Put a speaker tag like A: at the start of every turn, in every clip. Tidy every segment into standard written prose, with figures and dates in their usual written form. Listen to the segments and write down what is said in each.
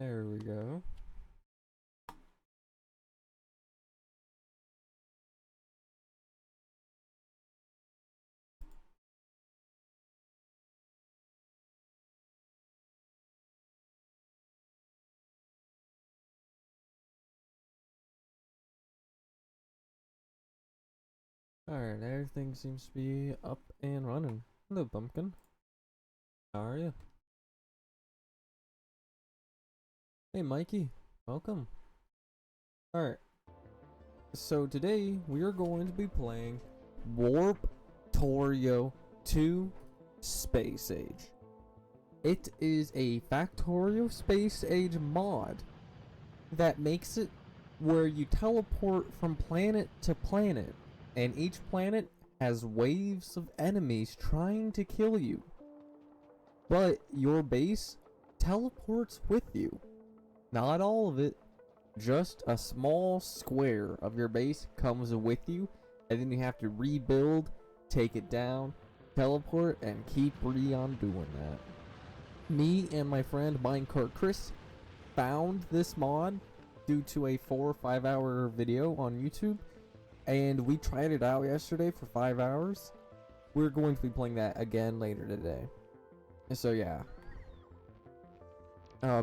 A: There we go. Alright, everything seems to be up and running. Hello, Pumpkin. How are you? Hey, Mikey. Welcome. Alright, so today we are going to be playing Warptorio 2 Space Age. It is a Factorio Space Age mod that makes it where you teleport from planet to planet, and each planet has waves of enemies trying to kill you. But your base teleports with you. Not all of it, just a small square of your base comes with you, and then you have to rebuild, take it down, teleport, and keep on doing that. Me and my friend Minecart Chris found this mod due to a 4 or 5 hour video on YouTube, and we tried it out yesterday for 5 hours. We're going to be playing that again later today. So yeah.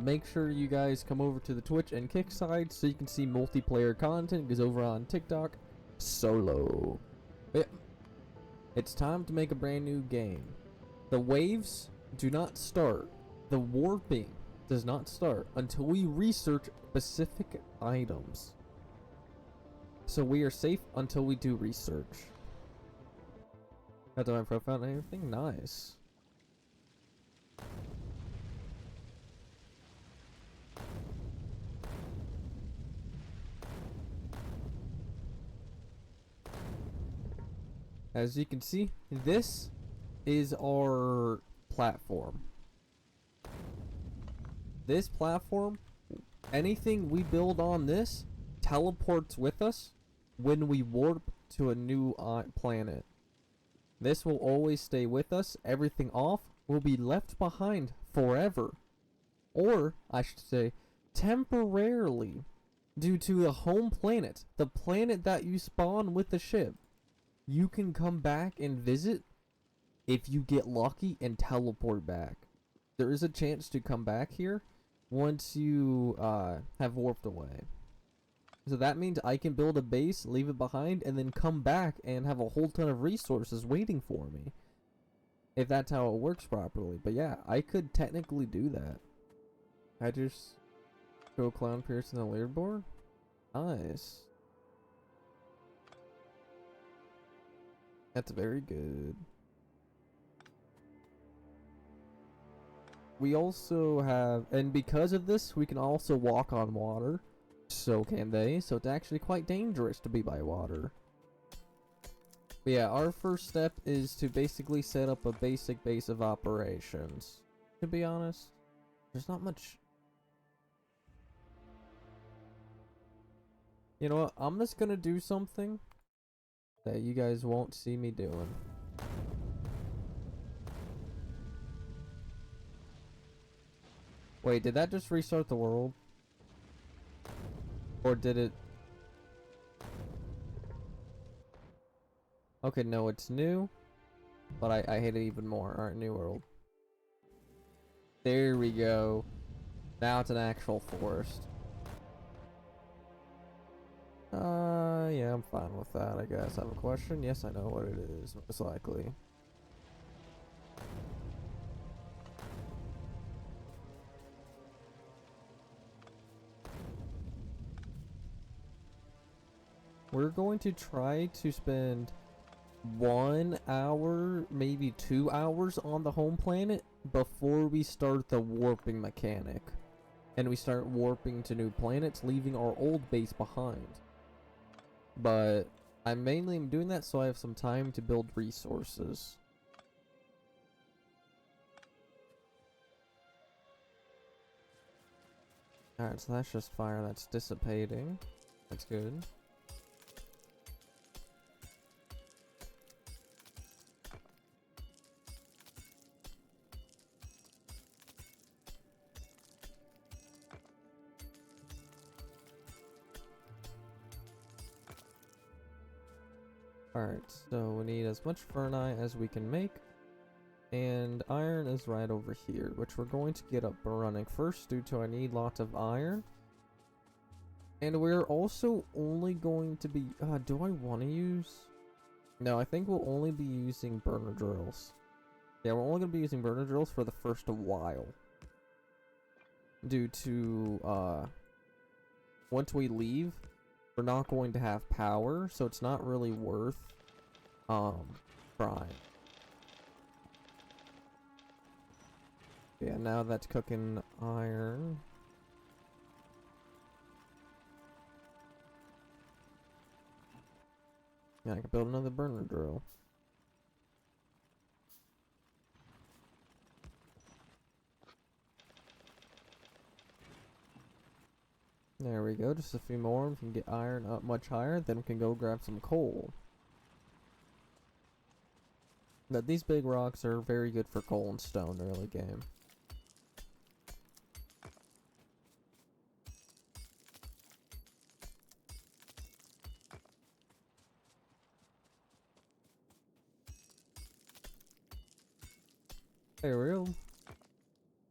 A: Make sure you guys come over to the Twitch and Kick side so you can see multiplayer content, because over on TikTok, solo. But yeah, it's time to make a brand new game. The waves do not start. The warping does not start until we research specific items. So we are safe until we do research. Got my profile and everything? Nice. As you can see, this is our platform. This platform, anything we build on this teleports with us when we warp to a new planet. This will always stay with us. Everything off will be left behind forever. Or, I should say, temporarily, due to the home planet, the planet that you spawn with the ship. You can come back and visit if you get lucky and teleport back. There is a chance to come back here once you have warped away. So that means I can build a base, leave it behind, and then come back and have a whole ton of resources waiting for me. If that's how it works properly. But yeah, I could technically do that. I just go Clown Pierce in the leaderboard? Nice. That's very good. We also have, and because of this, we can also walk on water. So can they. So it's actually quite dangerous to be by water. But yeah, our first step is to basically set up a basic base of operations. To be honest, there's not much. You know what? I'm just gonna do something that you guys won't see me doing. Wait, did that just restart the world? Or did it? Okay, no, it's new. But I hate it even more. Alright, new world. There we go. Now it's an actual forest. Yeah, I'm fine with that, I guess. I have a question? Yes, I know what it is, most likely. We're going to try to spend 1 hour, maybe 2 hours on the home planet before we start the warping mechanic. And we start warping to new planets, leaving our old base behind. But I mainly am doing that so I have some time to build resources. Alright, so that's just fire that's dissipating. That's good. Alright, so we need as much Ferni as we can make. And iron is right over here, which we're going to get up and running first due to I need lots of iron. And we're also only going to be... do I want to use... No, I think we'll only be using burner drills. Yeah, we're only going to be using burner drills for the first while. Due to, once we leave, we're not going to have power, so it's not really worth, trying. Yeah, now that's cooking iron. Yeah, I can build another burner drill. There we go, just a few more. We can get iron up much higher, then we can go grab some coal. But these big rocks are very good for coal and stone early game. Hey, real.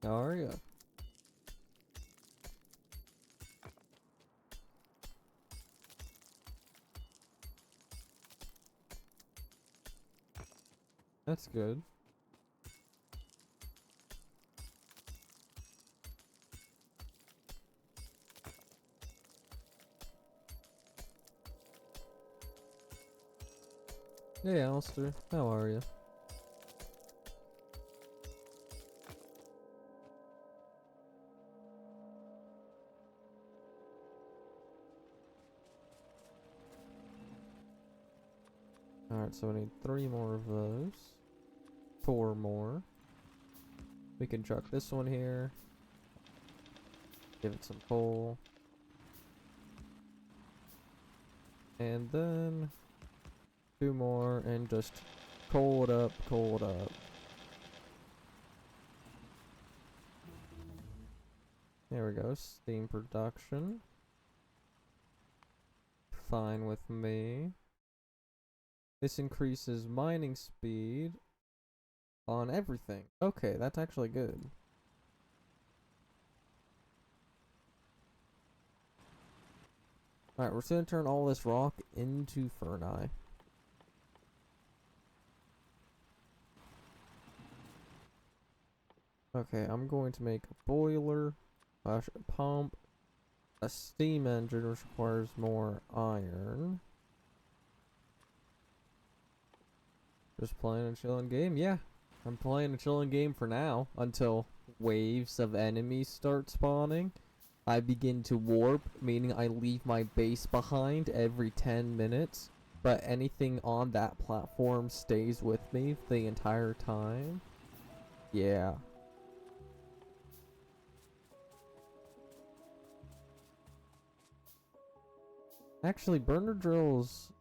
A: How are ya? That's good. Hey, Alistair. How are you? Alright, so we need 3 more of those. 4 more. We can chuck this one here. Give it some coal. And then 2 more and just coal it up, coal it up. There we go, steam production. Fine with me. This increases mining speed on everything. Okay, that's actually good. Alright, we're just gonna turn all this rock into Ferni. Okay, I'm going to make a boiler, a pump, a steam engine which requires more iron. Just playing a chilling game? Yeah, I'm playing a chilling game for now until waves of enemies start spawning. I begin to warp, meaning I leave my base behind every 10 minutes, but anything on that platform stays with me the entire time. Yeah. Actually, burner drills...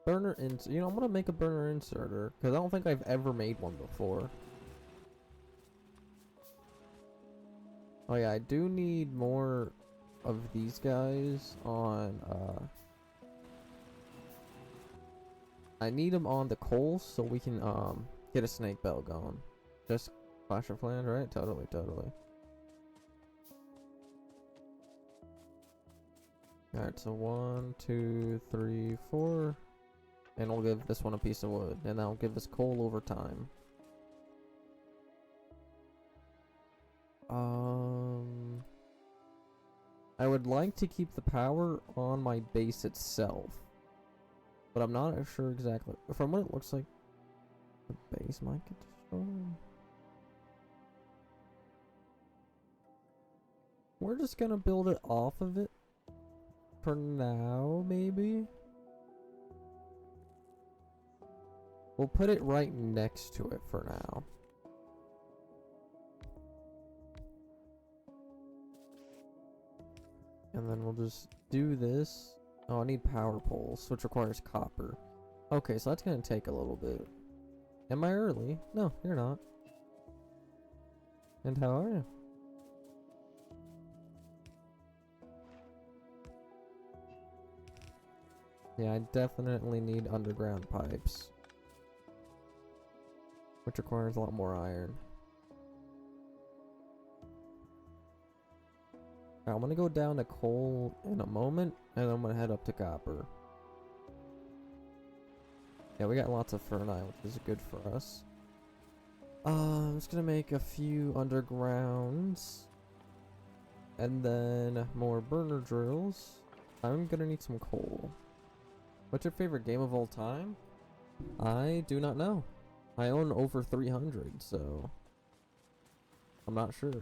A: You know, I'm gonna make a burner inserter, because I don't think I've ever made one before. Oh yeah, I do need more of these guys on, I need them on the coal so we can, get a snake bell going. Just Clash of Clans, right? Totally, totally. Alright, so 1, 2, 3, 4. And we'll give this one a piece of wood. And I'll give this coal over time. I would like to keep the power on my base itself. But I'm not sure exactly. From what it looks like, the base might get destroyed. We're just gonna build it off of it. For now, maybe? We'll put it right next to it for now. And then we'll just do this. Oh, I need power poles, which requires copper. Okay, so that's gonna take a little bit. Am I early? No, you're not. And how are you? Yeah, I definitely need underground pipes, which requires a lot more iron. I'm gonna go down to coal in a moment, and I'm gonna head up to copper. Yeah, we got lots of ferni, which is good for us. I'm just gonna make a few undergrounds, and then more burner drills. I'm gonna need some coal. What's your favorite game of all time? I do not know. I own over 300, so I'm not sure.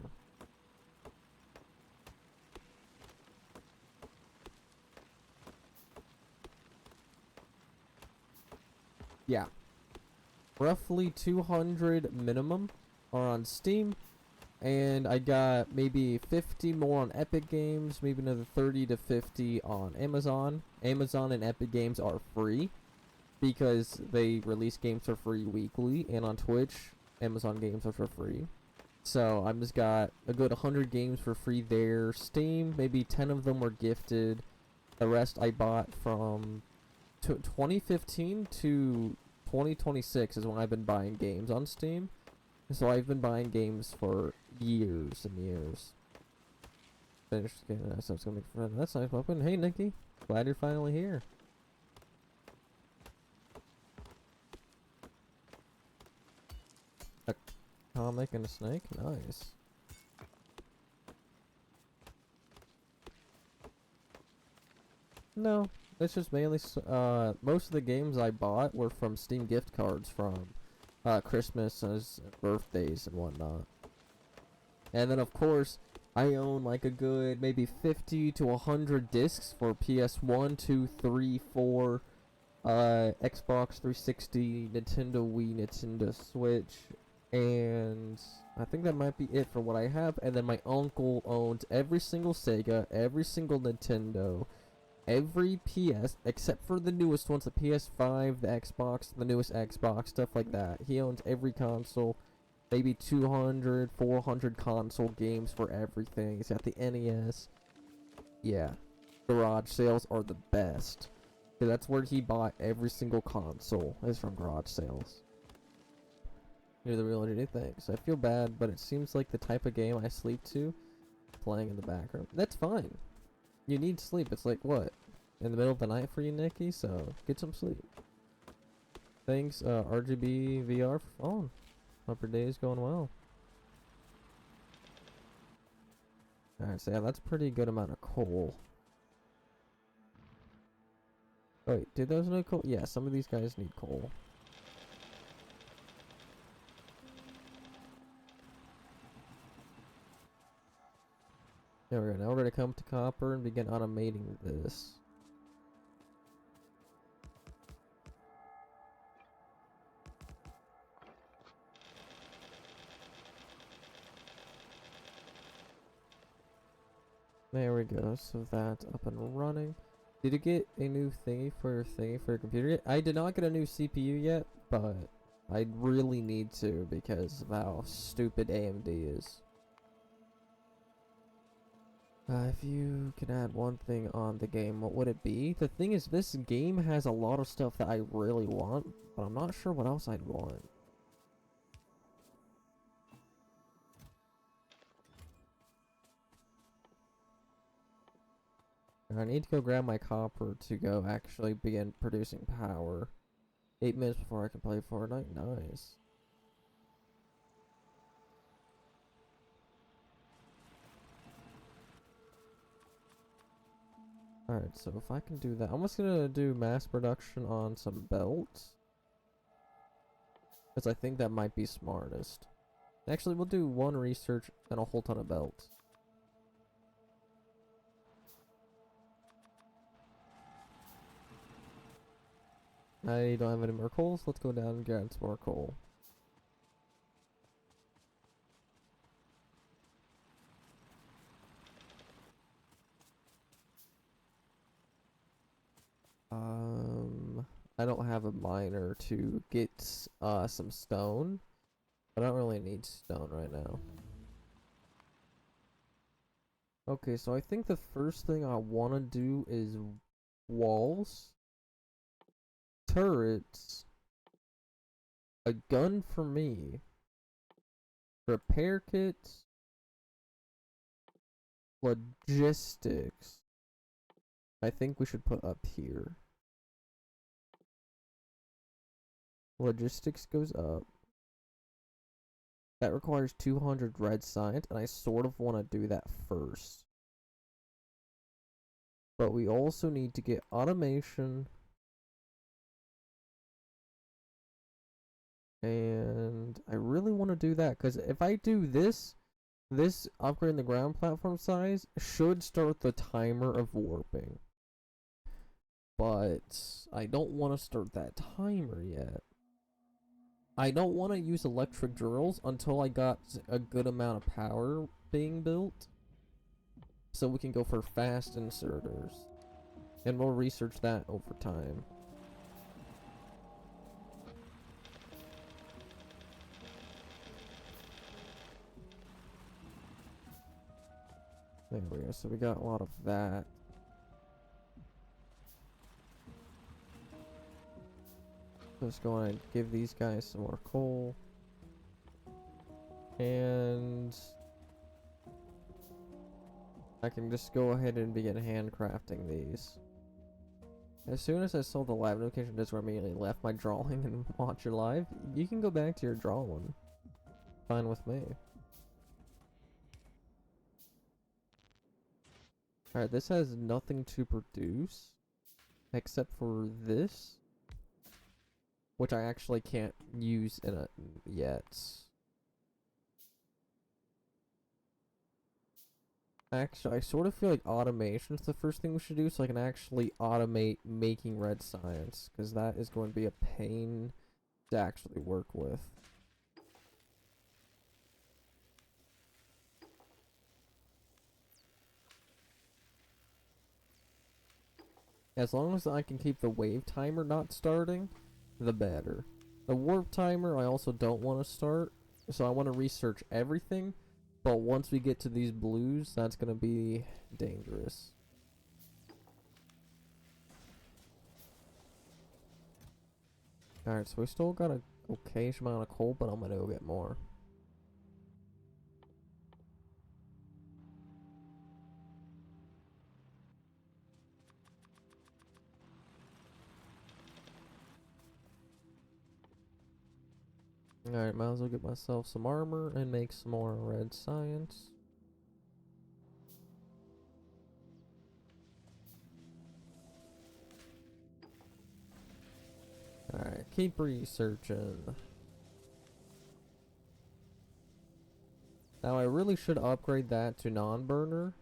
A: Yeah, roughly 200 minimum are on Steam, and I got maybe 50 more on Epic Games, maybe another 30 to 50 on Amazon. Amazon and Epic Games are free because they release games for free weekly, and on Twitch, Amazon games are for free. So I just got a good 100 games for free there. Steam, maybe 10 of them were gifted. The rest I bought from 2015 to 2026 is when I've been buying games on Steam. So I've been buying games for years and years. Finished getting that stuff's gonna be fun. That's nice. Welcome. Hey Nikki. Glad you're finally here. A comic and a snake? Nice. No, it's just mainly most of the games I bought were from Steam gift cards from Christmas, birthdays, and whatnot. And then of course, I own like a good maybe 50 to 100 discs for PS1, 2, 3, 4, Xbox 360, Nintendo Wii, Nintendo Switch, and I think that might be it for what I have. And then my uncle owns every single Sega, every single Nintendo, every PS except for the newest ones, the PS5, the Xbox, the newest Xbox, stuff like that. He owns every console, maybe 200, 400 console games for everything. He's got the NES. Yeah, garage sales are the best. That's where he bought every single console, is from garage sales. You're the real engineer, thanks. I feel bad, but it seems like the type of game I sleep to, playing in the background. That's fine. You need sleep. It's like, what? In the middle of the night for you, Nikki? So, get some sleep. Thanks, RGB VR for phone. Hope your day is going well. Alright, so yeah, that's a pretty good amount of coal. Oh, wait, did those need coal? Yeah, some of these guys need coal. There we go. Now we're gonna come to copper and begin automating this. There we go. So that's up and running. Did you get a new thingy for your computer yet? I did not get a new CPU yet, but I really need to because of how stupid AMD is. If you could add one thing on the game, what would it be? The thing is, this game has a lot of stuff that I really want, but I'm not sure what else I'd want. I need to go grab my copper to go actually begin producing power. 8 minutes before I can play Fortnite. Nice. Alright, so if I can do that, I'm just gonna do mass production on some belts. Because I think that might be smartest. Actually, we'll do one research and a whole ton of belts. I don't have any more coal, so let's go down and get some more coal. I don't have a miner to get some stone. I don't really need stone right now. Okay, so I think the first thing I want to do is walls. turrets, a gun for me, repair kits, logistics. I think we should put up here. Logistics goes up. That requires 200 red science, and I sort of want to do that first. But we also need to get automation. And I really want to do that, because if I do this upgrade in the ground platform size should start the timer of warping. But I don't want to start that timer yet. I don't want to use electric drills until I got a good amount of power being built. So we can go for fast inserters. And we'll research that over time. There we go, so we got a lot of that. Just going to give these guys some more coal. And I can just go ahead and begin handcrafting these. As soon as I saw the live notification, just immediately left my drawing and watch it live. You can go back to your drawing. Fine with me. Alright, this has nothing to produce except for this, which I actually can't use in it yet. Actually, I sort of feel like automation is the first thing we should do, so I can actually automate making red science, because that is going to be a pain to actually work with. As long as I can keep the wave timer not starting, the better. The warp timer I also don't want to start, so I want to research everything, but once we get to these blues, that's going to be dangerous. Alright, so we still got a okay amount of coal, but I'm going to go get more. Alright, might as well get myself some armor and make some more red science. Alright, keep researching. Now I really should upgrade that to non-burner,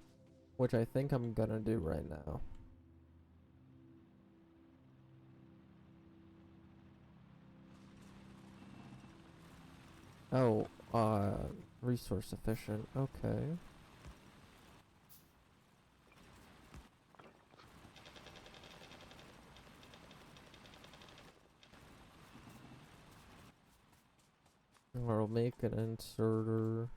A: which I think I'm gonna do right now. Oh, resource efficient, okay. Or I'll make an inserter.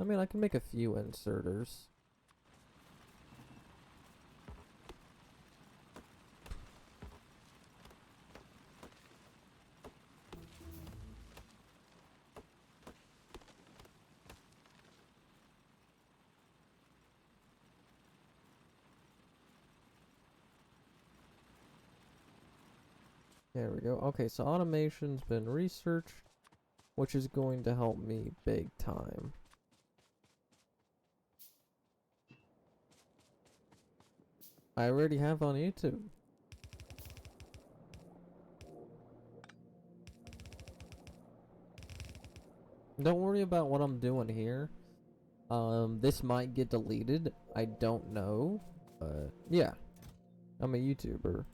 A: I mean, I can make a few inserters. There we go. Okay, so automation's been researched, which is going to help me big time. I already have on YouTube. Don't worry about what I'm doing here. This might get deleted. I don't know. But yeah, I'm a YouTuber.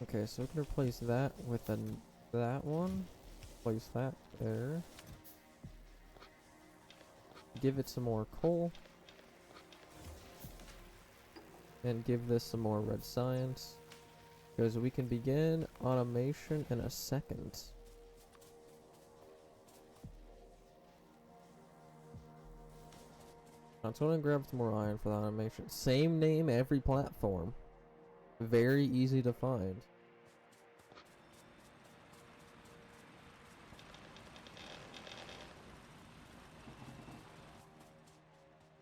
A: Okay, so we can replace that with that one. Place that there. Give it some more coal. And give this some more red science. because we can begin automation in a second. I'm going to grab some more iron for the automation. Same name every platform. Very easy to find.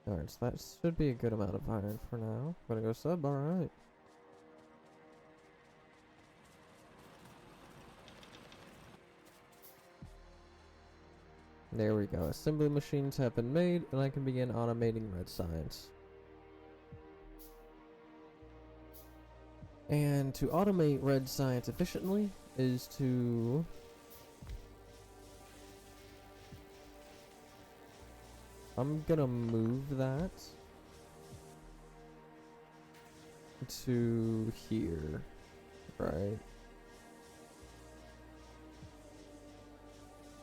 A: Alright, so that should be a good amount of iron for now. Gonna go sub, alright. There we go. Assembly machines have been made, and I can begin automating red science. And to automate red science efficiently is to I'm gonna move that to here, right?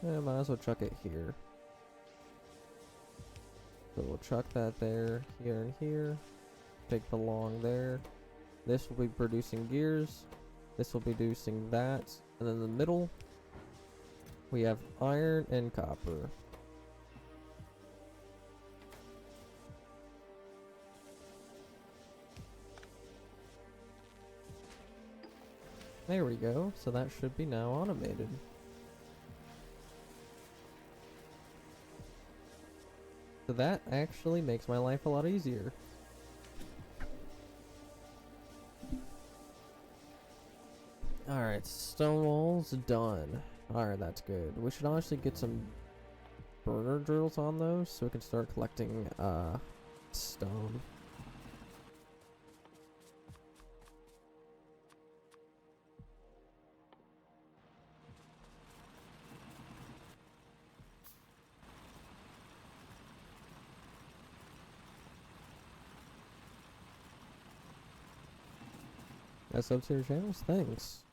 A: Yeah, might as well chuck it here. So we'll chuck that there, here, and here. Take the long there. This will be producing gears. This will be producing that. And then in the middle, we have iron and copper. There we go. So that should be now automated. So that actually makes my life a lot easier. Alright, stone walls done. Alright, that's good. We should honestly get some burner drills on those so we can start collecting stone. That's up to your channels, thanks.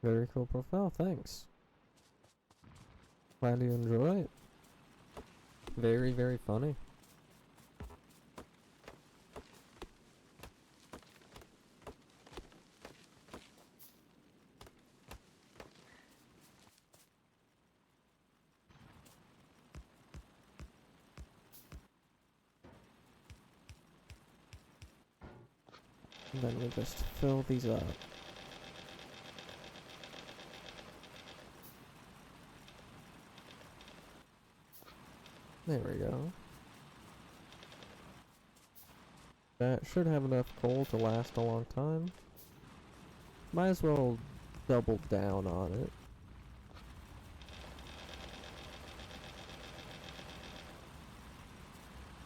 A: Very cool profile, thanks. Glad you enjoy it. Very, very funny. And then we just fill these up. There we go. That should have enough coal to last a long time. Might as well double down on it.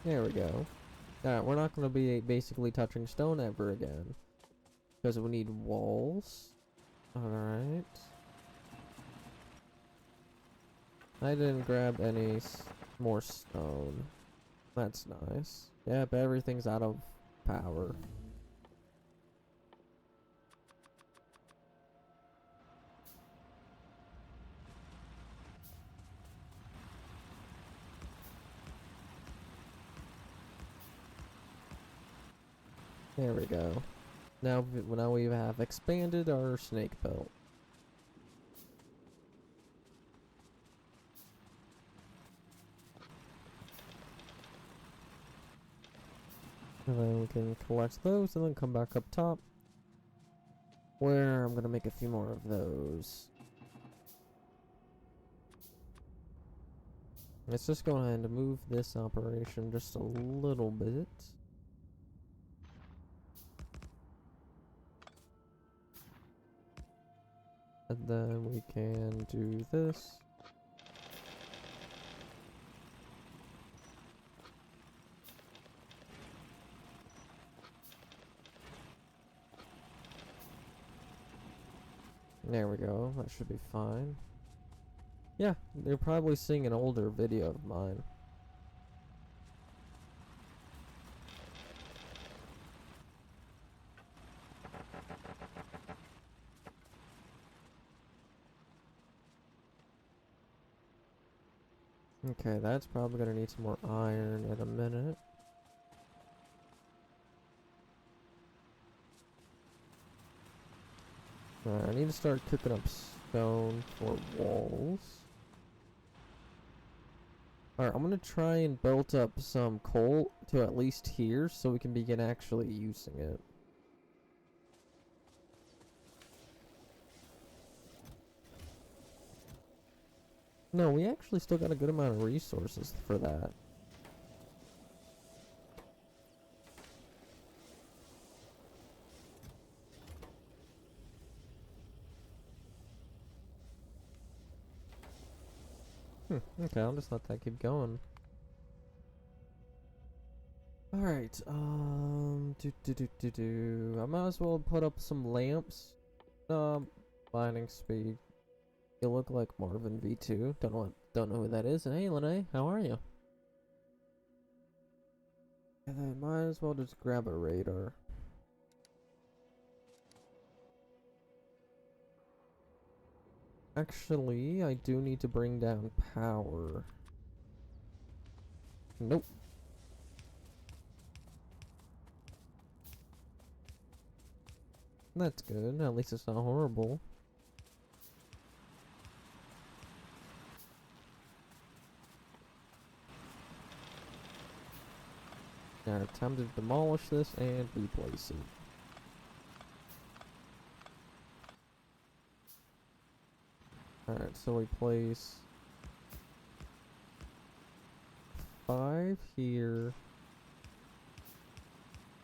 A: There we go. Alright, we're not going to be basically touching stone ever again. Because we need walls. Alright. I didn't grab any more stone. That's nice. Yep, everything's out of power. There we go. Now we have expanded our snake belt. And then we can collect those and then come back up top, where I'm gonna make a few more of those. Let's just go ahead and move this operation just a little bit. And then we can do this. There we go, that should be fine. Yeah, you're probably seeing an older video of mine. Okay, that's probably gonna need some more iron in a minute. Alright, I need to start cooking up stone for walls. Alright, I'm gonna try and build up some coal to at least here so we can begin actually using it. No, we actually still got a good amount of resources for that. Okay, I'll just let that keep going. Alright, I might as well put up some lamps. Mining speed. You look like Marvin V2. Don't know who that is. And hey, Lene, how are you? And then might as well just grab a radar. Actually, I do need to bring down power. Nope. That's good. At least it's not horrible. Alright, time to demolish this and replace it. Alright, so we place 5 here.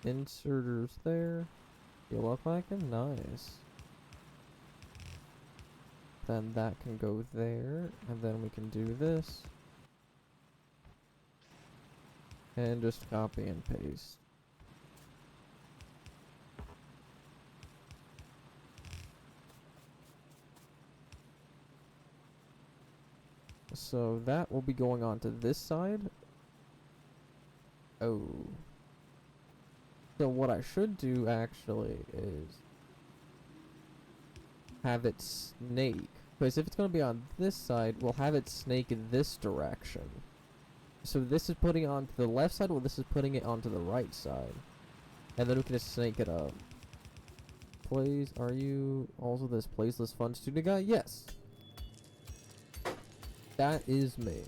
A: Inserters there. You look like it? Nice. Then that can go there, and then we can do this. And just copy and paste. So that will be going on to this side. Oh. So what I should do actually is have it snake. Because if it's going to be on this side, we'll have it snake in this direction. So this is putting it onto the left side, well this is putting it onto the right side. And then we can just snake it up. Plays, are you also this Placeless Fun student guy? Yes. That is me.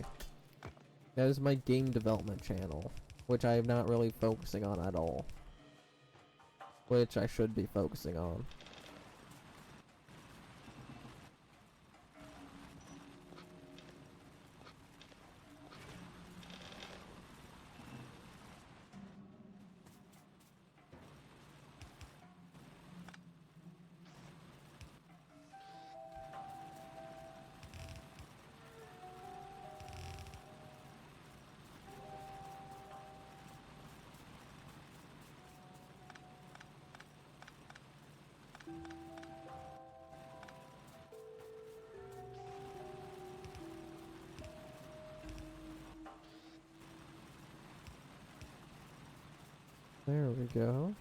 A: That is my game development channel, which I am not really focusing on at all. Which I should be focusing on. There we go.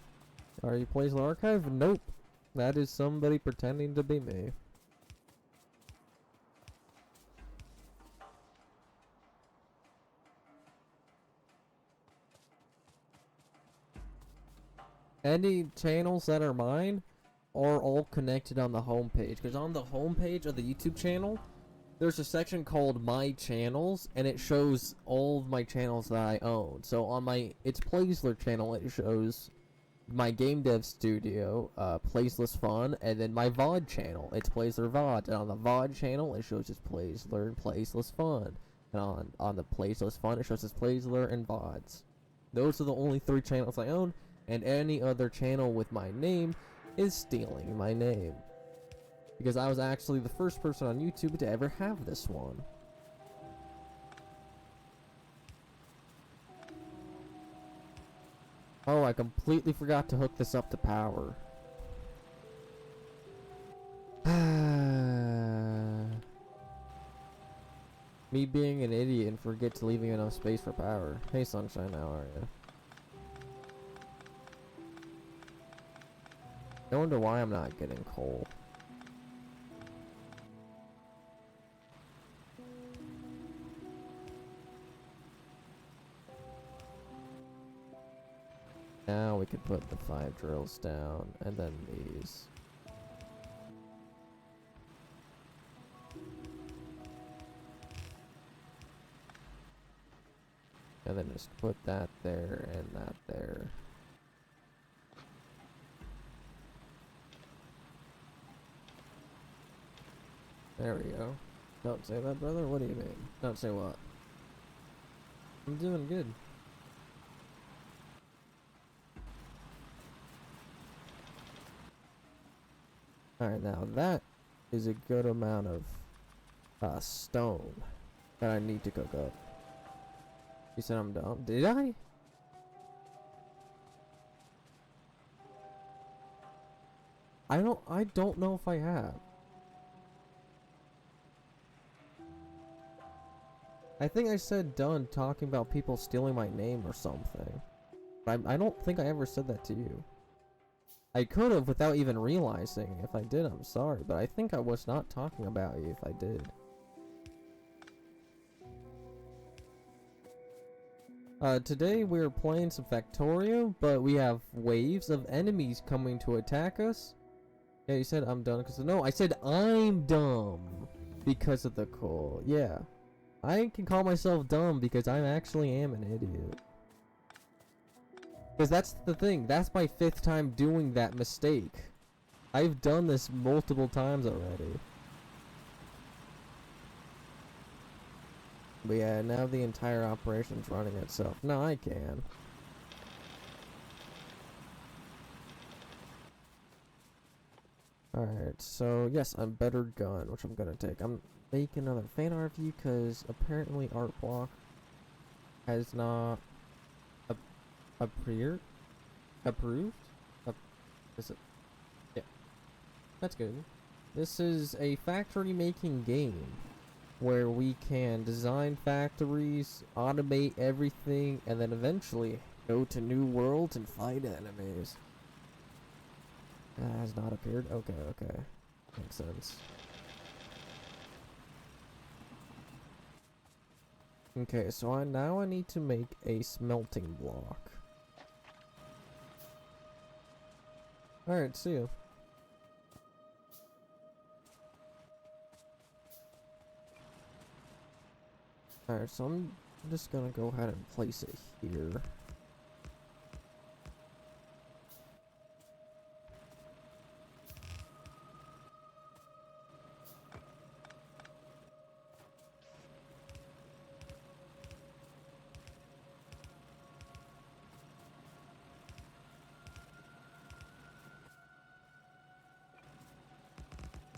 A: Are you Plays the Archive? Nope. That is somebody pretending to be me. Any channels that are mine are all connected on the homepage. Because on the homepage of the YouTube channel, there's a section called My Channels, and it shows all of my channels that I own. So on my It's Playsler channel, it shows my Game Dev Studio, Placeless Fun, and then my VOD channel, It's Playsler VOD. And on the VOD channel, it shows It's Playsler and Placeless Fun. And on the Placeless Fun, it shows It's Playsler and VODs. Those are the only 3 channels I own, and any other channel with my name is stealing my name. Because I was actually the first person on YouTube to ever have this one. Oh, I completely forgot to hook this up to power. Me being an idiot and forget to leaving enough space for power. Hey Sunshine, how are you? I wonder why I'm not getting coal. Now we can put the 5 drills down, and then these. And then just put that there and that there. There we go. Don't say that, brother. What do you mean? Don't say what? I'm doing good. Alright, now that is a good amount of stone that I need to cook up. You said I'm dumb. Did I? I don't know if I have. I think I said done talking about people stealing my name or something. I don't think I ever said that to you. I could have without even realizing. If I did, I'm sorry. But I think I was not talking about you if I did. Today we're playing some Factorio, but we have waves of enemies coming to attack us. Yeah, you said I'm done because no, I said I'm dumb because of the call. Yeah. I can call myself dumb because I actually am an idiot. Because that's the thing. That's my 5th time doing that mistake. I've done this multiple times already. But yeah, now the entire operation's running itself. No, I can. Alright, so yes, I'm better gun, which I'm gonna take. I'm making another fan art of you because apparently art block has not approved? Is it? Yeah, that's good. This is a factory making game where we can design factories, automate everything, and then eventually go to new worlds and fight enemies. That has not appeared? Okay, okay. Makes sense. Okay, so now I need to make a smelting block. Alright, see you. Alright, so I'm just gonna go ahead and place it here.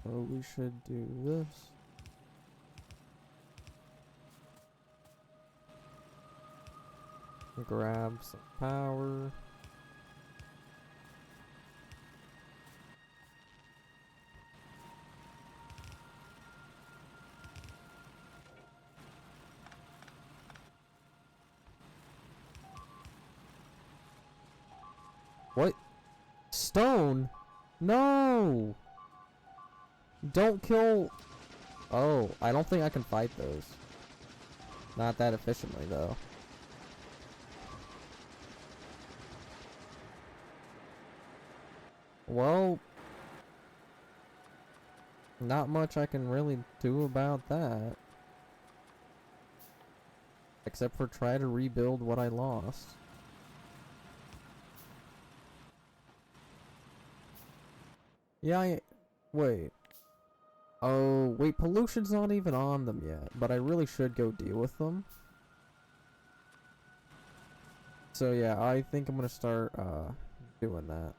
A: So we should do this. Grab some power. What? Stone? No! Don't kill... Oh, I don't think I can fight those. Not that efficiently, though. Well... Not much I can really do about that. Except for try to rebuild what I lost. Yeah, wait. Oh, wait, pollution's not even on them yet, but I really should go deal with them. So yeah, I think I'm gonna start, doing that.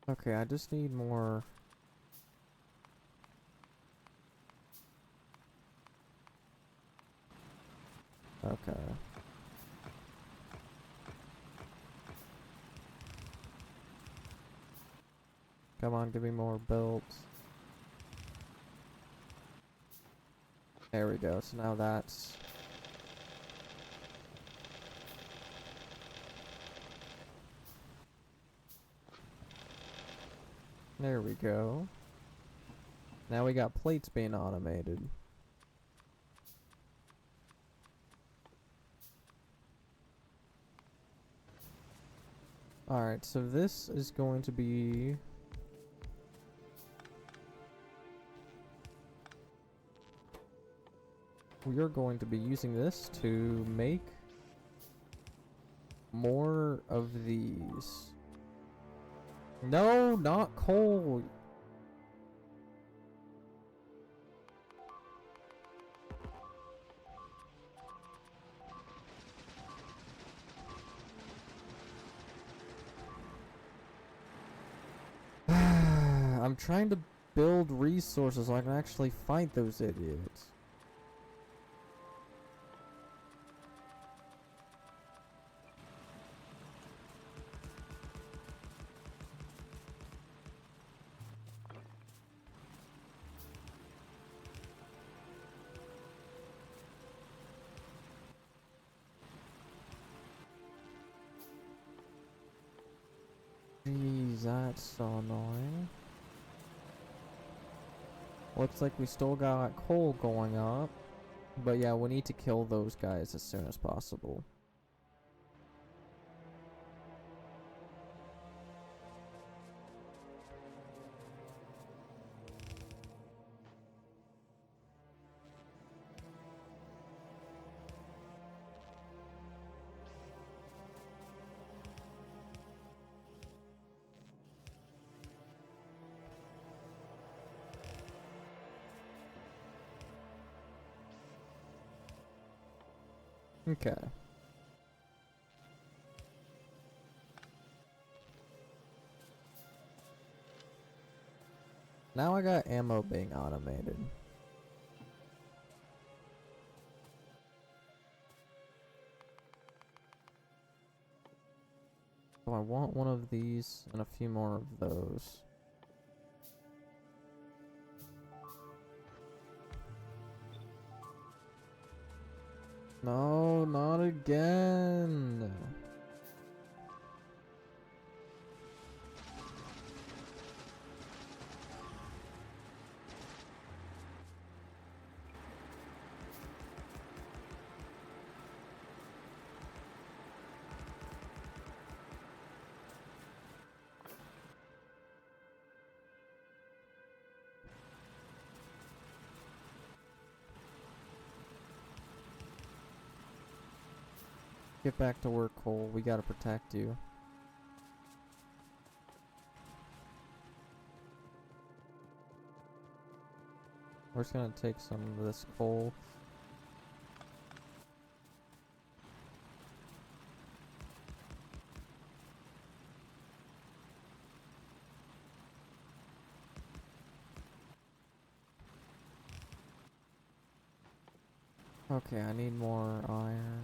A: Okay, I just need more... Okay. Come on, give me more belts. There we go, so now that's... There we go. Now we got plates being automated. Alright, so this is going to be... We are going to be using this to make more of these. No, not coal. I'm trying to build resources so I can actually fight those idiots. Jeez, that's so annoying. Looks like we still got coal going up. But yeah, we need to kill those guys as soon as possible. Okay. Now I got ammo being automated. So I want one of these and a few more of those. No, not again. Get back to work, Cole. We gotta protect you. We're just gonna take some of this coal. Okay, I need more iron.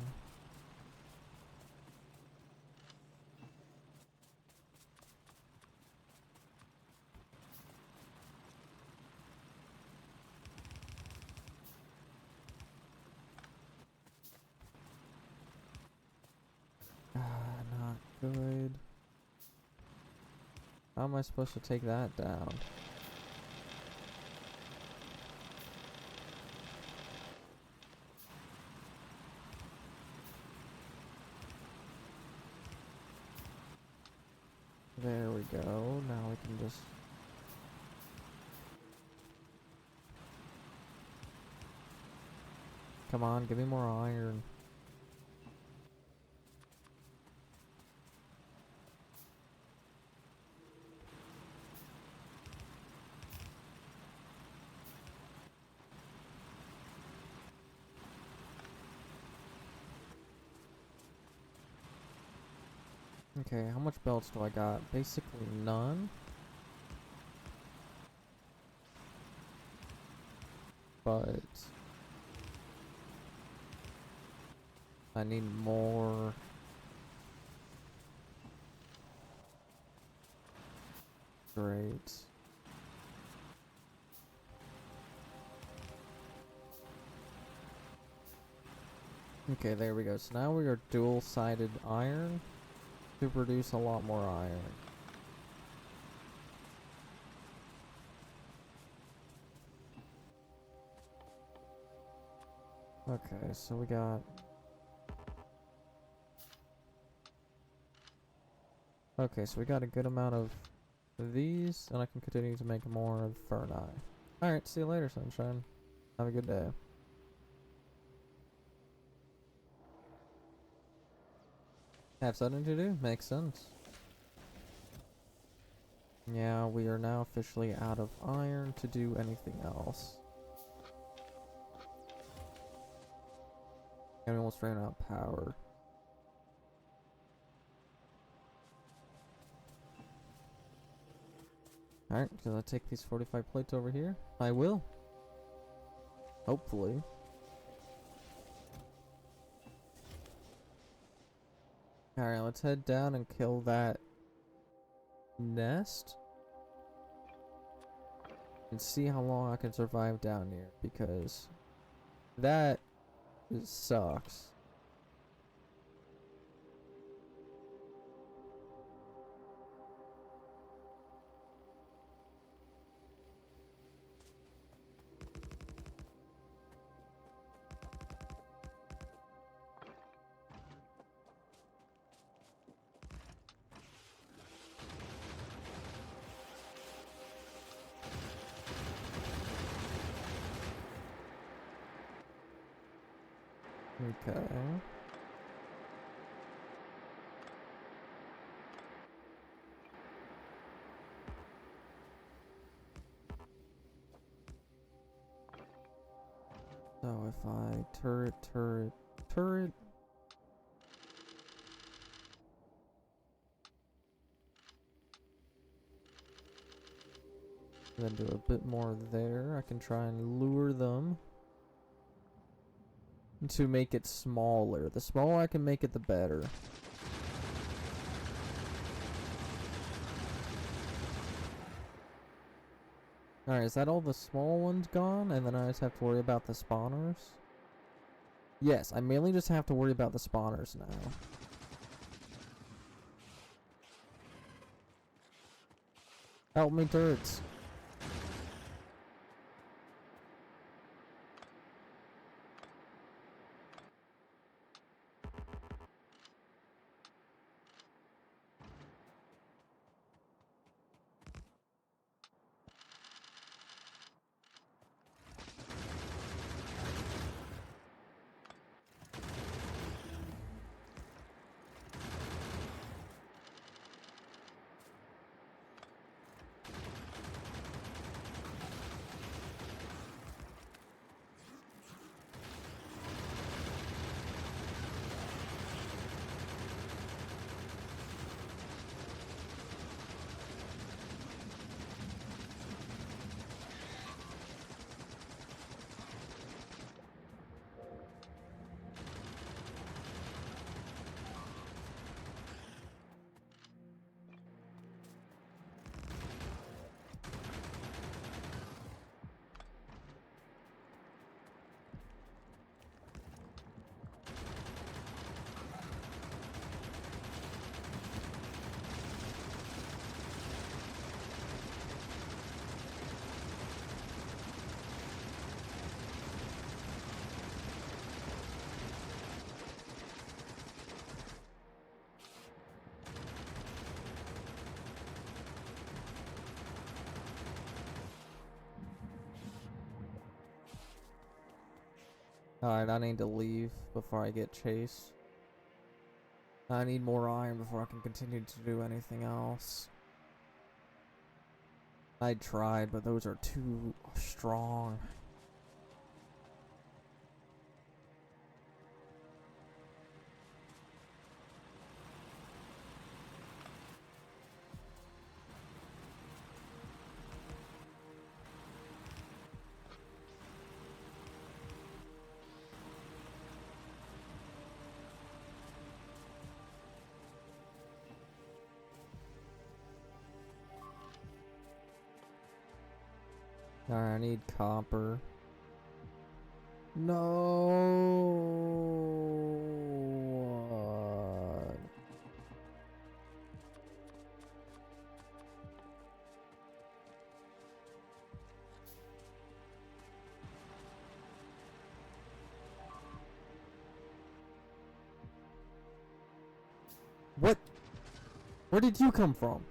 A: Not good. How am I supposed to take that down? There we go. Now we can just... Come on, give me more iron. Okay, how much belts do I got? Basically none. But... I need more... Great. Okay, there we go. So now we are dual-sided iron to produce a lot more iron. Okay, so we got... Okay, so we got a good amount of these, and I can continue to make more of Ferni. Alright, see you later, sunshine. Have a good day. Have something to do? Makes sense. Yeah, we are now officially out of iron to do anything else. And we almost ran out of power. Alright, can I take these 45 plates over here? I will. Hopefully. Alright, let's head down and kill that nest. And see how long I can survive down here, because that sucks. Okay. So if I turret, then do a bit more there, I can try and lure them to make it smaller. The smaller I can make it, the better. Alright, is that all the small ones gone? And then I just have to worry about the spawners? Yes, I mainly just have to worry about the spawners now. Help me, turrets. Alright, I need to leave before I get chased. I need more iron before I can continue to do anything else. I tried, but those are too strong. Alright, I need copper. No. What? Where did you come from?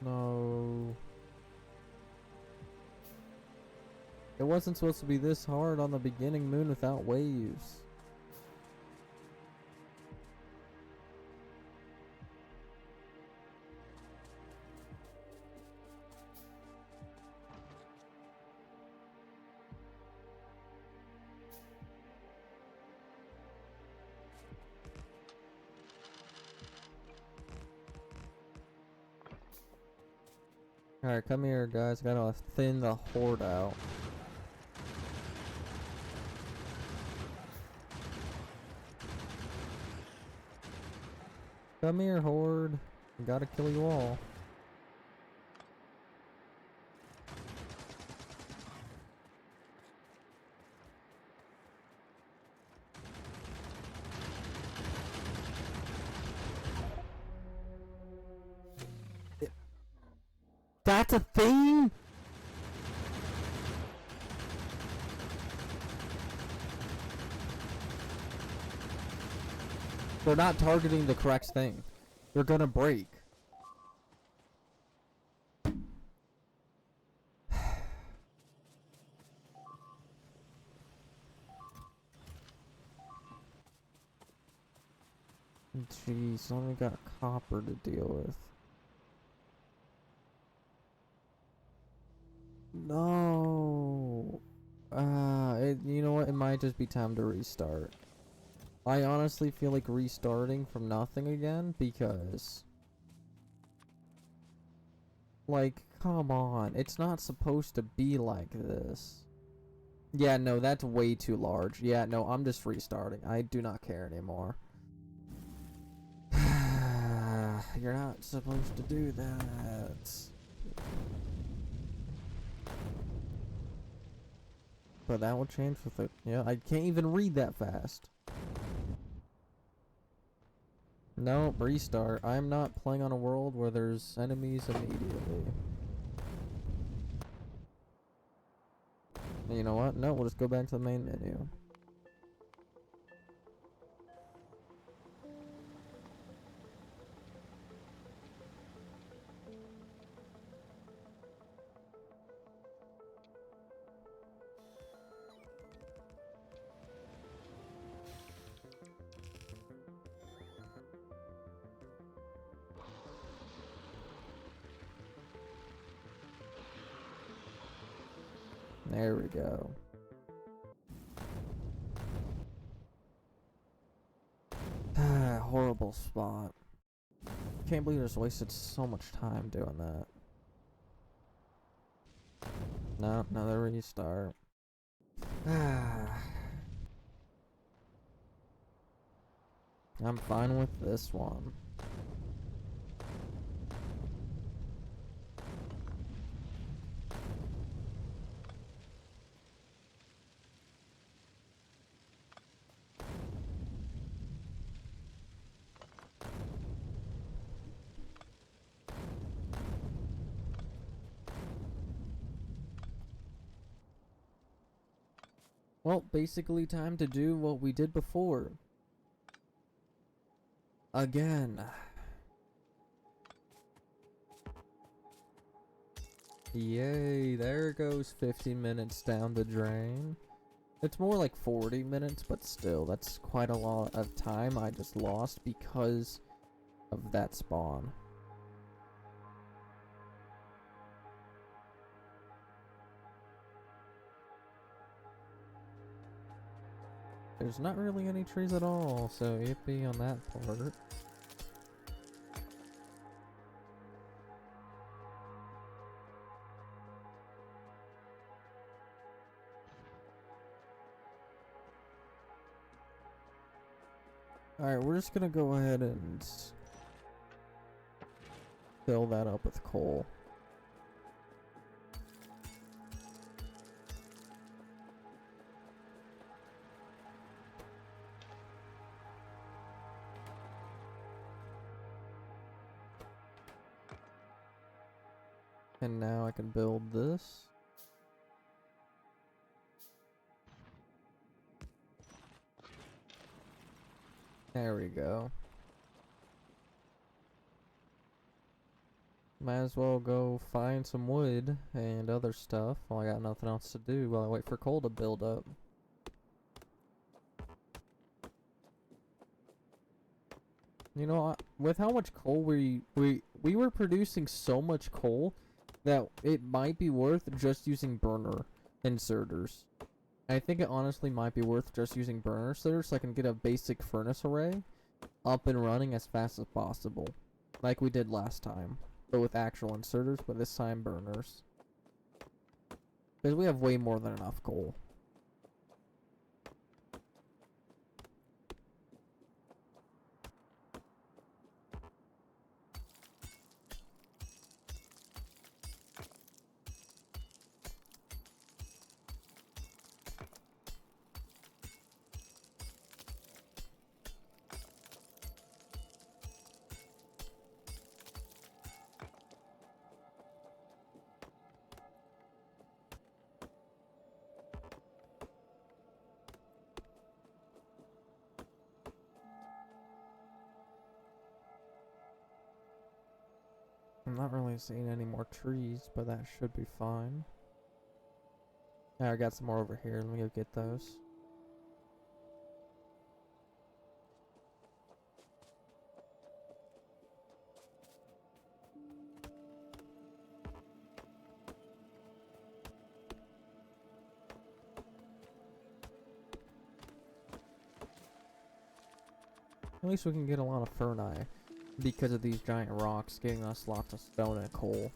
A: No. It wasn't supposed to be this hard on the beginning moon without waves. Alright, come here, guys. Gotta thin the horde out. Come here, horde. We gotta kill you all. That's a thing? They're not targeting the correct thing. They're gonna break. Jeez, only got copper to deal with. No. You know what? It might just be time to restart. I honestly feel like restarting from nothing again because, like, come on. It's not supposed to be like this. Yeah, no, that's way too large. Yeah, no, I'm just restarting. I do not care anymore. You're not supposed to do that. But that will change with it. Yeah, I can't even read that fast. No, restart. I'm not playing on a world where there's enemies immediately. You know what? No, we'll just go back to the main menu. There we go. Horrible spot. Can't believe I just wasted so much time doing that. No, another restart. I'm fine with this one. Well, basically time to do what we did before. Again. Yay, there goes 15 minutes down the drain. It's more like 40 minutes, but still, that's quite a lot of time I just lost because of that spawn. There's not really any trees at all, so yippee on that part. Alright, we're just gonna go ahead and fill that up with coal. And now I can build this. There we go. Might as well go find some wood and other stuff while I got nothing else to do while I wait for coal to build up. You know, with how much coal we were producing so much coal that it might be worth just using burner inserters. I think it honestly might be worth just using burner inserters so I can get a basic furnace array up and running as fast as possible. Like we did last time. But with actual inserters, but this time burners. Because we have way more than enough coal. I'm not really seeing any more trees, but that should be fine. Yeah, I got some more over here. Let me go get those. At least we can get a lot of ferni because of these giant rocks giving us lots of stone and coal.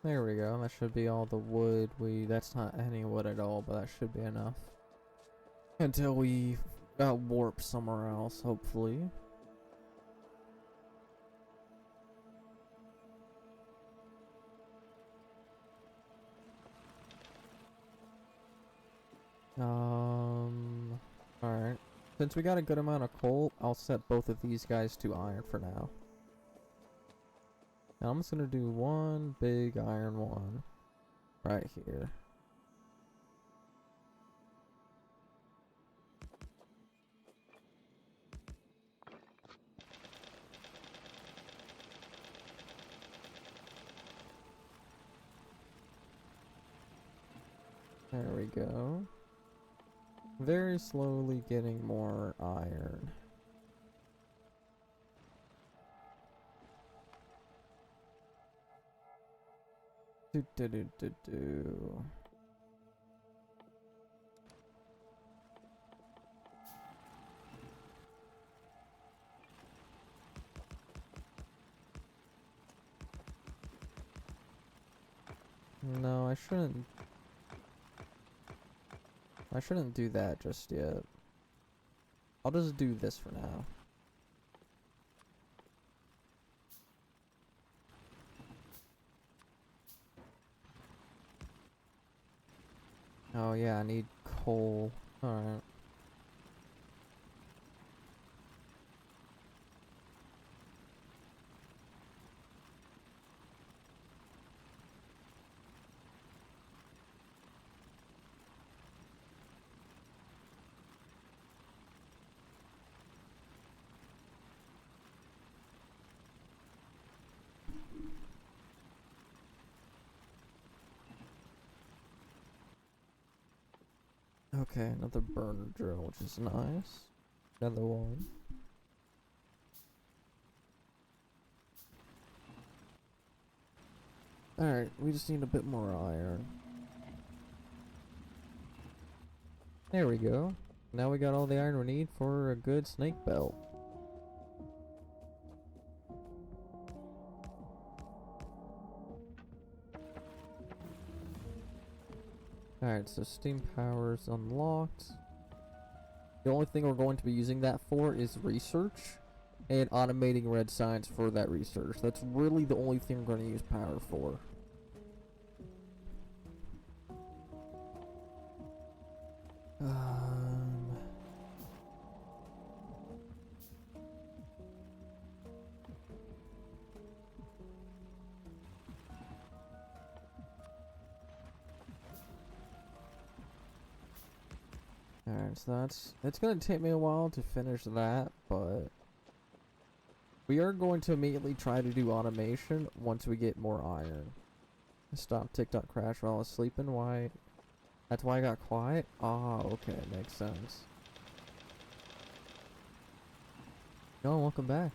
A: There we go. That should be all the wood that's not any wood at all, but that should be enough. Until we warp somewhere else, hopefully. Alright. Since we got a good amount of coal, I'll set both of these guys to iron for now. Now I'm just gonna do one big iron one right here. There we go. Very slowly getting more iron. Do. No, I shouldn't. I shouldn't do that just yet. I'll just do this for now. Oh yeah, I need coal. Alright. Okay, another burner drill, which is nice. Another one. Alright, we just need a bit more iron. There we go. Now we got all the iron we need for a good snake belt. Alright, so steam power's unlocked. The only thing we're going to be using that for is research and automating red signs for that research. That's really the only thing we're going to use power for. Alright, so it's gonna take me a while to finish that, but we are going to immediately try to do automation once we get more iron. Stop TikTok crash while I was sleeping. Why? That's why I got quiet? Ah, okay, makes sense. No, welcome back.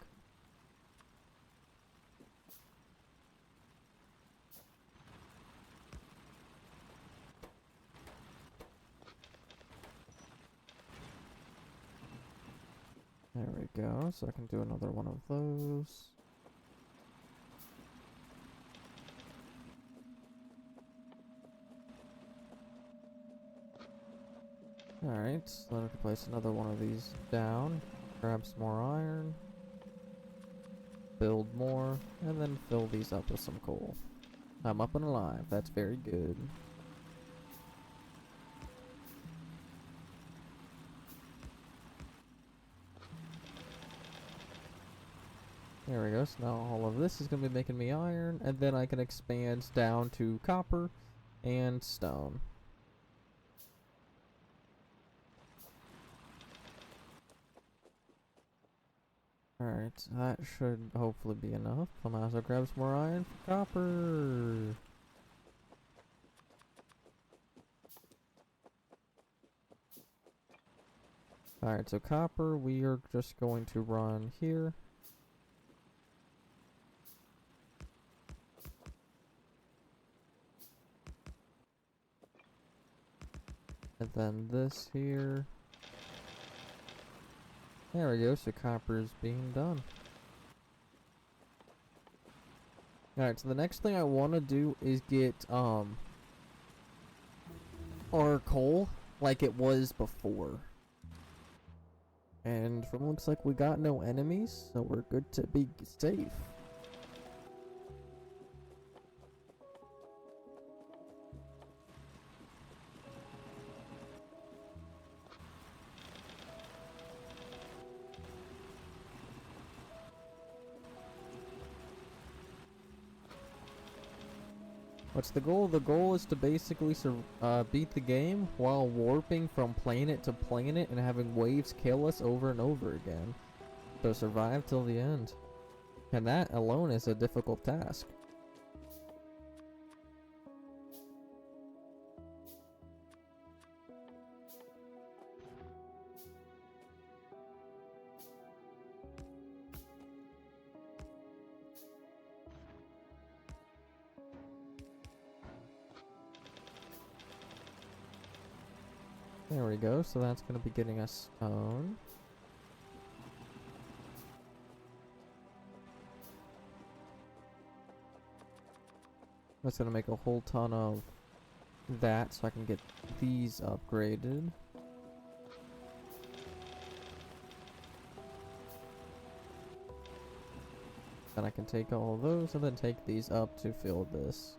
A: There we go, so I can do another one of those. Alright, so then I can place another one of these down, grab some more iron, build more, and then fill these up with some coal. I'm up and alive, that's very good. There we go, so now all of this is going to be making me iron, and then I can expand down to copper and stone. Alright, that should hopefully be enough. I might as well grab some more iron for copper. Alright, so copper we are just going to run here. And then this here. There we go, so copper is being done. Alright, so the next thing I want to do is get our coal like it was before. And from looks like we got no enemies, so we're good to be safe. What's the goal? The goal is to basically beat the game while warping from planet to planet and having waves kill us over and over again. So survive till the end. And that alone is a difficult task. There we go, so that's going to be getting us stone. That's going to make a whole ton of that so I can get these upgraded. Then I can take all of those and then take these up to fill this.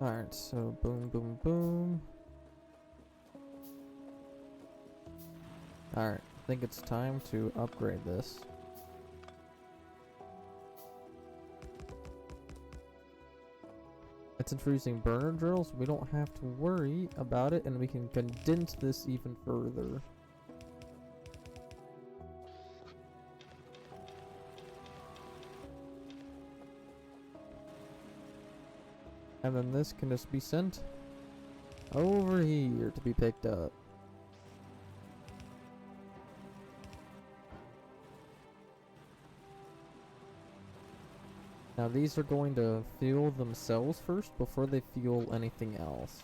A: Alright, so boom, boom, boom. Alright, I think it's time to upgrade this. It's introducing burner drills, we don't have to worry about it, and we can condense this even further. And then this can just be sent over here to be picked up. Now these are going to fuel themselves first before they fuel anything else.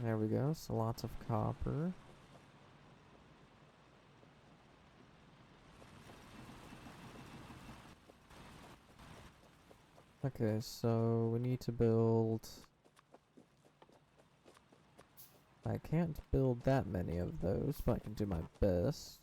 A: There we go, so lots of copper. Okay, so we need to build... I can't build that many of those, but I can do my best.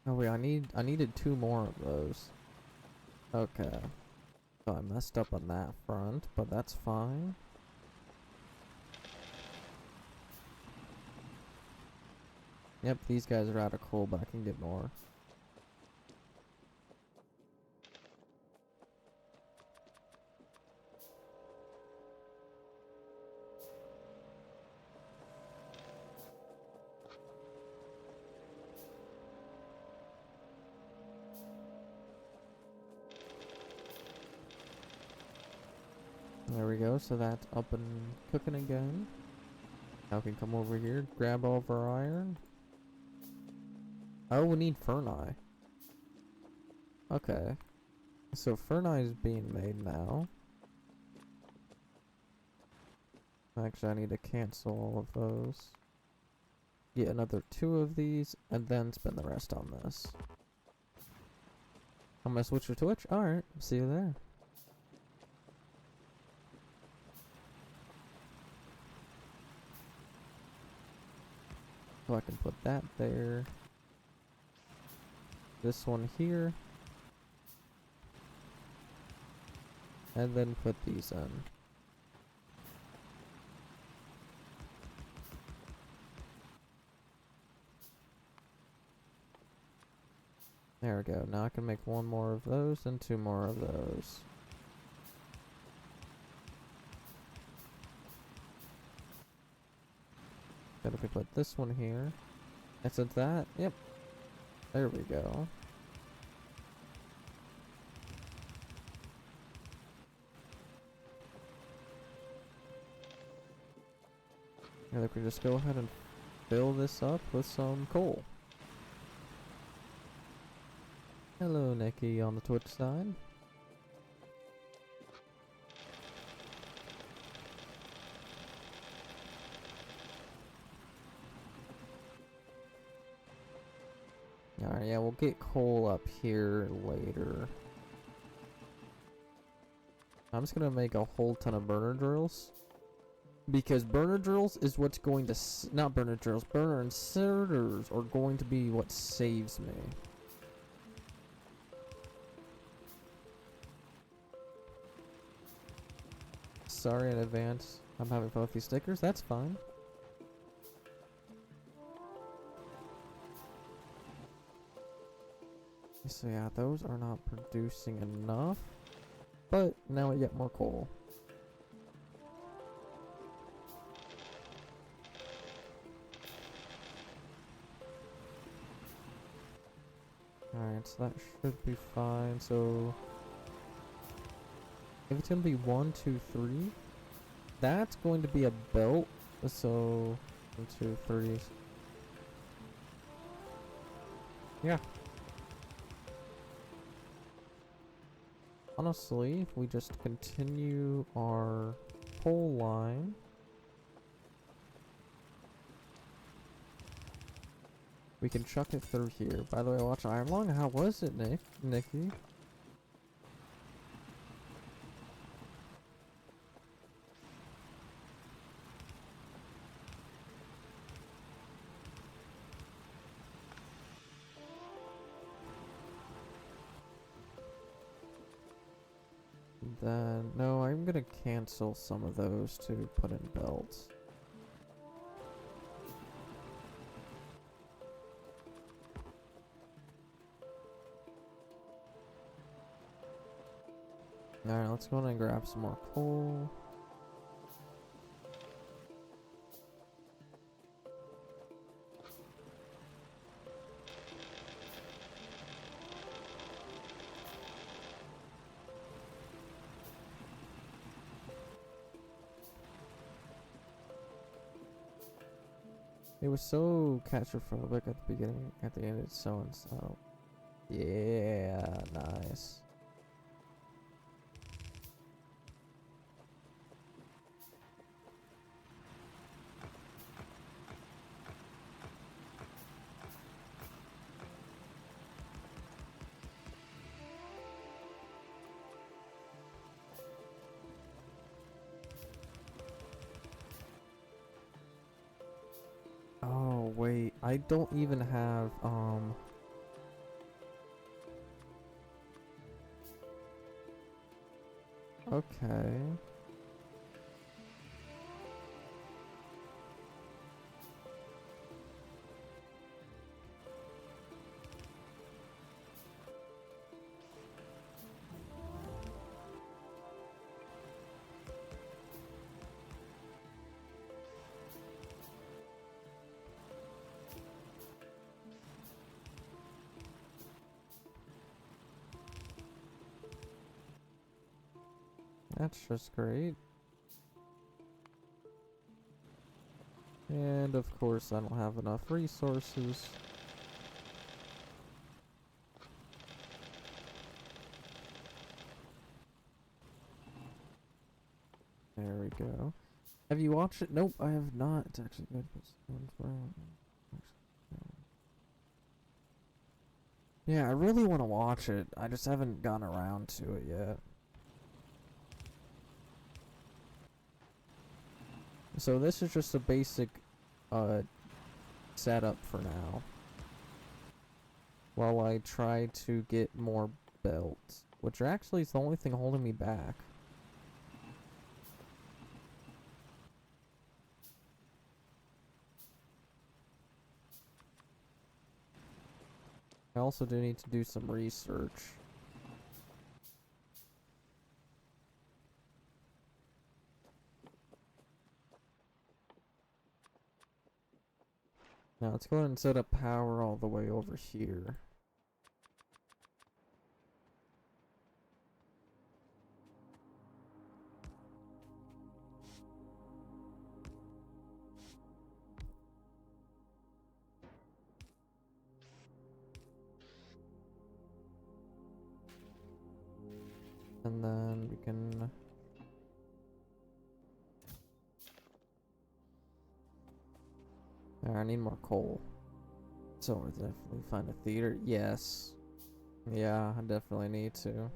A: Oh wait, I needed 2 more of those. Okay. So I messed up on that front, but that's fine. Yep, these guys are out of coal, but I can get more. There we go, so that's up and cooking again. Now we can come over here, grab all of our iron. Oh, we need furnace. Okay. So furnace is being made now. Actually, I need to cancel all of those. Get another 2 of these, and then spend the rest on this. I'm gonna switch to Twitch. Alright, see you there. So I can put that there. This one here. And then put these in. There we go. Now I can make 1 more of those and 2 more of those. Then if we put this one here. And since that, yep. There we go. And we can just go ahead and fill this up with some coal. Hello, Nikki on the Twitch side. Alright, yeah, we'll get coal up here later. I'm just gonna make a whole ton of burner drills. Because burner drills is what's going to... not burner drills, burner inserters are going to be what saves me. Sorry in advance. I'm having fun with these stickers. That's fine. So yeah, those are not producing enough. But now we get more coal. Alright, so that should be fine. So if it's gonna be 1, 2, 3, that's going to be a belt. So 1, 2, 3. Yeah. Honestly, if we just continue our pole line. We can chuck it through here. By the way, watch Iron Lung. How was it, Nikki? Then, no, I'm gonna cancel some of those to put in belts. Alright, let's go and grab some more coal. It was so claustrophobic at the beginning. At the end, it's so and so. Yeah, nice. Oh, wait. I don't even have, okay. That's just great. And of course, I don't have enough resources. There we go. Have you watched it? Nope, I have not. It's actually good. Yeah, I really want to watch it. I just haven't gotten around to it yet. So this is just a basic setup for now. While I try to get more belts, which actually is the only thing holding me back. I also do need to do some research. Now let's go ahead and set up power all the way over here. And then we can... I need more coal. So we'll definitely find a theater. Yes. Yeah, I definitely need to.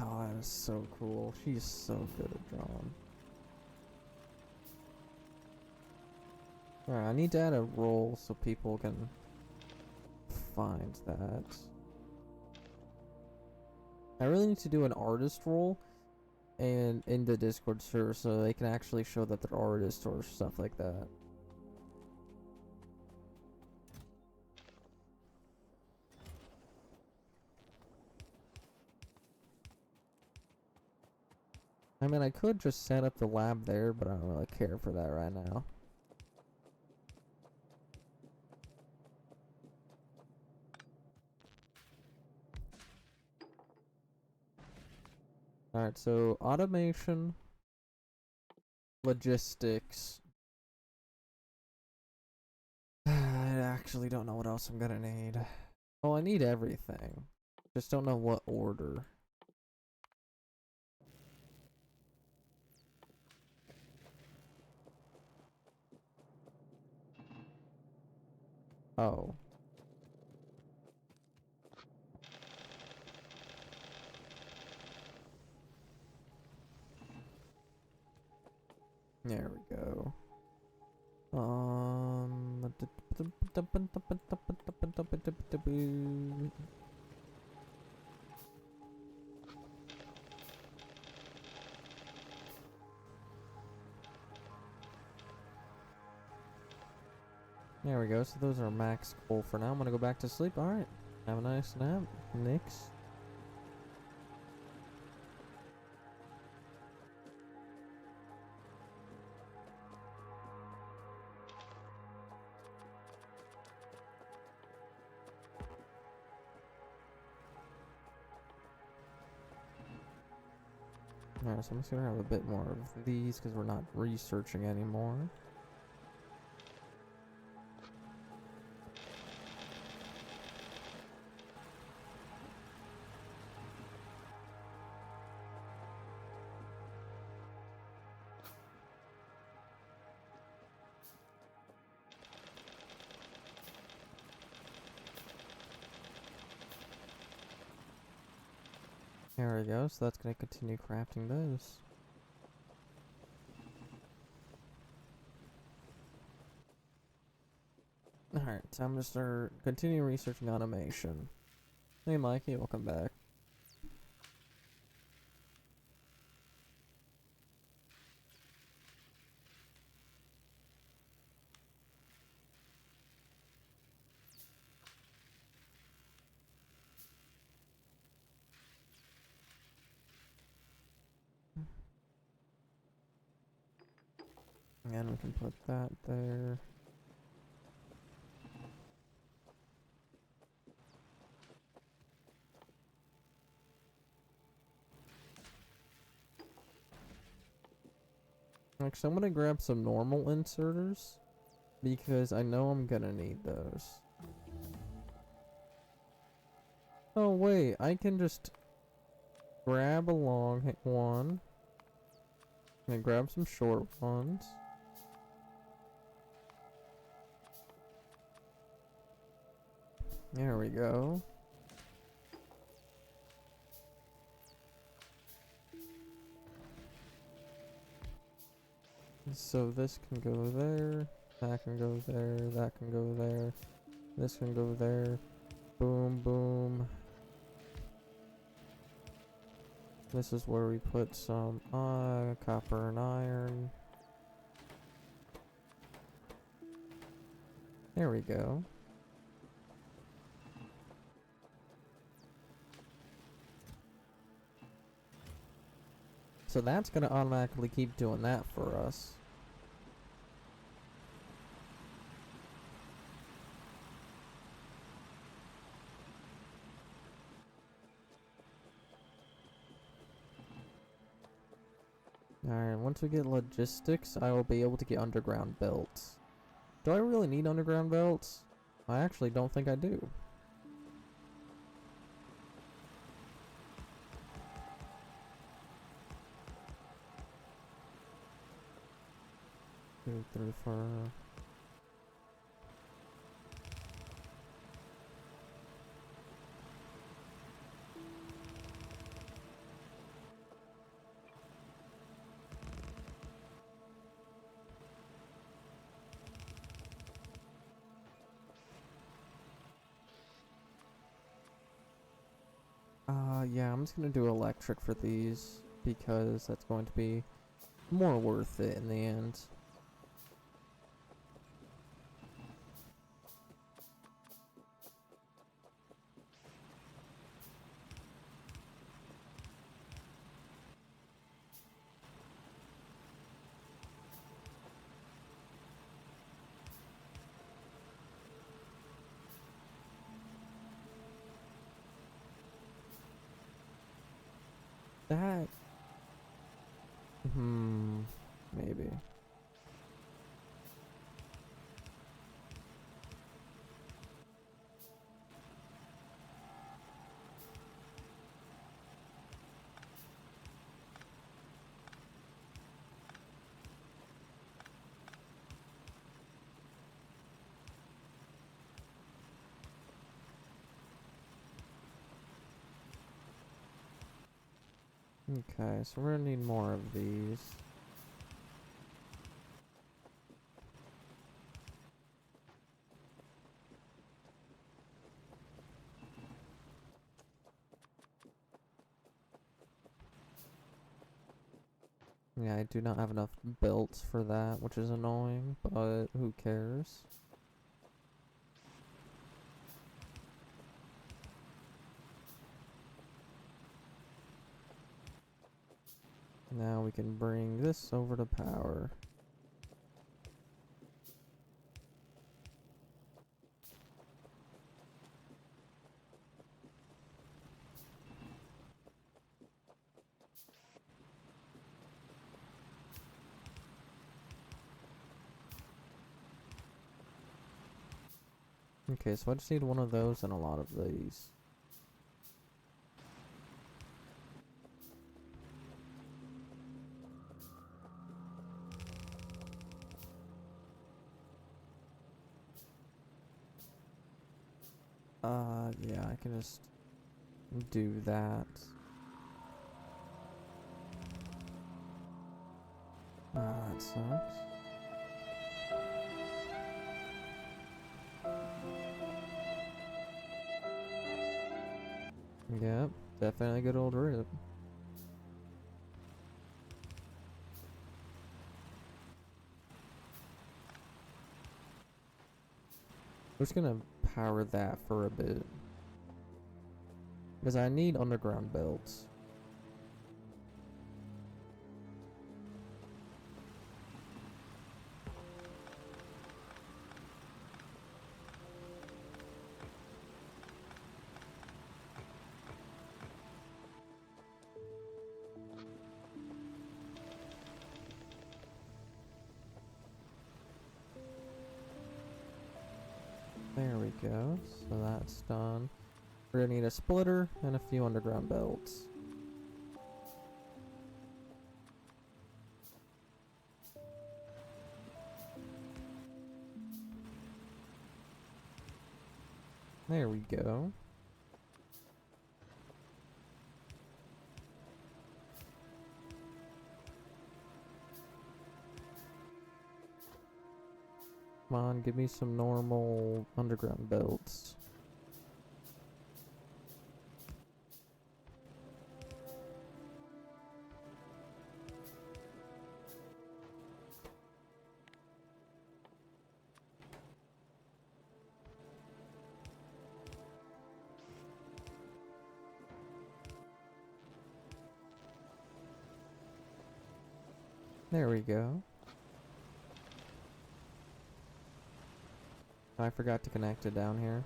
A: Oh, that is so cool. She's so good at drawing. Alright, I need to add a role so people can find that. I really need to do an artist role and in the Discord server so they can actually show that they're artists or stuff like that. I mean, I could just set up the lab there, but I don't really care for that right now. Alright, so automation, logistics. I actually don't know what else I'm gonna need. Oh, I need everything. Just don't know what order. Oh. There we go. There we go. So those are max coal for now. I'm gonna go back to sleep. Alright. Have a nice nap. Nix. Alright, so I'm just gonna have a bit more of these because we're not researching anymore. There we go, so that's gonna continue crafting those. Alright, so I'm gonna start continue researching automation. Hey Mikey, welcome back. And we can put that there. Actually, I'm gonna grab some normal inserters because I know I'm gonna need those. Oh wait, I can just grab a long one and grab some short ones. There we go. So this can go there, that can go there, that can go there, this can go there. Boom, boom. This is where we put some copper and iron. There we go. So that's gonna automatically keep doing that for us. Alright, once we get logistics, I will be able to get underground belts. Do I really need underground belts? I actually don't think I do. Through for... yeah, I'm just gonna do electric for these because that's going to be more worth it in the end. That... maybe. Okay, so we're gonna need more of these. Yeah, I do not have enough belts for that, which is annoying, but who cares? Now we can bring this over to power. Okay, so I just need one of those and a lot of these. Yeah, I can just do that. That sucks. Yep, definitely a good old rip. We're just gonna power that for a bit. Because I need underground belts. There we go. So that's done. We're gonna need a splitter and a few underground belts. There we go. Come on, give me some normal underground belts. There we go. I forgot to connect it down here.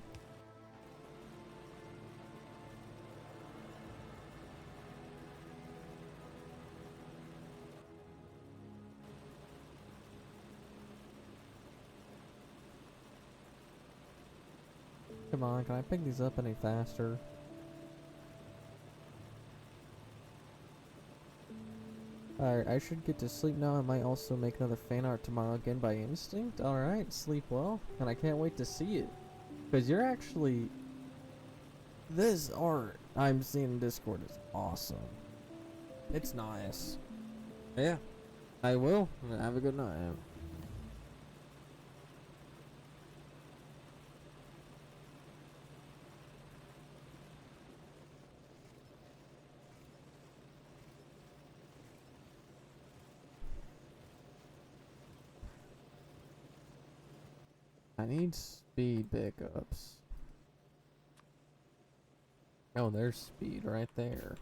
A: Come on, can I pick these up any faster? Alright, I should get to sleep now. I might also make another fan art tomorrow again by instinct. Alright, sleep well. And I can't wait to see it. Because you're actually... This art I'm seeing in Discord is awesome. It's nice. Yeah, I will. Have a good night. I need speed pickups. Oh, there's speed right there.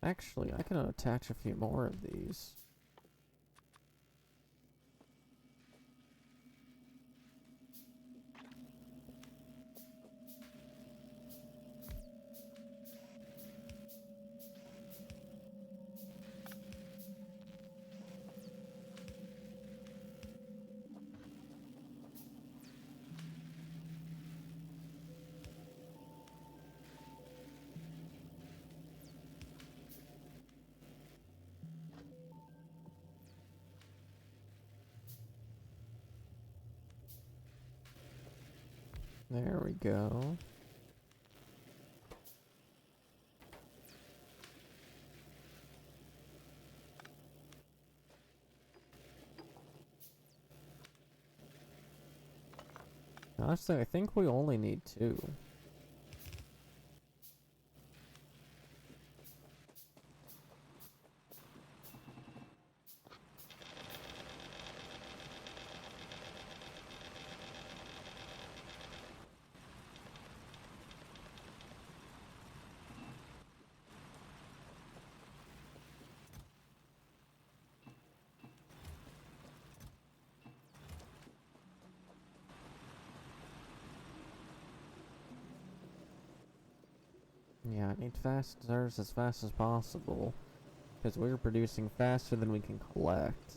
A: Actually, I can attach a few more of these. There we go. Honestly, I think we only need 2. Yeah, I need fasteners as fast as possible. Because we're producing faster than we can collect.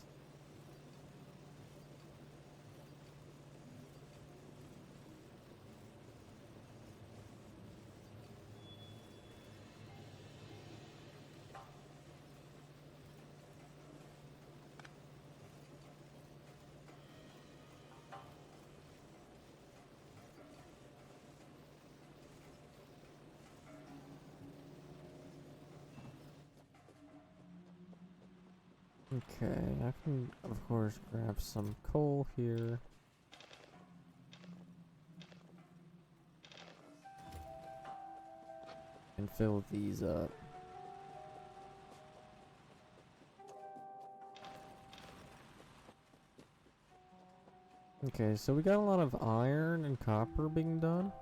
A: Okay, I can, of course, grab some coal here. And fill these up. Okay, so we got a lot of iron and copper being done.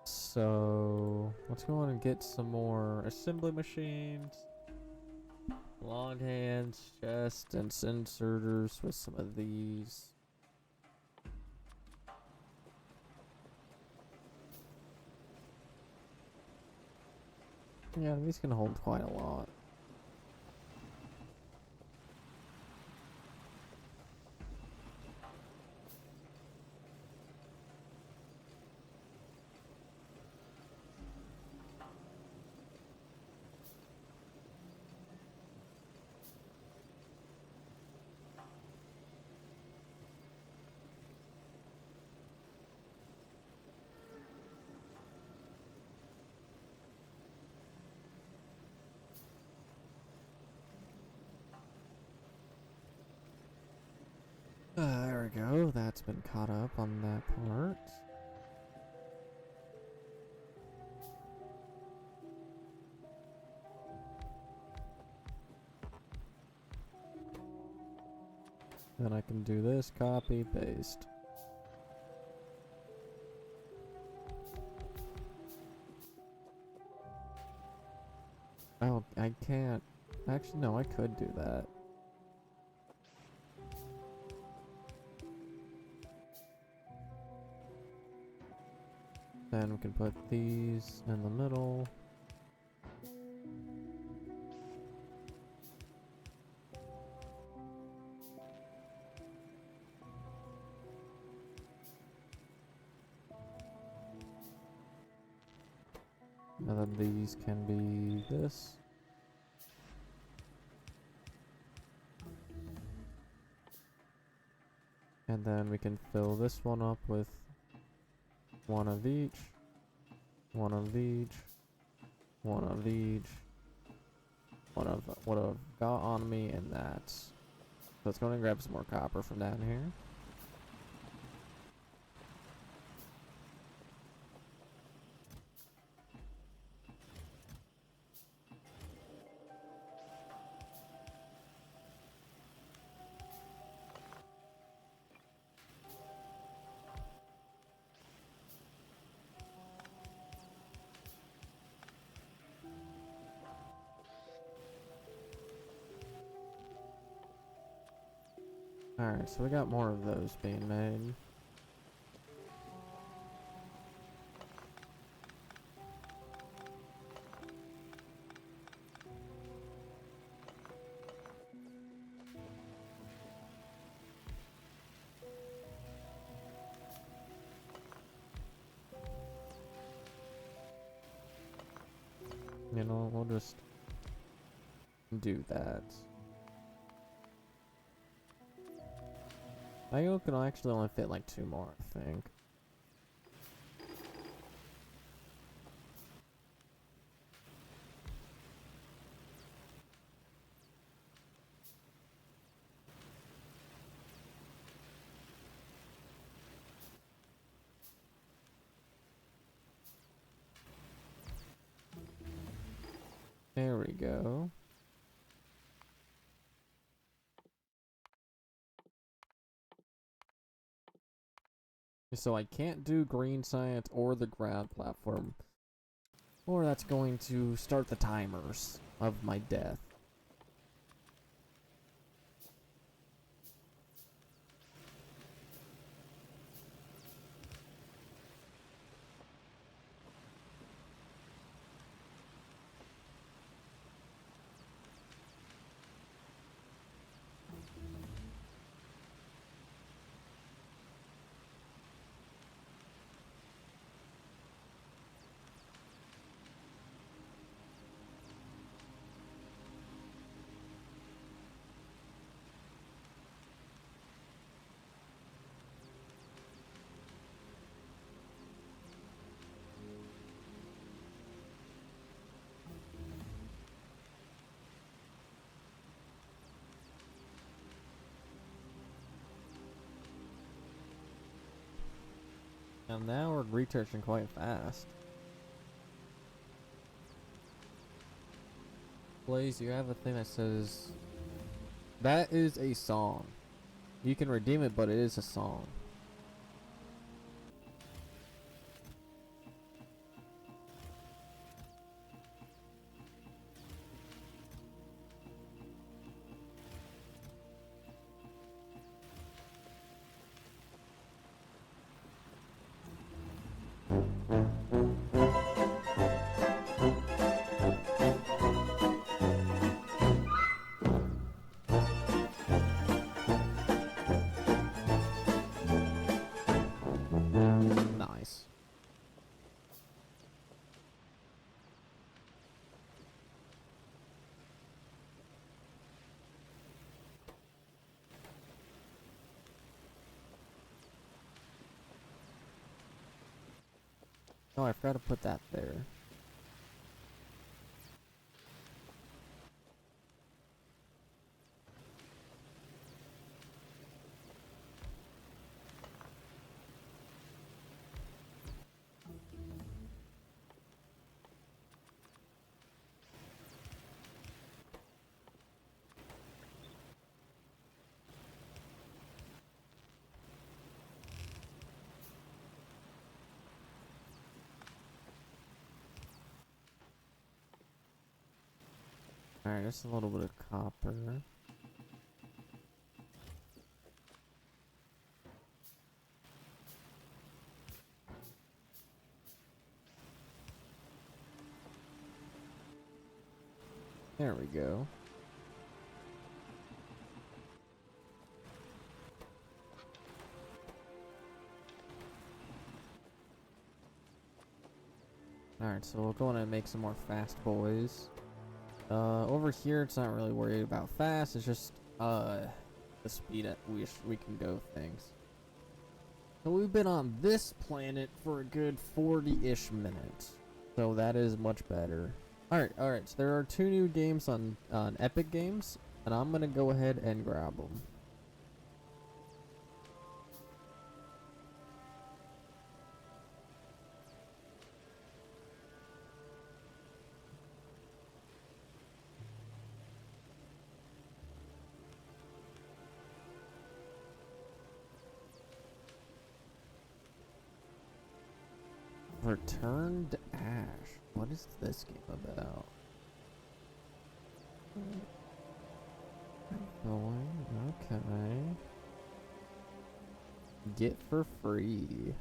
A: So, let's go on and get some more assembly machines. Long hands, chest, and inserters with some of these. Yeah, these can hold quite a lot. There we go, that's been caught up on that part. Then I can do this, copy, paste. Oh, I can't. Actually, no, I could do that. Then we can put these in the middle. And then these can be this. And then we can fill this one up with one of each, one of each, one of each, one of what I've got on me, and that's. So let's go and grab some more copper from down here. Alright, so we got more of those being made. You know, we'll just do that. I can actually only fit like 2 more, I think. There we go. So I can't do green science or the ground platform, or that's going to start the timers of my death. And now we're researching quite fast. Blaze, you have a thing that says... That is a song. You can redeem it, but it is a song. Nice. Oh, I forgot to put that there. Alright, just a little bit of copper. There we go. Alright, so we'll go in and make some more fast boys. Over here it's not really worried about fast, it's just the speed at which we can go things. So we've been on this planet for a good 40-ish minutes. So that is much better. Alright, so there are 2 new games on Epic Games, and I'm gonna go ahead and grab them. Returned Ash. What is this game about? Okay. Get for free.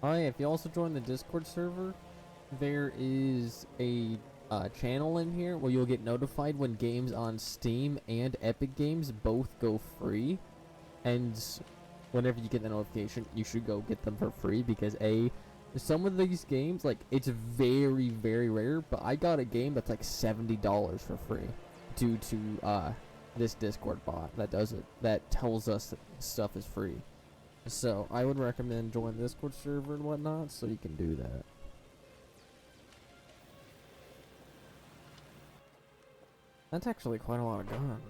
A: Oh yeah, if you also join the Discord server, there is a channel in here where you'll get notified when games on Steam and Epic Games both go free. And whenever you get the notification, you should go get them for free because some of these games, like, it's very, very rare, but I got a game that's like $70 for free due to this Discord bot that does it, that tells us that stuff is free. So I would recommend joining the Discord server and whatnot so you can do that. That's actually quite a lot of guns.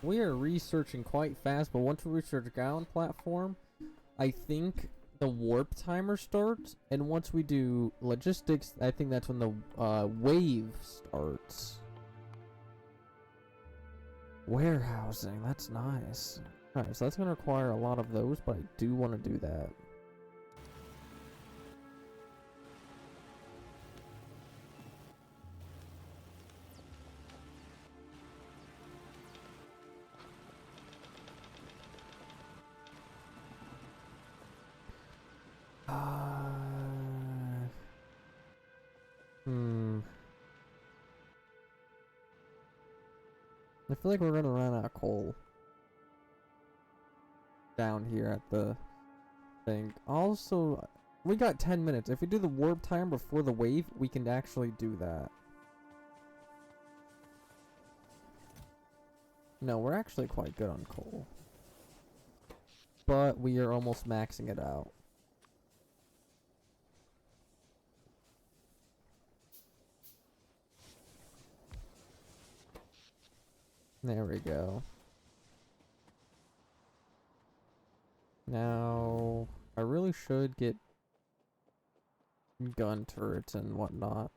A: We are researching quite fast, but once we reach our ground platform, I think the warp timer starts, and once we do logistics, I think that's when the wave starts. Warehousing, that's nice. Alright, so that's going to require a lot of those, but I do want to do that. I feel like we're gonna run out of coal down here at the thing. Also, we got 10 minutes. If we do the warp time before the wave, we can actually do that. No, we're actually quite good on coal. But we are almost maxing it out. There we go. Now, I really should get gun turrets and whatnot.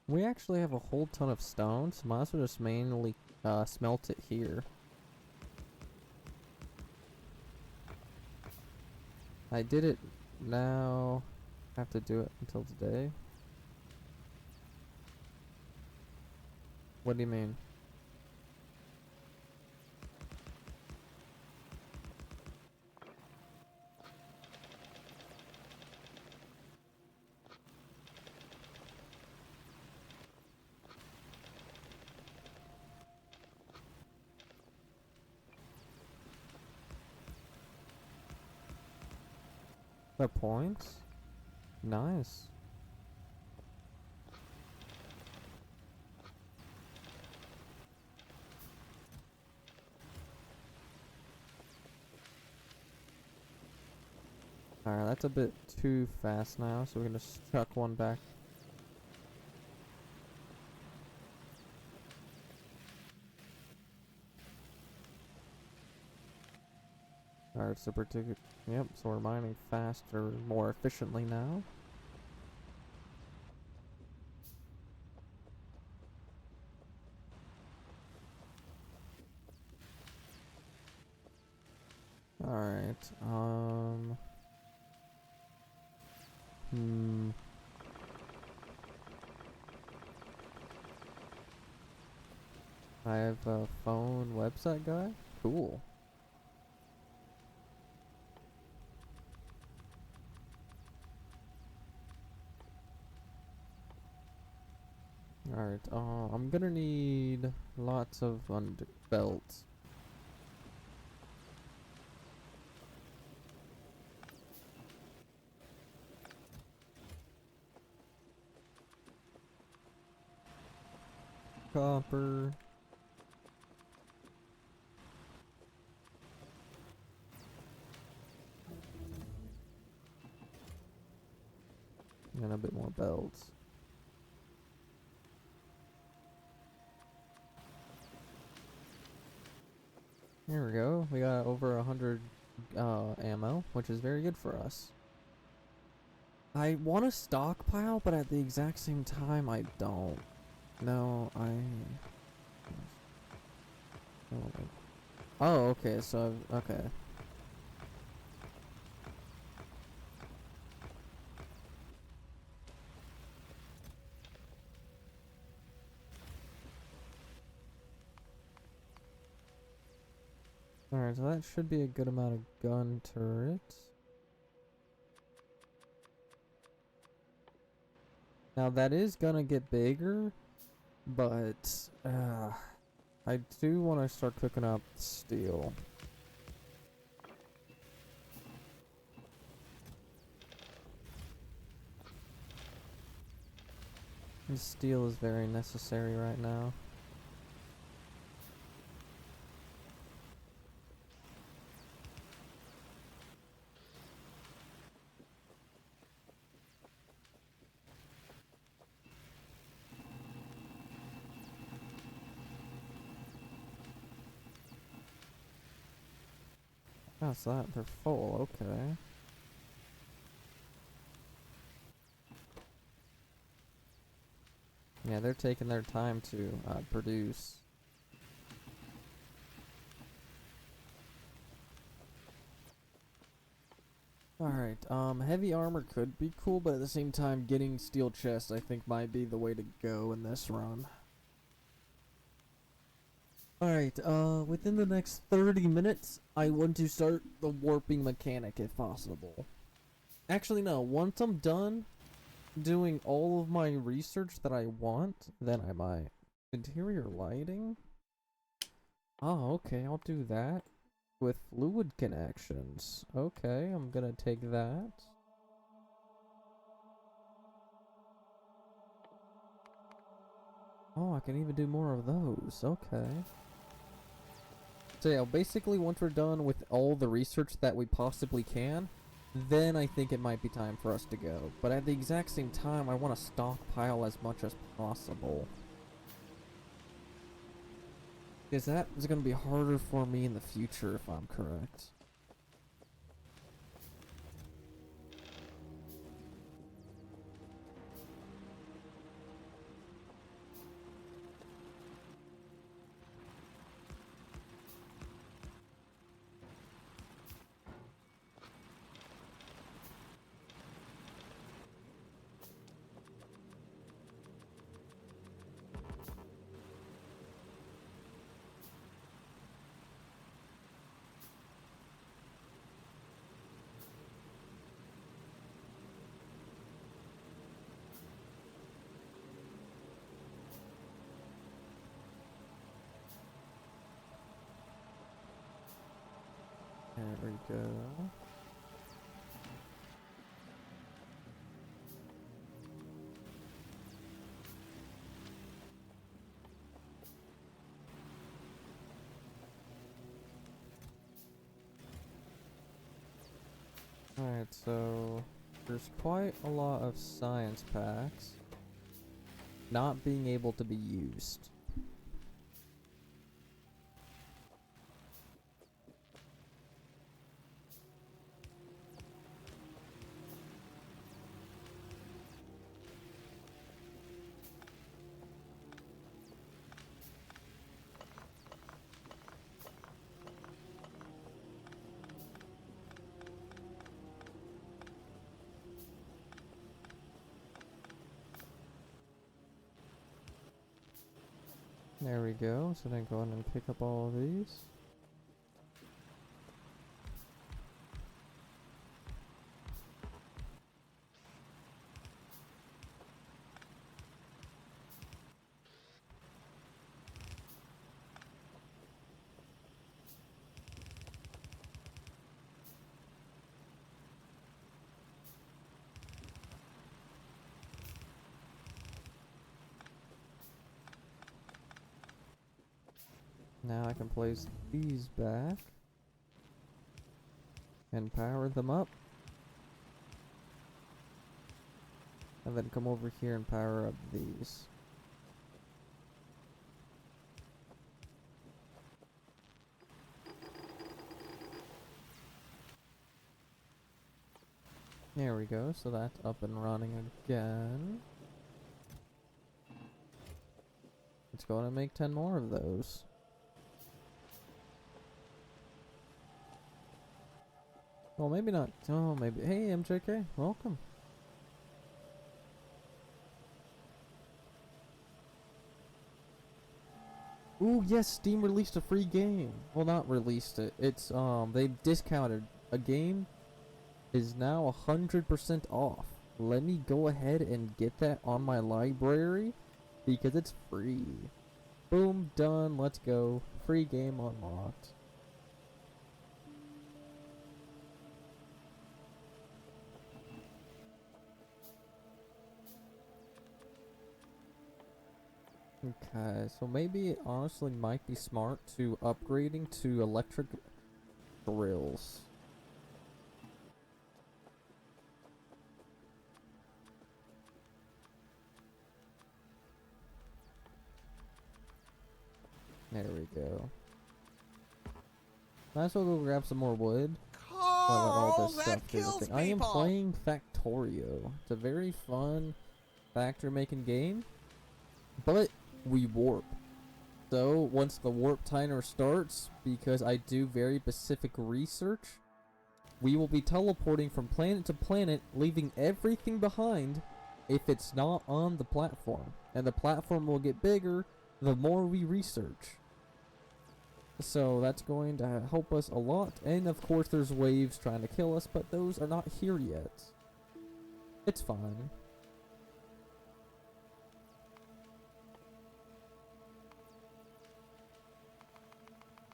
A: We actually have a whole ton of stones. Might as well just mainly smelt it here. I did it now. I have to do it until today. What do you mean? The points? Nice. Alright, that's a bit too fast now, so we're gonna chuck one back. Alright, super ticket. Yep, so we're mining faster, more efficiently now. Alright, I have a phone website guy? Cool. Alright, I'm gonna need lots of belts. Copper. And a bit more belts. Here we go. We got over 100 ammo, which is very good for us. I want to stockpile, but at the exact same time, I don't. No, oh, okay, so, okay. Alright, so that should be a good amount of gun turrets. Now that is gonna get bigger, but I do want to start cooking up steel. And steel is very necessary right now. How's that? They're full, okay. Yeah, they're taking their time to produce. Alright, heavy armor could be cool, but at the same time, getting steel chest I think might be the way to go in this run. Alright, within the next 30 minutes, I want to start the warping mechanic if possible. Actually, no, once I'm done doing all of my research that I want, then I might. Interior lighting? Oh, okay, I'll do that. With fluid connections. Okay, I'm gonna take that. Oh, I can even do more of those. Okay. So yeah, basically once we're done with all the research that we possibly can, then I think it might be time for us to go. But at the exact same time, I want to stockpile as much as possible. Because that is going to be harder for me in the future if I'm correct. There we go. Alright, so there's quite a lot of science packs not being able to be used. There we go, so then go ahead and pick up all of these. Now I can place these back and power them up. And then come over here and power up these. There we go, so that's up and running again. Let's go and make 10 more of those. Well, maybe not. Oh, maybe. Hey, MJK, welcome. Ooh, yes, Steam released a free game. Well, not released it. It's, they discounted. A game is now 100% off. Let me go ahead and get that on my library because it's free. Boom, done, let's go. Free game unlocked. Okay, so maybe it honestly might be smart to upgrading to electric drills. There we go. Might as well go grab some more wood.
B: Carl, that kills people.
A: I am playing Factorio. It's a very fun factory making game, but we warp. So once the warp timer starts, because I do very specific research, we will be teleporting from planet to planet, leaving everything behind if it's not on the platform. And the platform will get bigger the more we research. So that's going to help us a lot. And of course there's waves trying to kill us, but those are not here yet. It's fine.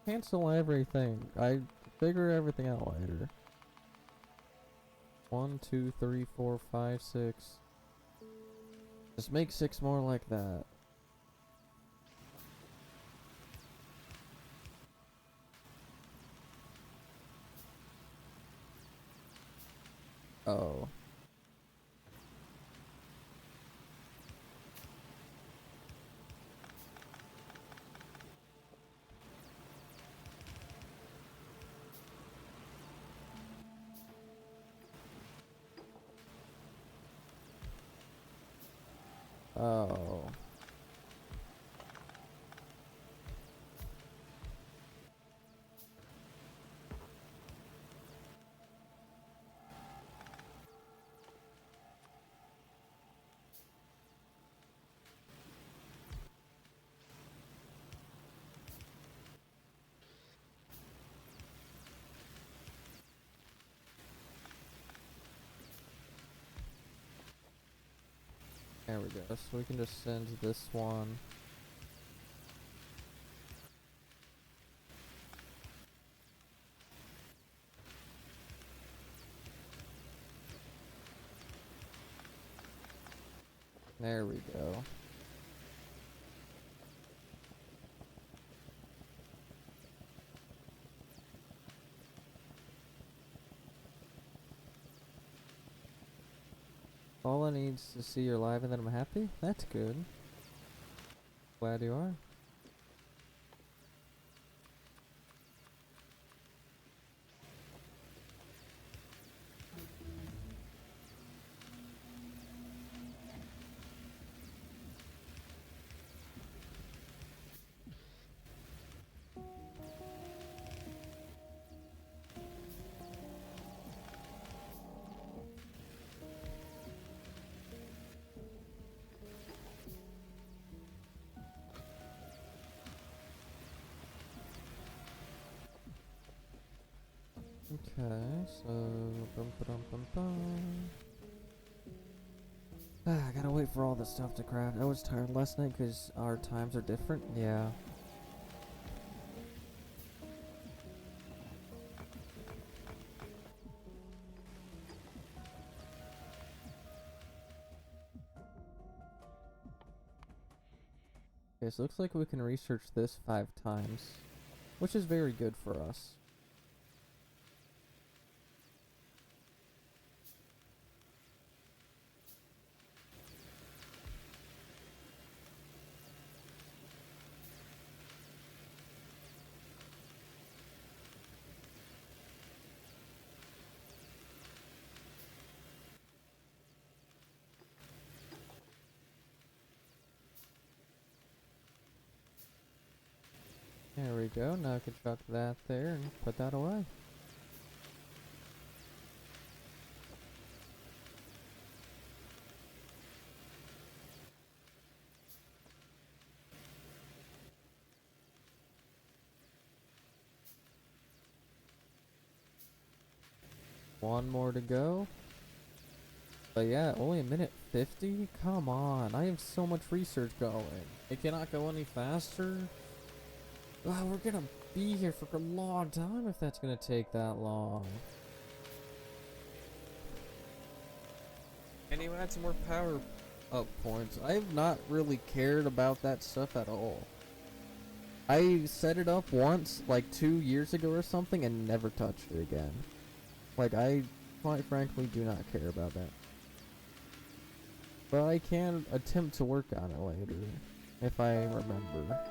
A: Cancel everything. I figure everything out later. 1, 2, 3, 4, 5, 6. Just make 6 more like that. Oh. Oh. There we go. So we can just send this one. There we go. All I need is to see you're live and then I'm happy? That's good. Glad you are. Okay, so I gotta wait for all this stuff to craft. I was tired last night because our times are different. Yeah. Okay, so looks like we can research this 5 times, which is very good for us. There we go. Now I can chuck that there and put that away. One more to go. But yeah, only a minute 50? Come on, I have so much research going. It cannot go any faster. Wow, we're gonna be here for a long time if that's gonna take that long. And you add some more power up points. I have not really cared about that stuff at all. I set it up once, like 2 years ago or something, and never touched it again. Like, I quite frankly do not care about that. But I can attempt to work on it later, if I remember.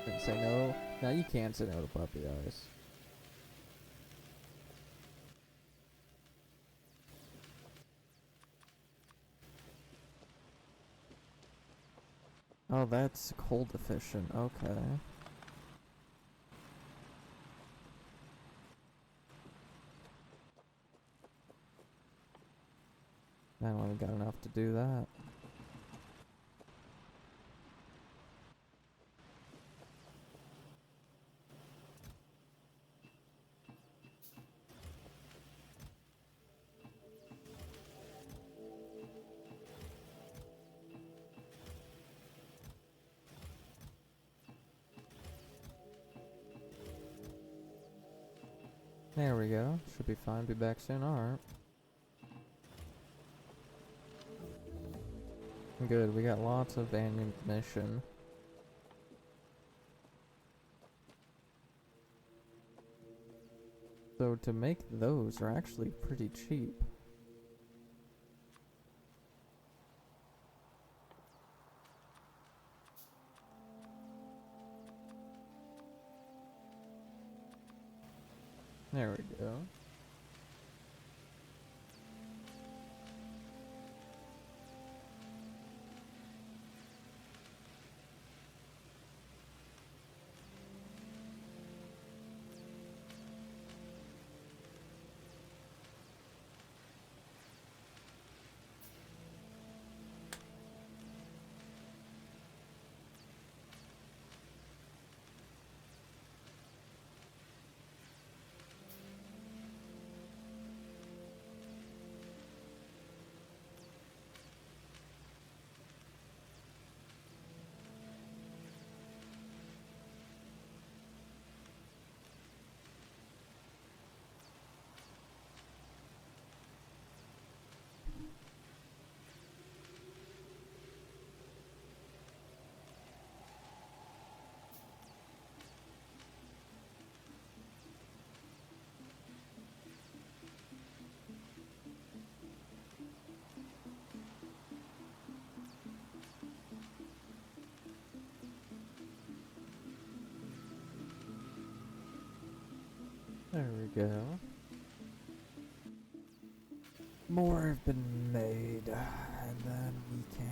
A: And say no. Now you can't say no to puppy eyes. Oh, that's cold efficient. Okay. I only got enough to do that. There we go. Should be fine. Be back soon. Alright. Good. We got lots of ammunition. So to make those are actually pretty cheap. There we go. There we go. More have been made, and then we can...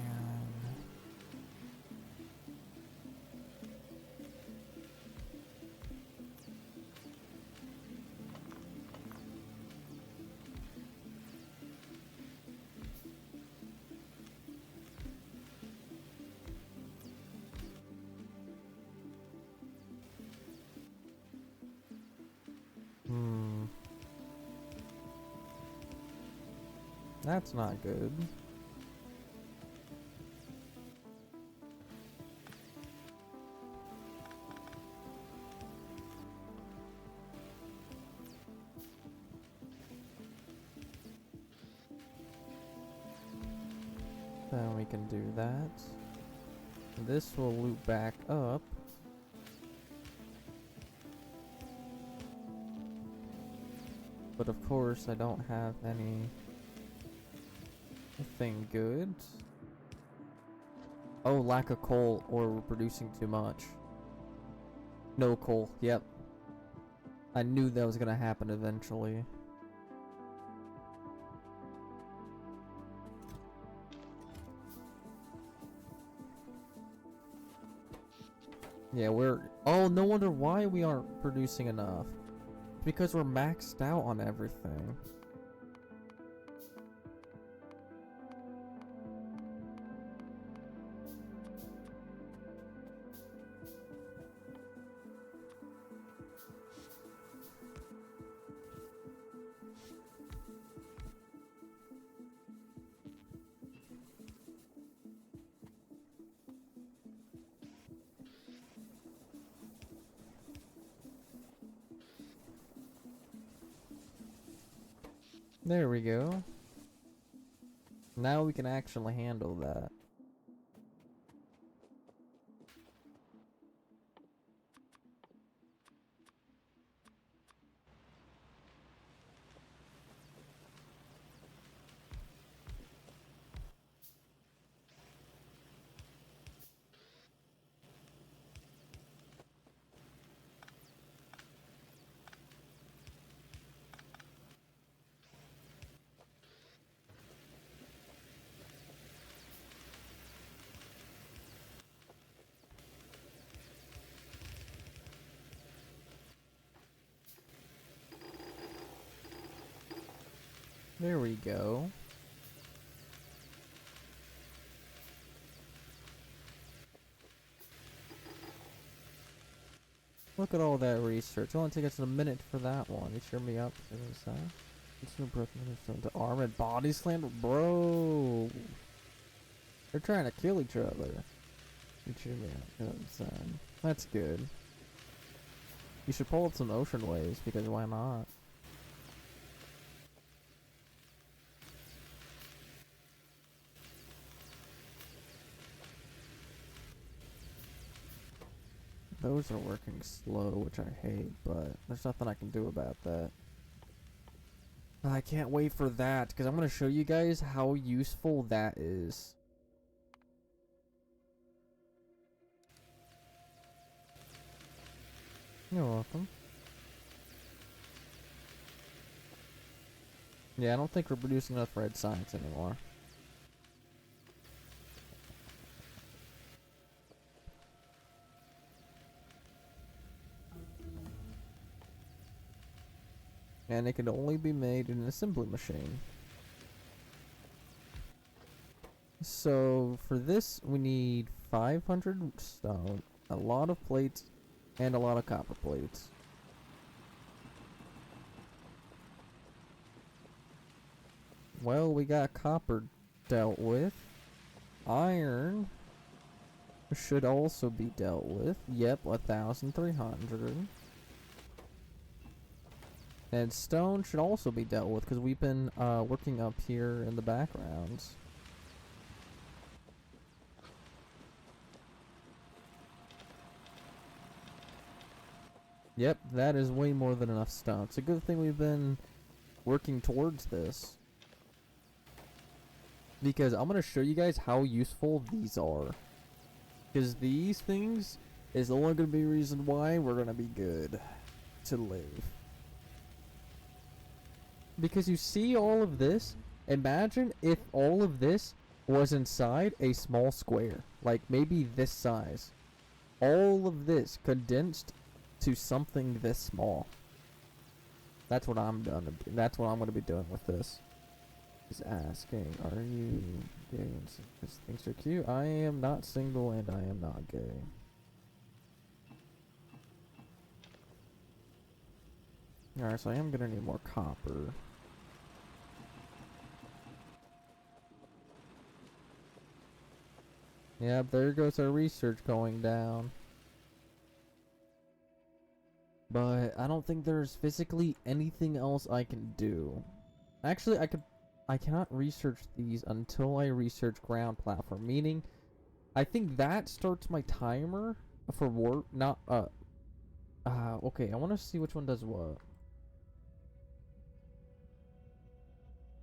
A: That's not good. Then we can do that. This will loop back up. But of course I don't have anything good. Oh, lack of coal, or we're producing too much. No coal, yep. I knew that was gonna happen eventually. Yeah, oh, no wonder why we aren't producing enough. It's because we're maxed out on everything. There we go. Now we can actually handle that. There we go. Look at all that research. It'll only take us a minute for that one. You cheer me up. To armored body slam, bro. They're trying to kill each other. You cheer me up. That's good. You should pull up some ocean waves because why not? Those are working slow, which I hate, but there's nothing I can do about that. I can't wait for that, because I'm going to show you guys how useful that is. You're welcome. Yeah, I don't think we're producing enough red science anymore. And it can only be made in an assembly machine. So for this, we need 500 stone, a lot of plates, and a lot of copper plates. Well, we got copper dealt with. Iron should also be dealt with. Yep, 1,300. And stone should also be dealt with, because we've been working up here in the backgrounds. Yep, that is way more than enough stone. It's a good thing we've been working towards this. Because I'm going to show you guys how useful these are. Because these things is only going to be a reason why we're going to be good to live. Because you see all of this, imagine if all of this was inside a small square. Like maybe this size. All of this condensed to something this small. That's what I'm gonna do. That's what I'm gonna be doing with this. Is asking, are you gay? Because things are cute. I am not single and I am not gay. Alright, so I am gonna need more copper. Yep, there goes our research going down. But I don't think there's physically anything else I can do. Actually, I cannot research these until I research ground platform, meaning I think that starts my timer for warp, not okay, I want to see which one does what.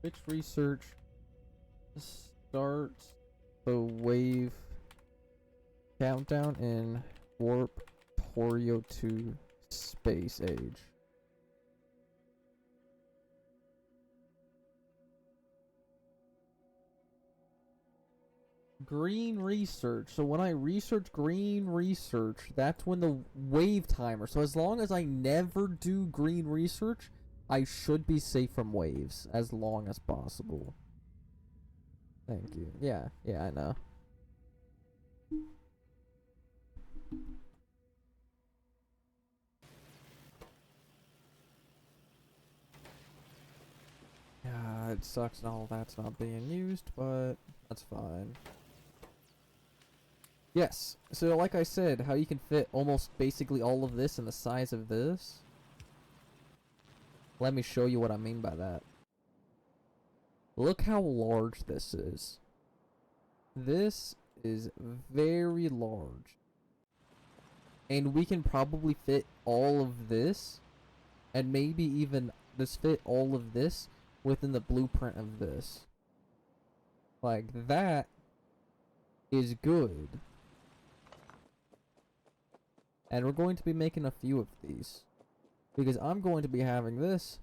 A: Which research starts the wave countdown in Warptorio 2 Space Age? Green research. So when I research green research, that's when the wave timer. So as long as I never do green research, I should be safe from waves as long as possible. Thank you. Yeah, I know. Yeah, it sucks and all that's not being used, but that's fine. Yes, so like I said, how you can fit almost basically all of this in the size of this. Let me show you what I mean by that. Look how large this is. This is very large. And we can probably fit all of this, and maybe even just fit all of this within the blueprint of this. Like, that is good. And we're going to be making a few of these, because I'm going to be having this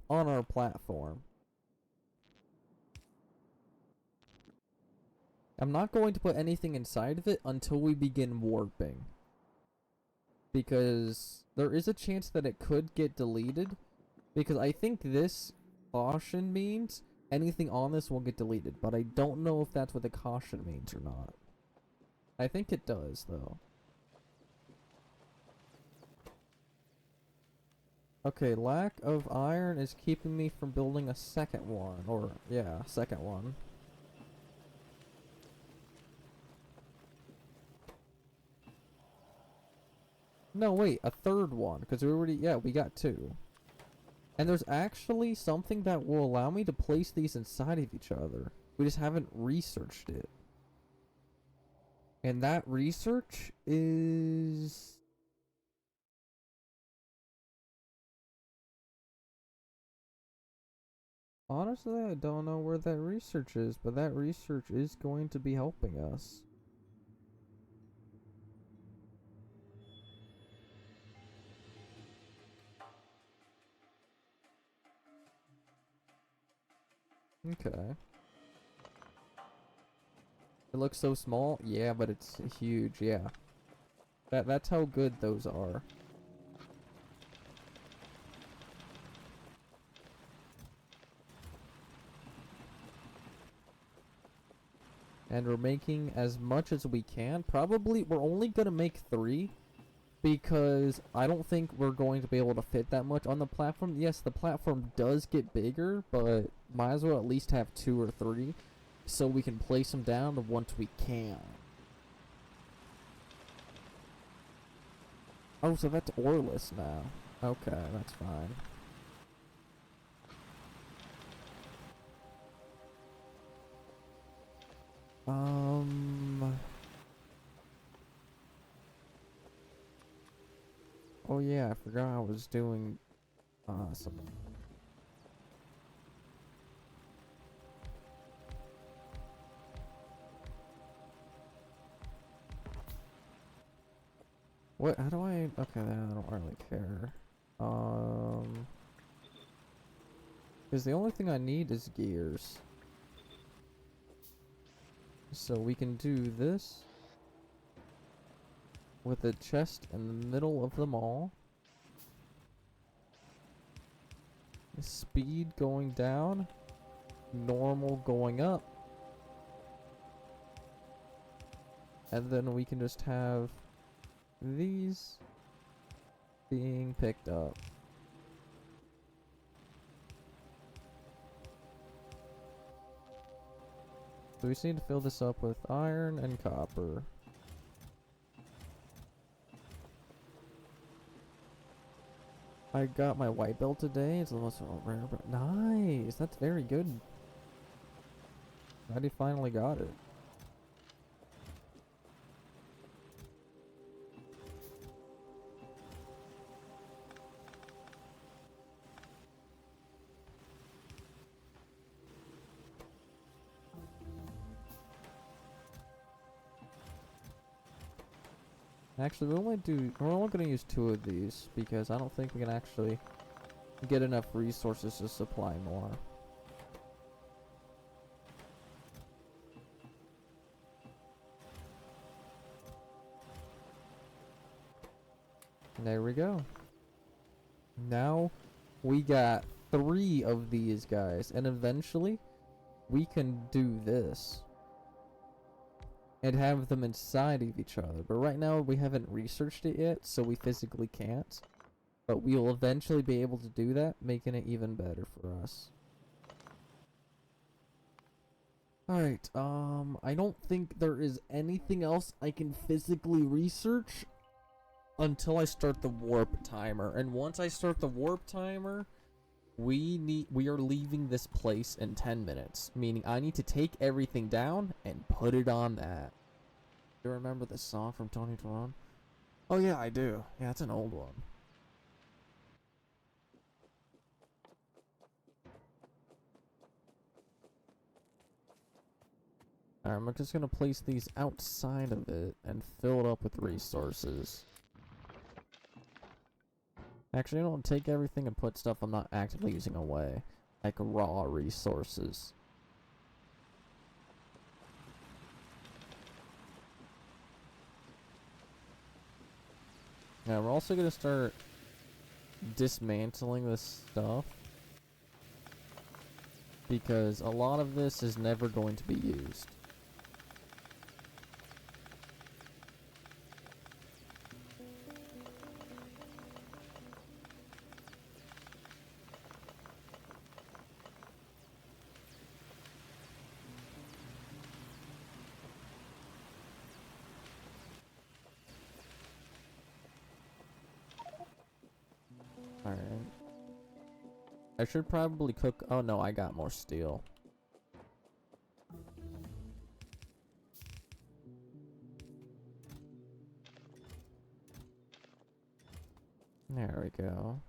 A: on our platform. I'm not going to put anything inside of it until we begin warping, because there is a chance that it could get deleted, because I think this caution means anything on this will get deleted, but I don't know if that's what the caution means or not. I think it does, though. Okay, lack of iron is keeping me from building a second one. Or, yeah, second one. No, wait, a third one. Because we already, yeah, we got two. And there's actually something that will allow me to place these inside of each other. We just haven't researched it. And that research is Honestly, I don't know where that research is, but that research is going to be helping us. Okay. It looks so small? Yeah, but it's huge, yeah. That's how good those are. And we're making as much as we can. Probably, we're only gonna make 3. Because I don't think we're going to be able to fit that much on the platform. Yes, the platform does get bigger, but might as well at least have 2 or 3. So we can place them down once we can. Oh, so that's oreless now. Okay, that's fine. Oh yeah, I forgot I was doing something. What? How do I? Okay, I don't really care. Because the only thing I need is gears. So we can do this with a chest in the middle of them all. Speed going down, normal going up. And then we can just have these being picked up. So we just need to fill this up with iron and copper. I got my white belt today. It's the most rare, but nice. That's very good. Glad you finally got it. Actually, we're only gonna use 2 of these because I don't think we can actually get enough resources to supply more. There we go. Now we got 3 of these guys, and eventually we can do this and have them inside of each other. But right now we haven't researched it yet, so we physically can't. But we will eventually be able to do that, making it even better for us. Alright, I don't think there is anything else I can physically research until I start the warp timer. And once I start the warp timer, we are leaving this place in 10 minutes. Meaning I need to take everything down and put it on that. Do you remember the song from Tony Tron? Oh yeah, I do. Yeah, it's an old one. Alright, I'm just gonna place these outside of it and fill it up with resources. Actually, I don't take everything and put stuff I'm not actively using away. Like raw resources. Now, we're also gonna start dismantling this stuff. Because a lot of this is never going to be used. Alright. I should probably cook. Oh no, I got more steel. There we go.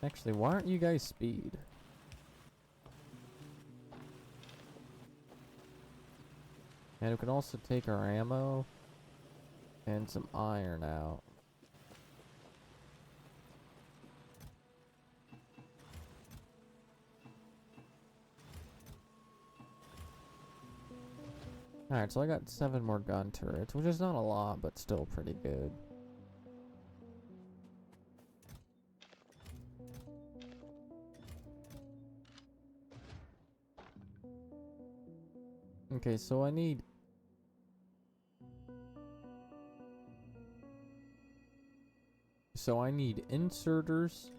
A: Actually, why aren't you guys speed? And we can also take our ammo and some iron out. Alright, so I got 7 more gun turrets, which is not a lot, but still pretty good. Okay, so I need... inserters.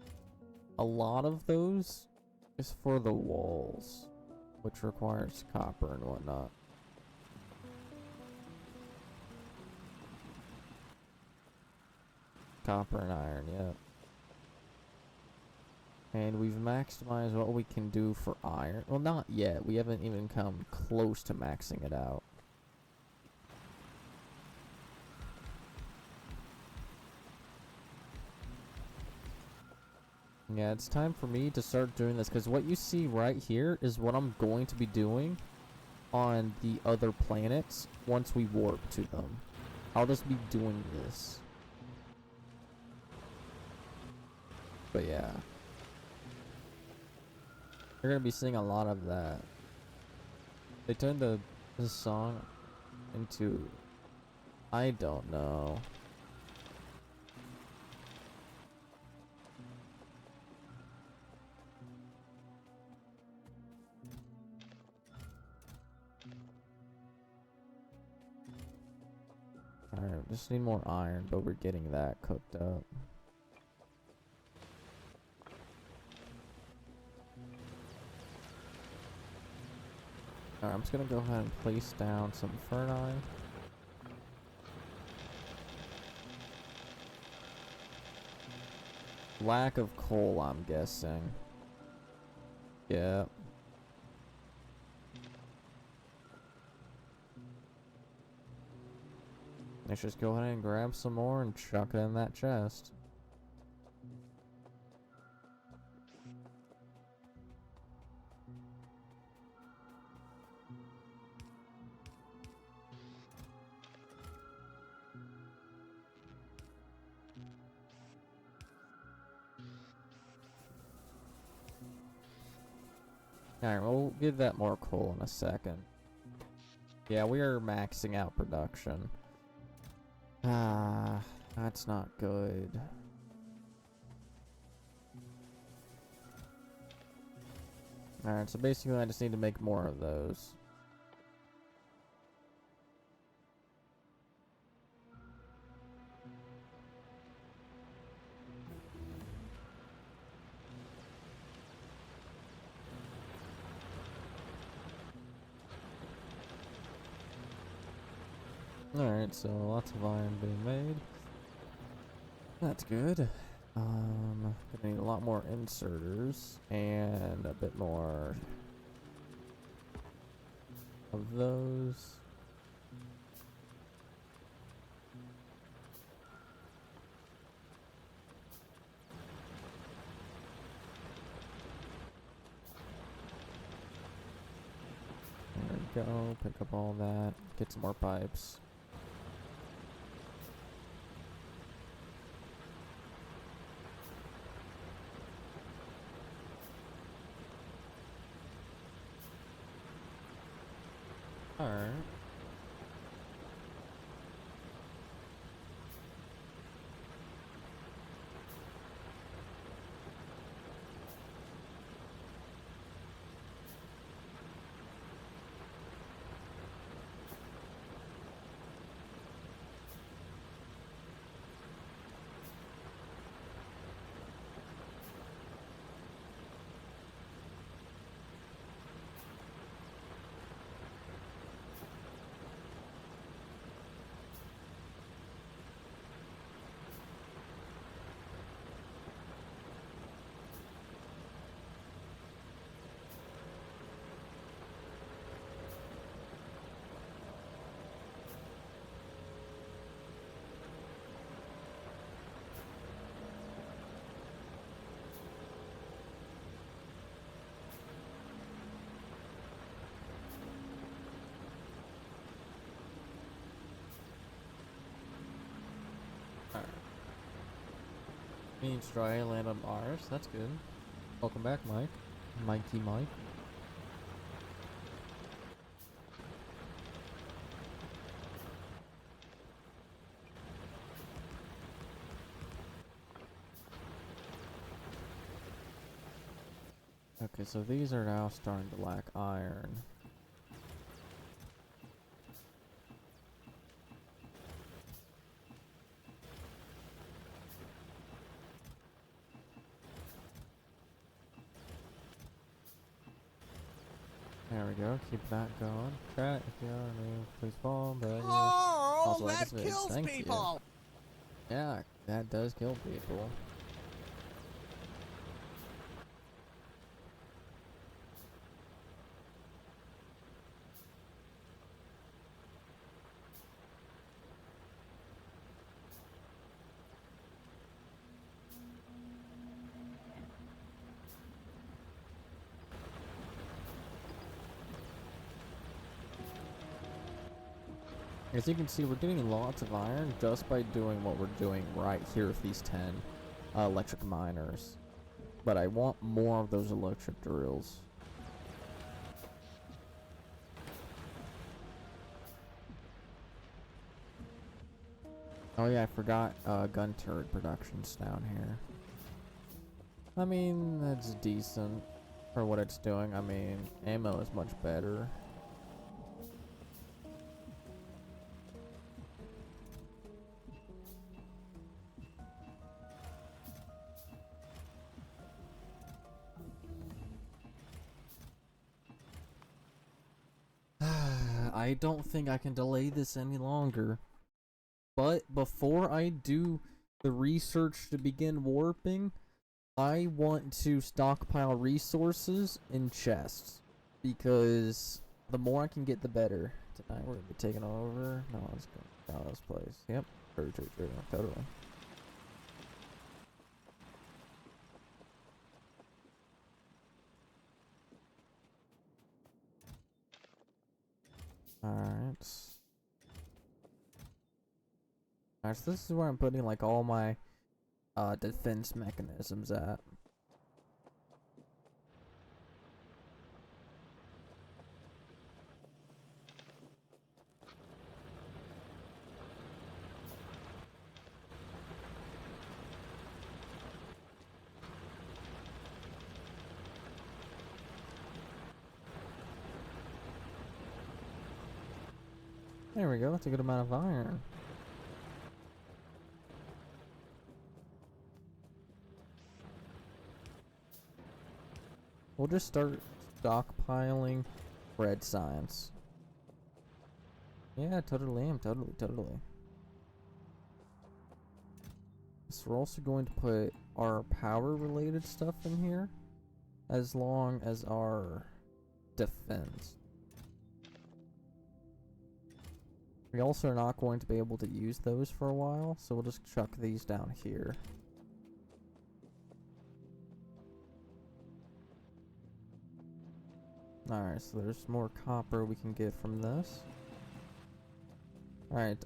A: A lot of those is for the walls, which requires copper and whatnot. Copper and iron, yep. And we've maximized what we can do for iron. Well, not yet. We haven't even come close to maxing it out. Yeah, it's time for me to start doing this, because what you see right here is what I'm going to be doing on the other planets once we warp to them. I'll just be doing this. But yeah. You're gonna be seeing a lot of that. They turned this song into... I don't know. Alright, just need more iron, but we're getting that cooked up. Alright, I'm just gonna go ahead and place down some ferni. Lack of coal, I'm guessing. Yeah. Let's just go ahead and grab some more and chuck it in that chest. Alright, we'll give that more coal in a second. Yeah, we are maxing out production. Ah, that's not good. Alright, so basically I just need to make more of those. Alright, so lots of iron being made. That's good. Gonna need a lot more inserters and a bit more of those. There we go, pick up all that, get some more pipes. Alright. Means dry land on Mars. That's good. Welcome back, Mike. Mikey Mike. Okay, so these are now starting to lack iron. There we go, keep that going. Chat, if you are new, please follow, but
B: Oh,
A: also like
B: that
A: this video.
B: kills
A: Thank
B: people.
A: you. Yeah, that does kill people. As you can see, we're getting lots of iron just by doing what we're doing right here with these 10 electric miners. But I want more of those electric drills. Oh yeah, I forgot gun turret production's down here. I mean, that's decent for what it's doing. I mean, ammo is much better. I don't think I can delay this any longer. But before I do the research to begin warping, I want to stockpile resources in chests. Because the more I can get, the better. Tonight we're going to be taking over. No, let's go down this place. Yep. True, totally. Alright. Alright, so this is where I'm putting like all my defense mechanisms at. There we go, that's a good amount of iron. We'll just start stockpiling red science. Yeah, totally am, totally. So we're also going to put our power related stuff in here, as long as our defense. We also are not going to be able to use those for a while, so we'll just chuck these down here. Alright, so there's more copper we can get from this. Alright,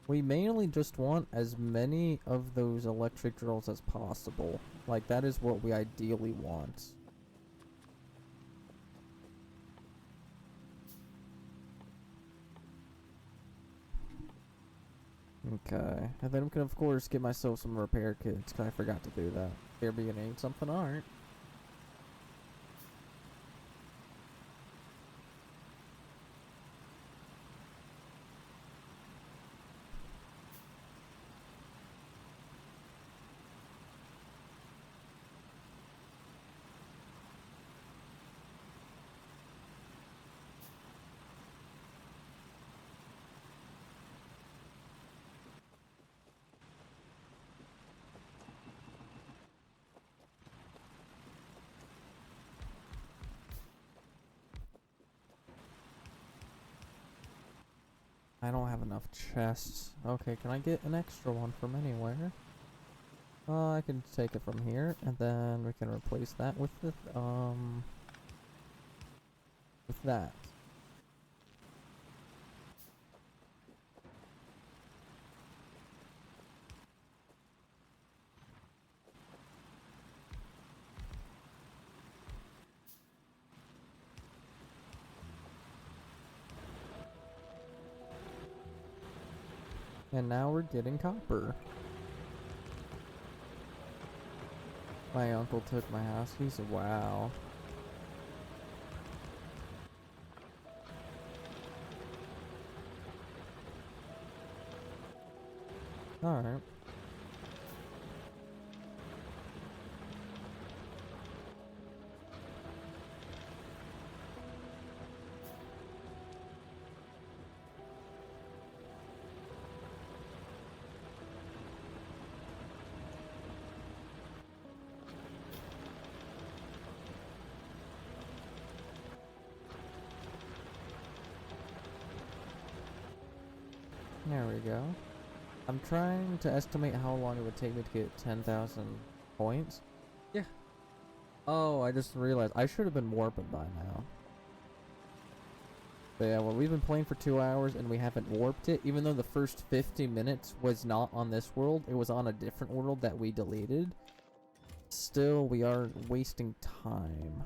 A: we mainly just want as many of those electric drills as possible. Like, that is what we ideally want. Okay, and then we can of course get myself some repair kits, because I forgot to do that. Here be gonna need something, alright. I don't have enough chests. Okay, can I get an extra one from anywhere? I can take it from here, and then we can replace that with the, with that. And now we're getting copper. My uncle took my house. He's wow. Alright. There we go. I'm trying to estimate how long it would take me to get 10,000 points. Yeah. Oh, I just realized I should have been warping by now. But yeah, well, we've been playing for 2 hours and we haven't warped it, even though the first 50 minutes was not on this world. It was on a different world that we deleted. Still, we are wasting time.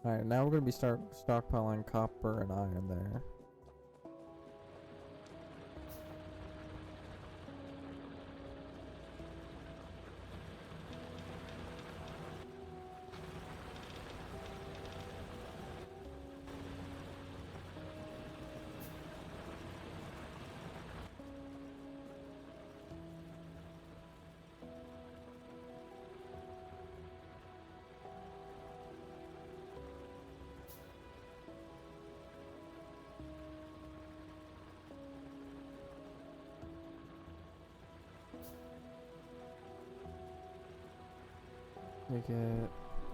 A: Alright, now we're going to be stockpiling copper and iron there.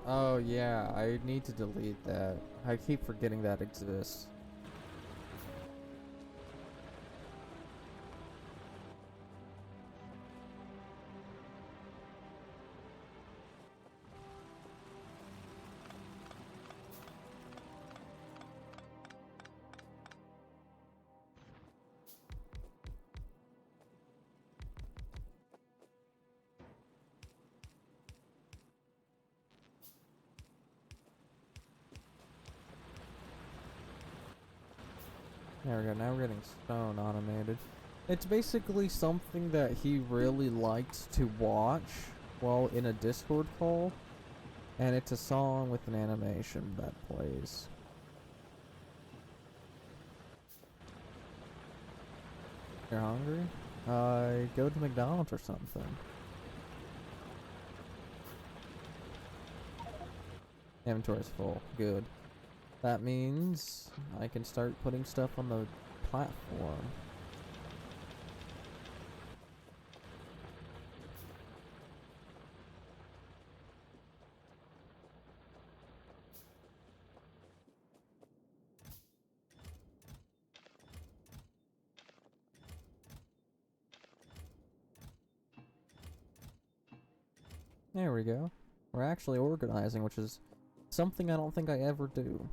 A: Oh yeah, I need to delete that. I keep forgetting that exists. There we go, now we're getting stone automated. It's basically something that he really liked to watch while in a Discord call. And it's a song with an animation that plays. You're hungry? Go to McDonald's or something. Inventory's full. Good. That means I can start putting stuff on the platform. There we go. We're actually organizing, which is something I don't think I ever do.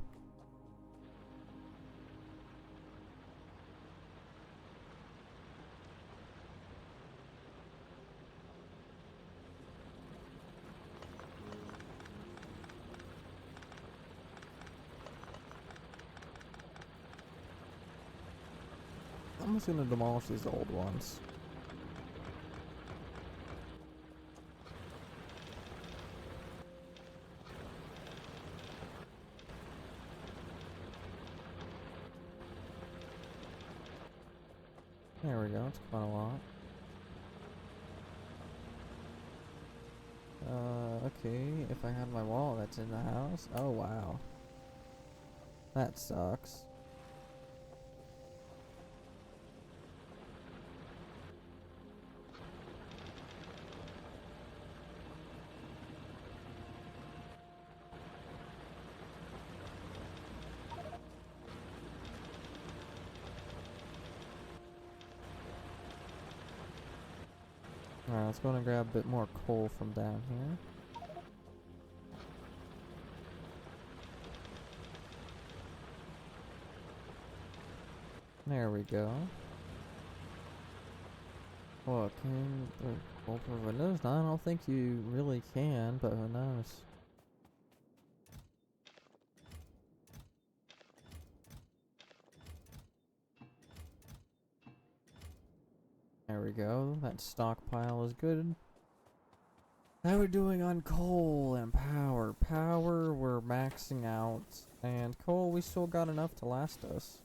A: I'm just gonna demolish these old ones. There we go, it's quite a lot. Okay, if I had my wall that's in the house. Oh wow. That sucks. Alright, let's go and grab a bit more coal from down here. There we go. What, can you open windows? No, I don't think you really can, but who knows? There we go. That stockpile is good. How are we doing on coal and power? Power, we're maxing out. And coal, we still got enough to last us.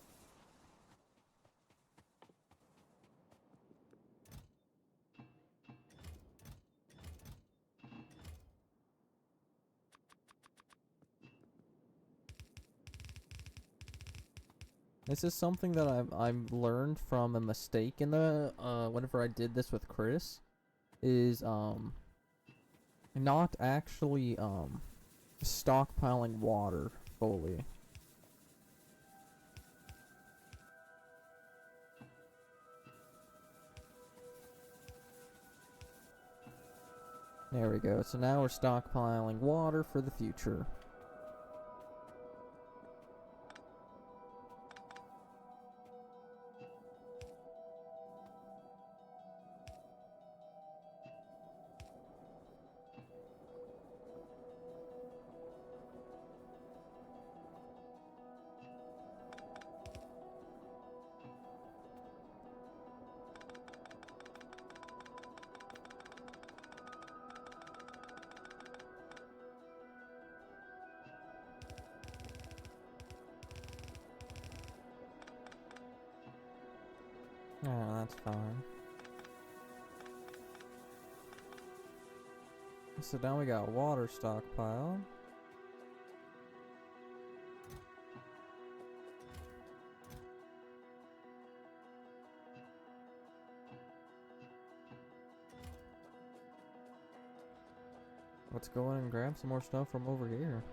A: This is something that I've learned from a mistake in the whenever I did this with Chris, is not actually stockpiling water fully. There we go. So now we're stockpiling water for the future. Oh, that's fine. So now we got water stockpile. Let's go in and grab some more stuff from over here.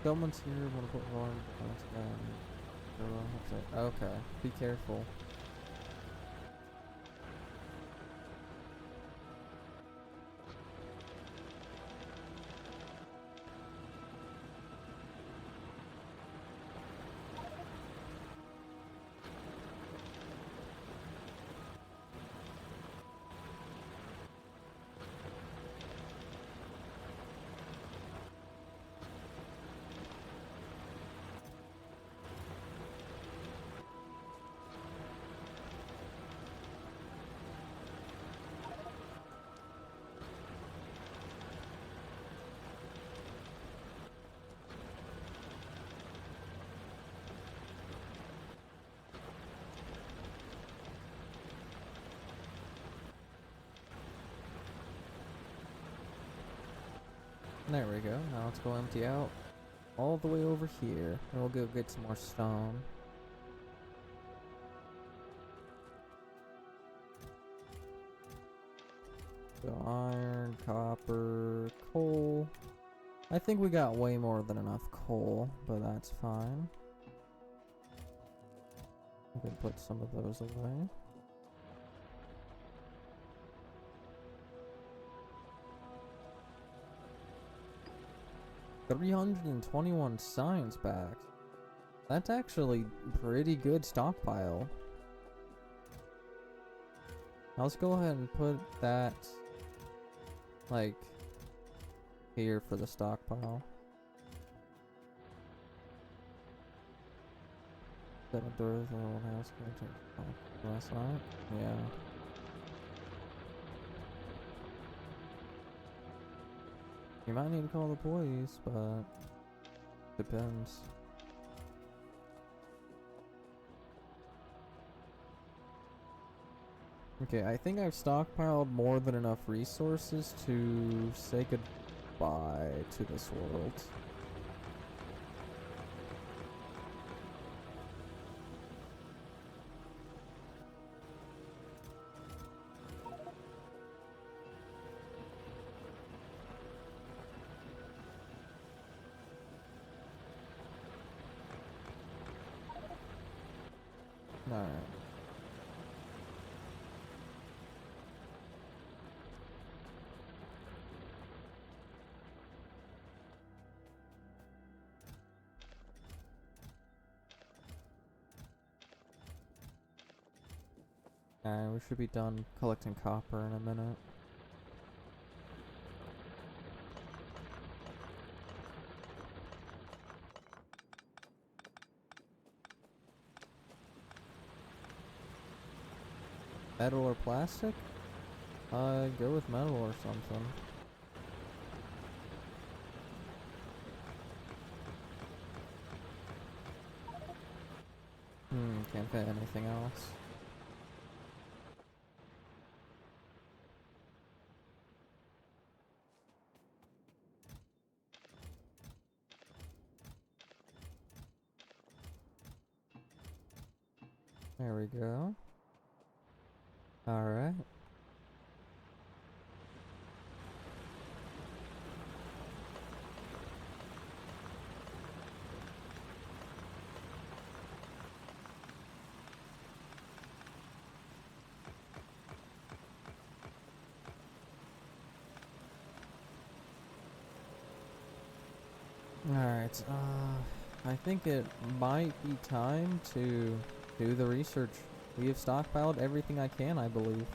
A: Someone's here, wanna put volume down. Okay, be careful. There we go. Now let's go empty out all the way over here. And we'll go get some more stone. So iron, copper, coal. I think we got way more than enough coal, but that's fine. We can put some of those away. $321 science packs. That's actually pretty good stockpile. Now let's go ahead and put that like here for the stockpile. Seven doors in the old house. Last night? Yeah. You might need to call the police, but depends. Okay, I think I've stockpiled more than enough resources to say goodbye to this world. Alright. Alright, we should be done collecting copper in a minute. Metal or plastic? Go with metal or something. Can't fit anything else. There we go. Alright. Alright, I think it might be time to do the research. We have stockpiled everything I can, I believe.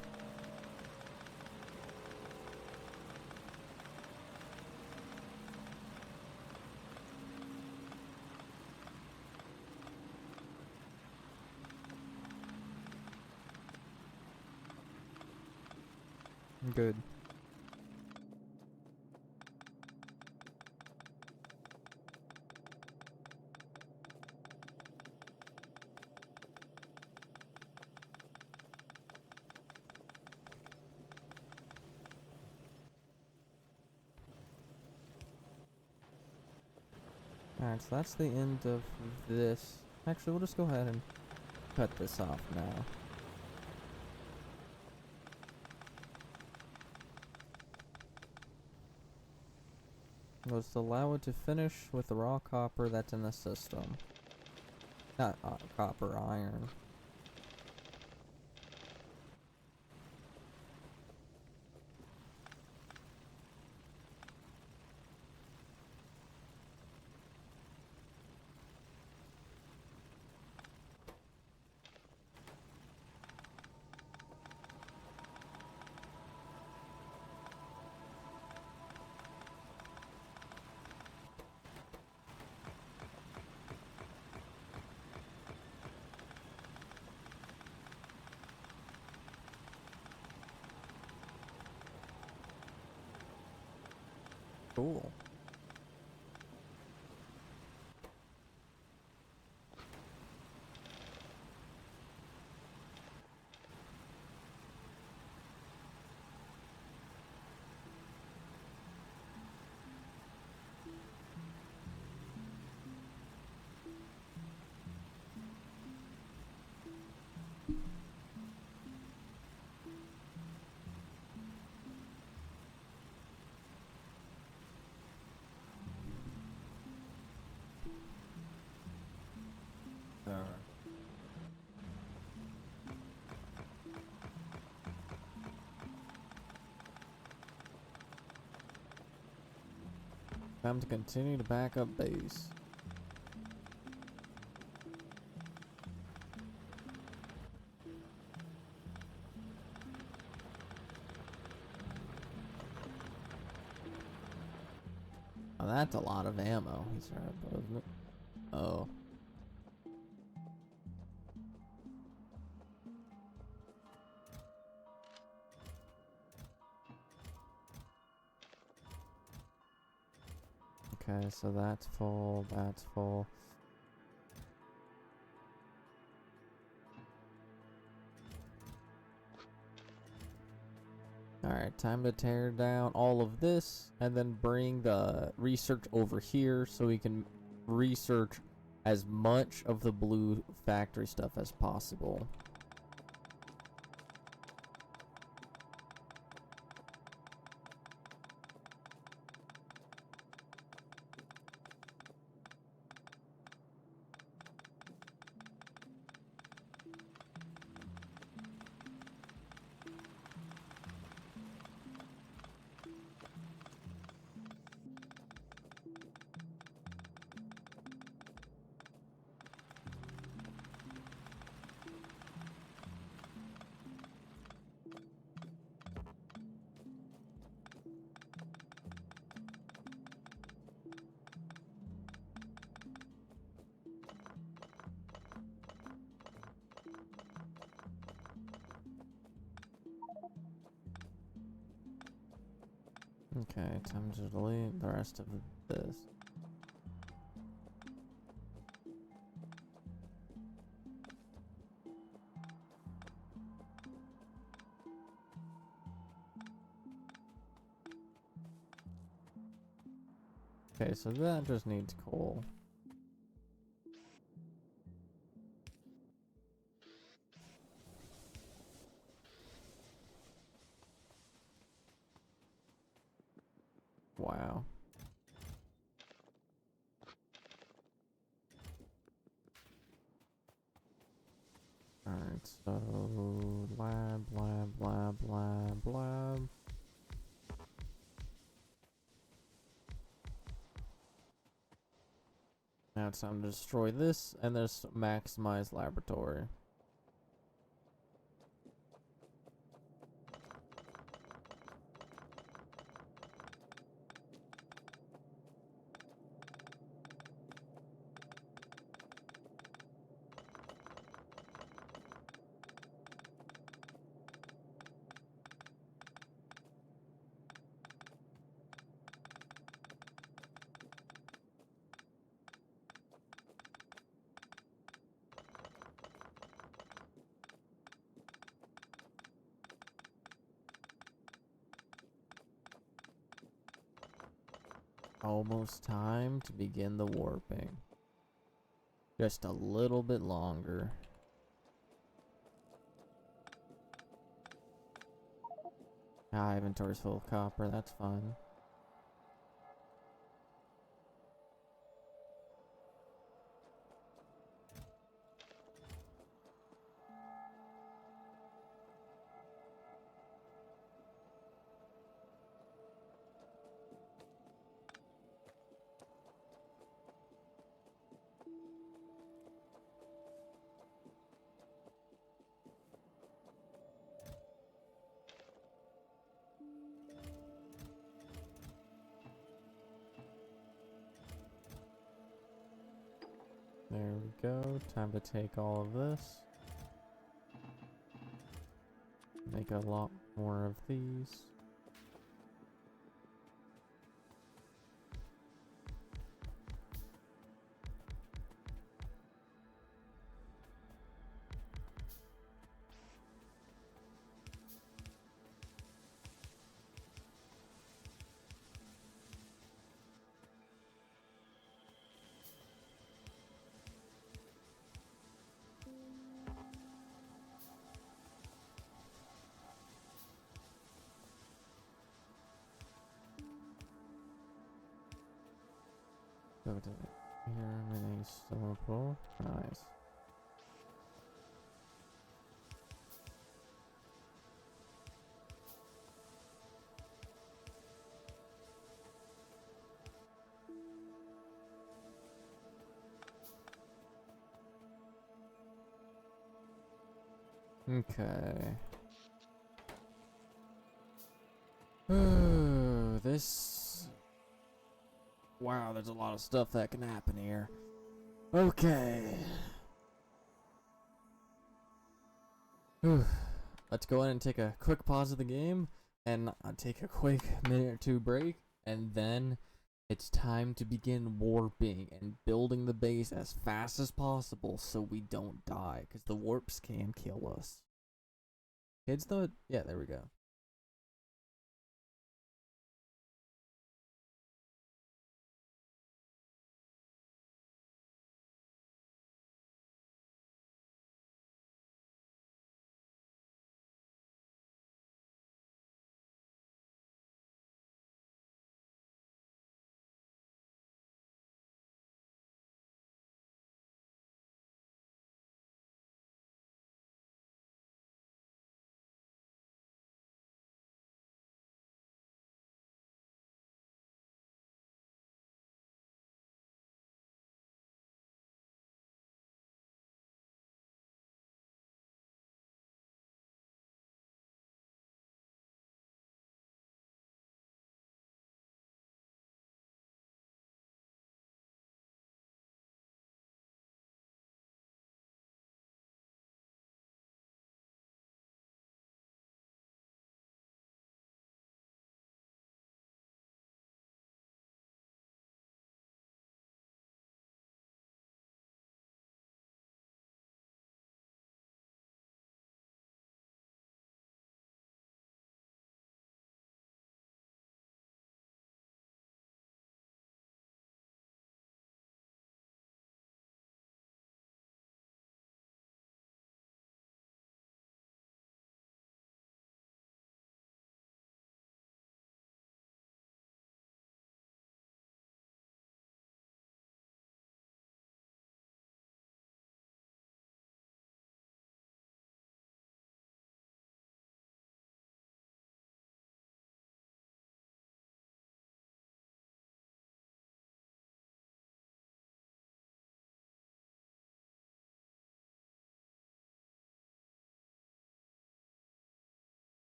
A: Good. Alright, so that's the end of this. Actually, we'll just go ahead and cut this off now. We'll just allow it to finish with the raw copper that's in the system. Not copper, iron. Cool. Time to continue to back up base. Oh, that's a lot of ammo. He's right above me. Oh. Okay, so that's full, that's full. Alright, time to tear down all of this and then bring the research over here so we can research as much of the blue factory stuff as possible. Okay, time to delete the rest of this. Okay, so that just needs coal. Wow. Alright, so lab. Now it's time to destroy this and just maximize laboratory. Almost time to begin the warping. Just a little bit longer. Ah, inventory's full of copper, that's fine. There we go. Time to take all of this. Make a lot more of these. Go to here, mini sample. Nice. Okay. This. Wow, there's a lot of stuff that can happen here. Okay. Let's go in and take a quick pause of the game and take a quick minute or two break, and then it's time to begin warping and building the base as fast as possible so we don't die, because the warps can kill us. Kids though? Yeah, there we go.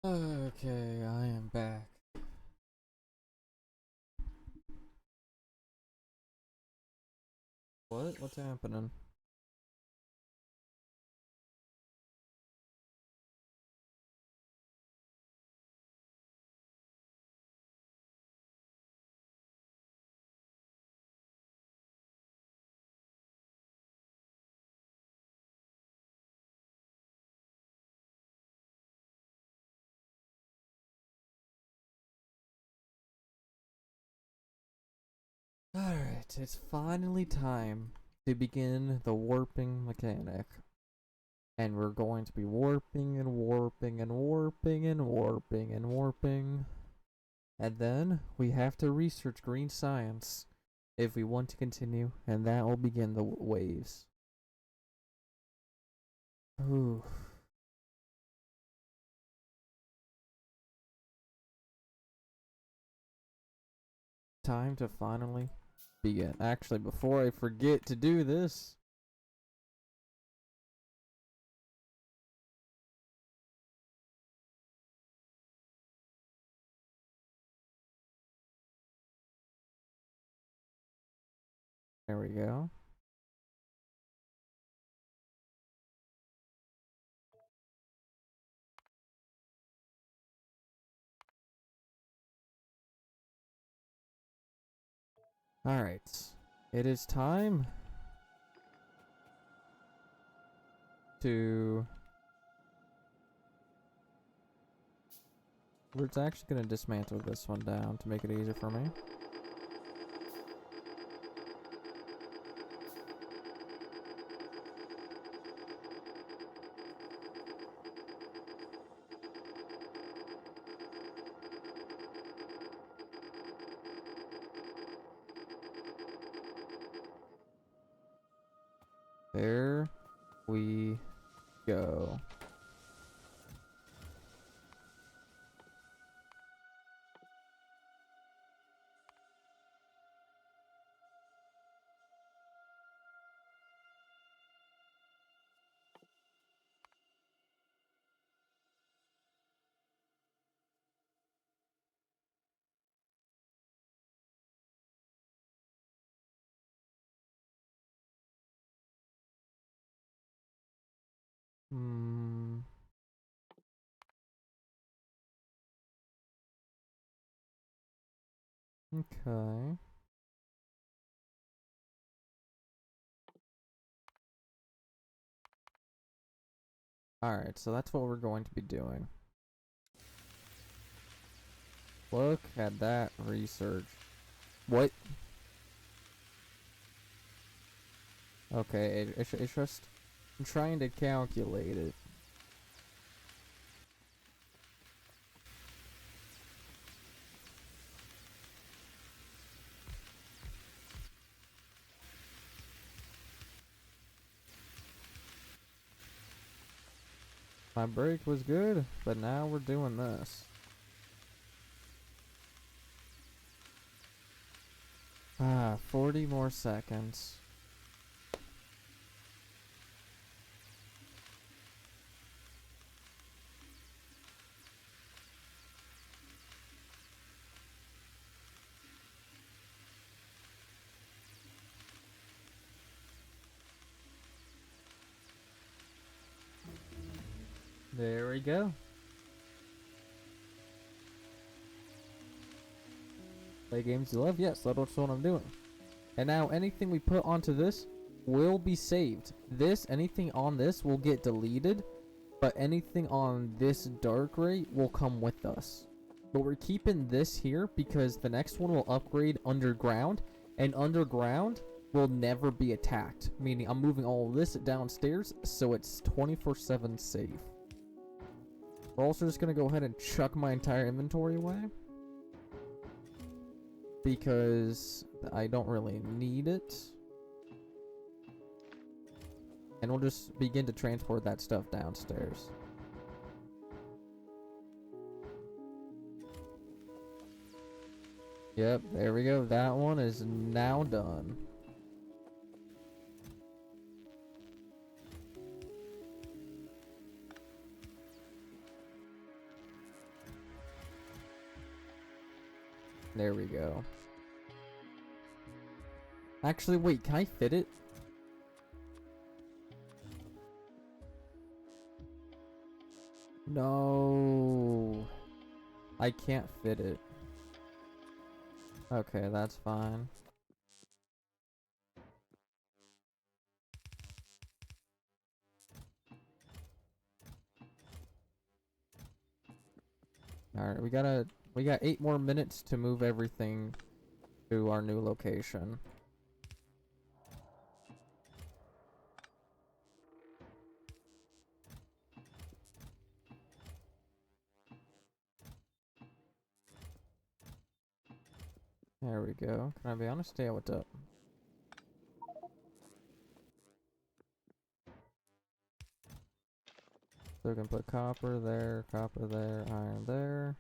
A: Okay, I am back. What? What's happening? Alright, it's finally time to begin the warping mechanic. And we're going to be warping and warping and warping and warping and warping. And then we have to research green science if we want to continue, and that will begin the waves. Ooh. Time to finally begin. Actually, before I forget to do this, there we go. Alright. It is time to... We're actually going to dismantle this one down to make it easier for me. There we go. Hmm. Okay. Alright, so that's what we're going to be doing. Look at that research. What? Okay, it's just... I'm trying to calculate it. My break was good, but now we're doing this. Ah, 40 more seconds. There we go. Play games you love? Yes, that's what I'm doing. And now anything we put onto this will be saved. Anything on this will get deleted, but anything on this dark ray will come with us. But we're keeping this here because the next one will upgrade underground, and underground will never be attacked. Meaning I'm moving all of this downstairs so it's 24/7 safe. We're also just gonna go ahead and chuck my entire inventory away, because I don't really need it. And we'll just begin to transport that stuff downstairs. Yep, there we go. That one is now done. There we go. Actually, wait, can I fit it? No. I can't fit it. Okay, that's fine. Alright, we got 8 more minutes to move everything to our new location. There we go. Can I be honest? Yeah, what's up? So we can put copper there, iron there.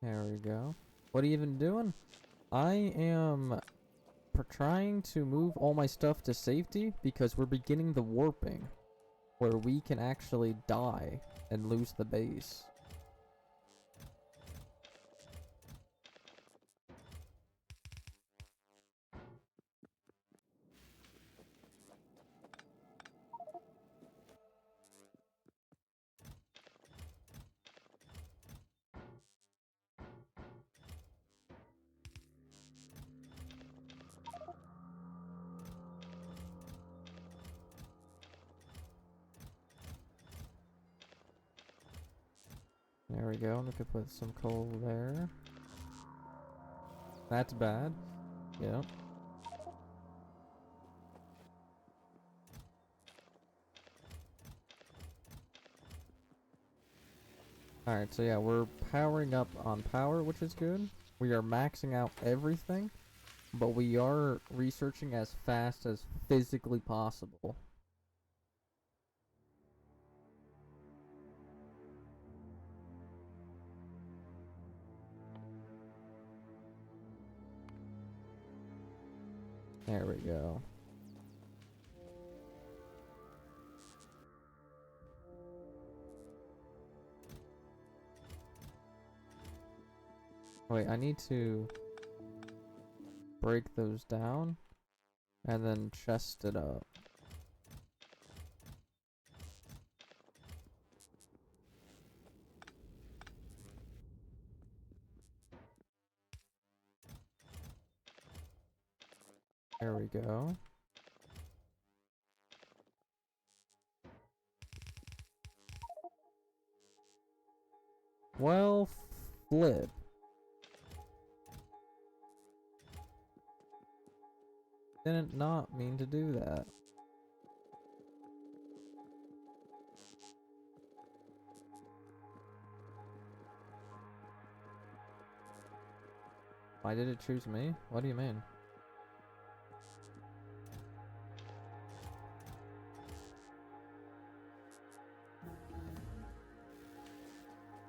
A: There we go. What are you even doing? I am trying to move all my stuff to safety because we're beginning the warping, where we can actually die and lose the base. There we go. We could put some coal there. That's bad. Yep. Alright, so yeah, we're powering up on power, which is good. We are maxing out everything, but we are researching as fast as physically possible. There we go. Wait, I need to break those down and then chest it up. There we go. Well, flip. Didn't not mean to do that. Why did it choose me? What do you mean?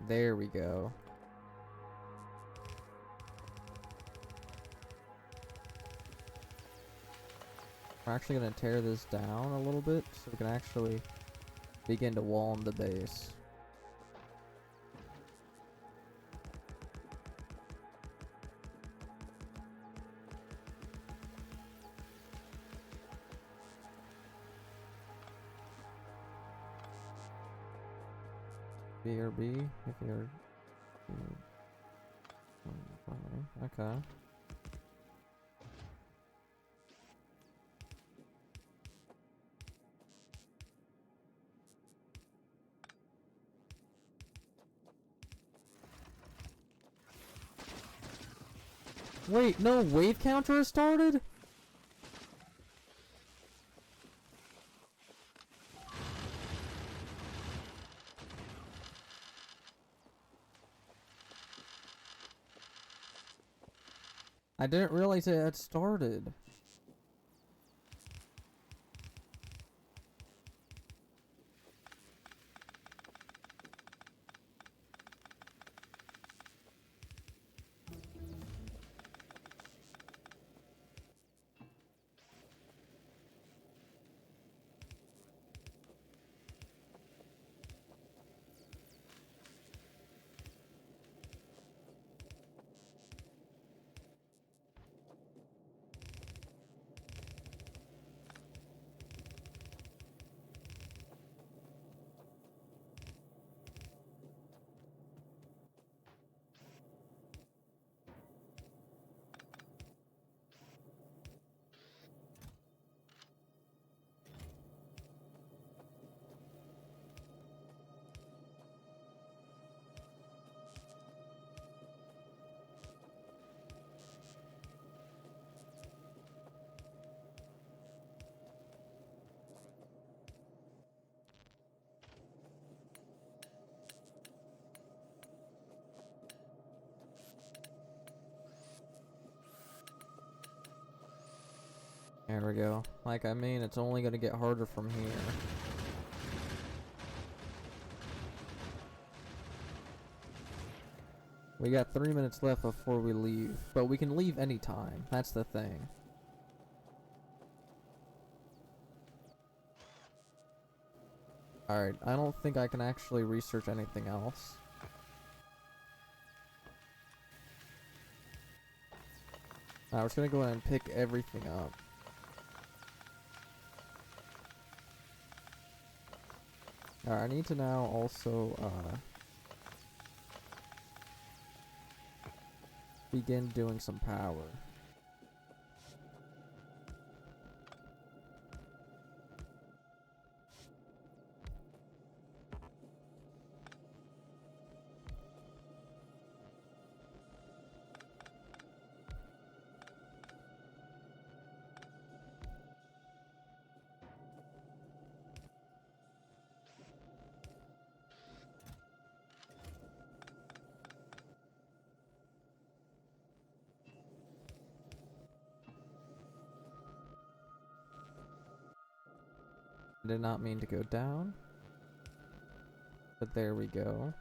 A: There we go. We're actually gonna tear this down a little bit so we can actually begin to wall in the base. B or B if you're okay. Wait, no wave counter has started? I didn't realize it had started. There we go. Like, I mean, it's only gonna get harder from here. We got 3 minutes left before we leave, but we can leave anytime. That's the thing. Alright, I don't think I can actually research anything else. Alright, we're just gonna go ahead and pick everything up. Alright, I need to now also, begin doing some power. I did not mean to go down, but there we go.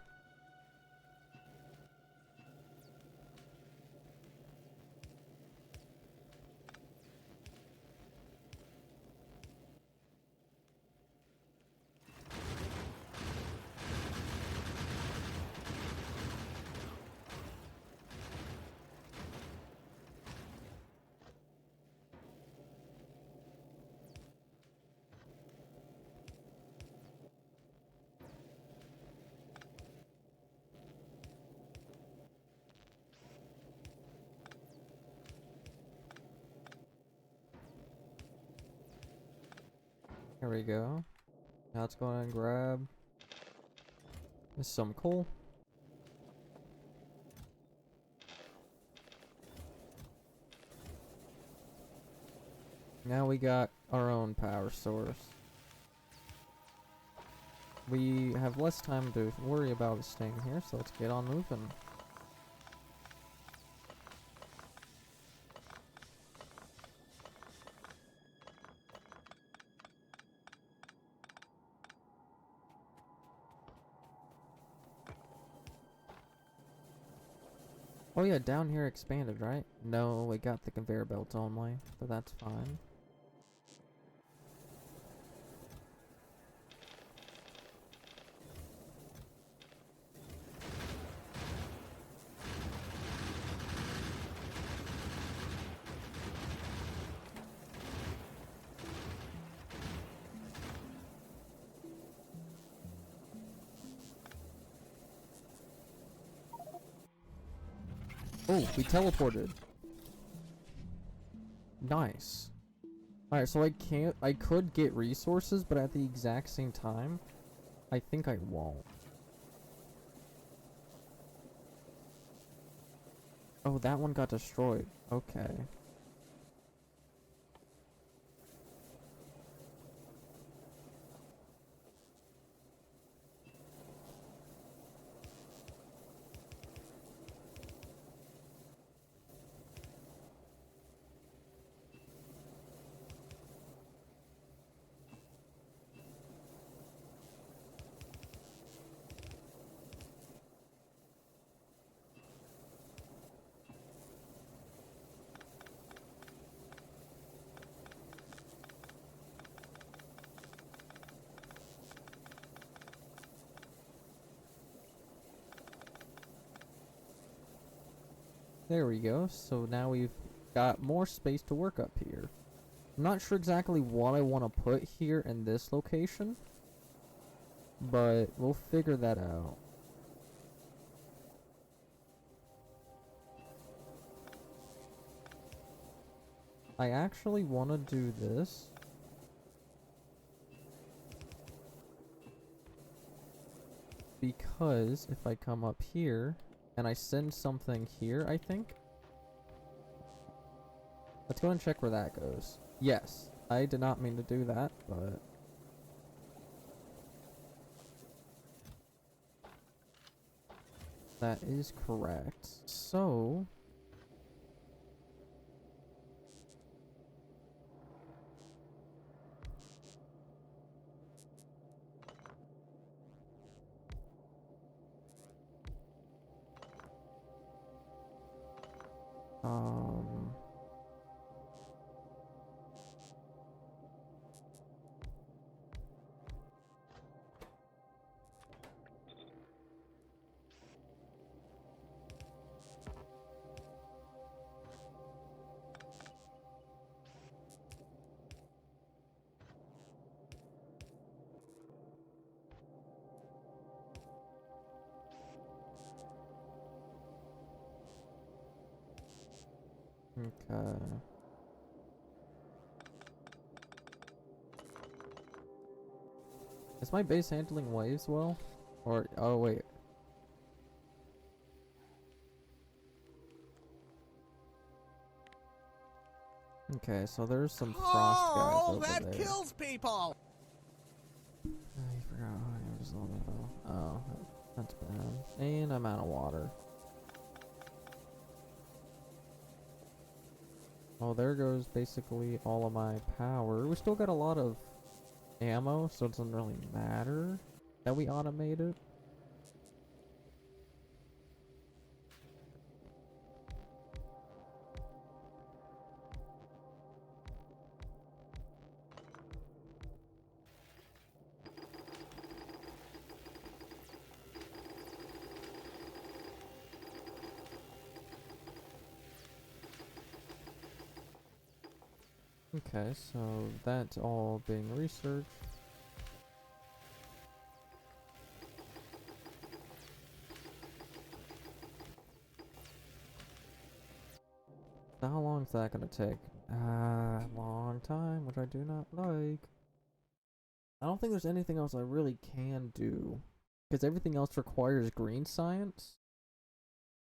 A: There we go. Now let's go ahead and grab some coal. Now we got our own power source. We have less time to worry about staying here, so let's get on moving. Oh yeah, down here expanded, right? No, we got the conveyor belts only, but that's fine. Oh, we teleported. Nice. Alright, so I could get resources, but at the exact same time, I think I won't. Oh, that one got destroyed. Okay. There we go. So now we've got more space to work up here. I'm not sure exactly what I want to put here in this location, but we'll figure that out. I actually want to do this. Because if I come up here and I send something here, I think. Let's go and check where that goes. Yes, I did not mean to do that, but that is correct. So Um. Okay. Is my base handling waves well? Or, oh wait. Okay, so there's some frost guys
B: Oh,
A: over
B: that
A: there.
B: kills people.
A: I forgot how I was on that though. Oh, that's bad. And I'm out of water. Oh, there goes basically all of my power. We still got a lot of ammo, so it doesn't really matter that we automate it. Okay, so that's all being researched. So how long is that gonna take? Long time, which I do not like. I don't think there's anything else I really can do, because everything else requires green science.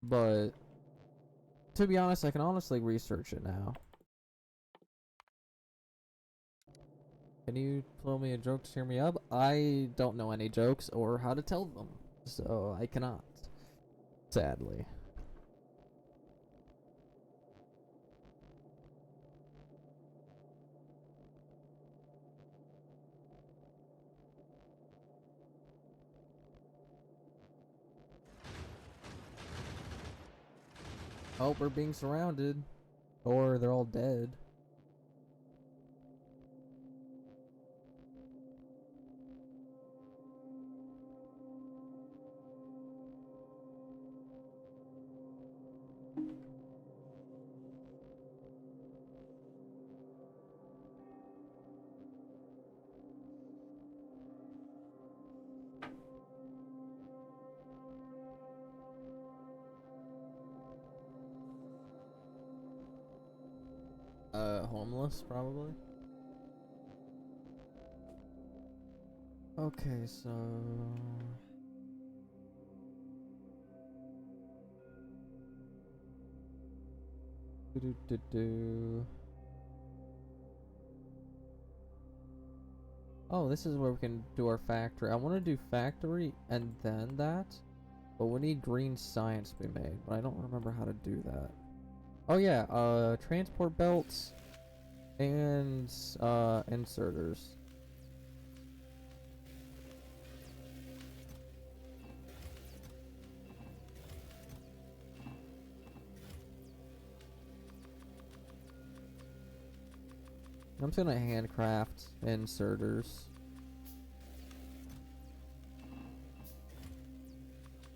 A: But to be honest, I can honestly research it now. Can you tell me a joke to cheer me up? I don't know any jokes or how to tell them, so I cannot. Sadly. Oh, we're being surrounded. Or they're all dead. Homeless, probably. Okay, so... Do. Oh, this is where we can do our factory. I want to do factory and then that, but we need green science to be made, but I don't remember how to do that. Oh yeah, transport belts and inserters. I'm just gonna handcraft inserters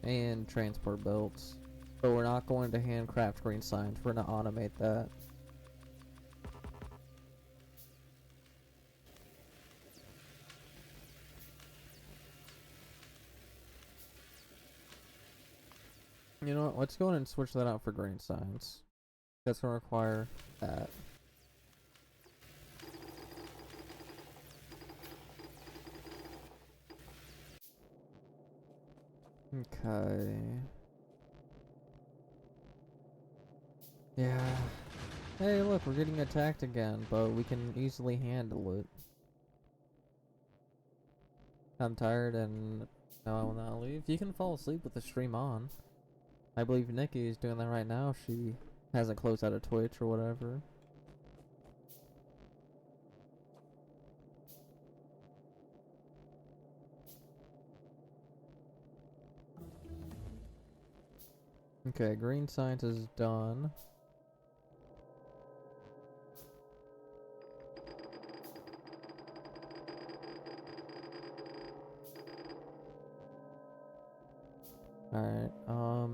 A: and transport belts, but we're not going to handcraft green signs. We're gonna automate that. You know what? Let's go ahead and switch that out for green signs. That's gonna require that. Okay. Yeah. Hey, look, we're getting attacked again, but we can easily handle it. I'm tired and no, I will not leave. You can fall asleep with the stream on. I believe Nikki is doing that right now. She hasn't closed out of Twitch or whatever. Okay, green science is done. Alright,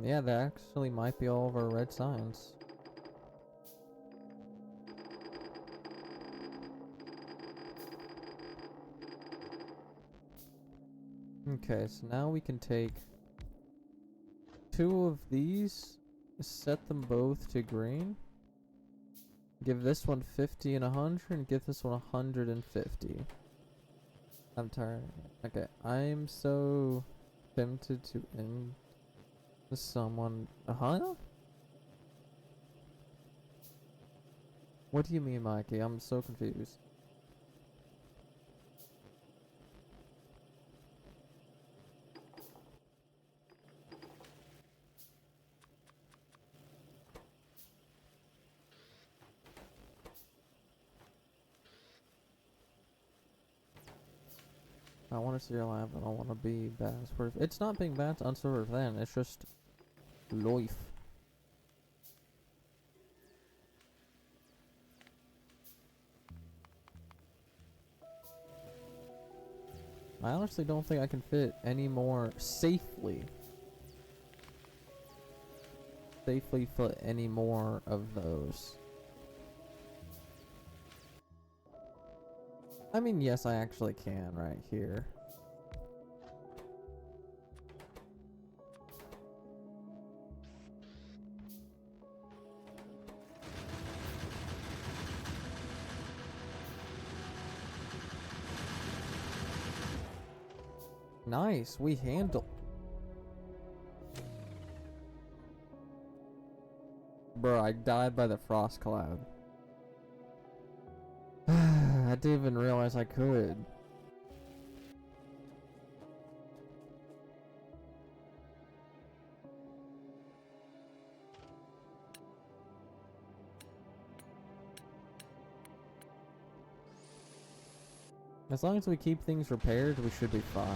A: yeah, that actually might be all of our red signs. Okay, so now we can take 2 of these, set them both to green, give this one 50 and 100, and give this one 150. I'm tired. Okay, I'm so tempted to end someone. Huh? What do you mean, Mikey? I'm so confused. I want to see your life. I don't want to be bad. It's not being bad on server then. It's just life. I honestly don't think I can fit any more safely fit any more of those. I mean, yes, I actually can right here. Nice, we handle. Bro, I died by the frost cloud. I didn't even realize I could. As long as we keep things repaired, we should be fine.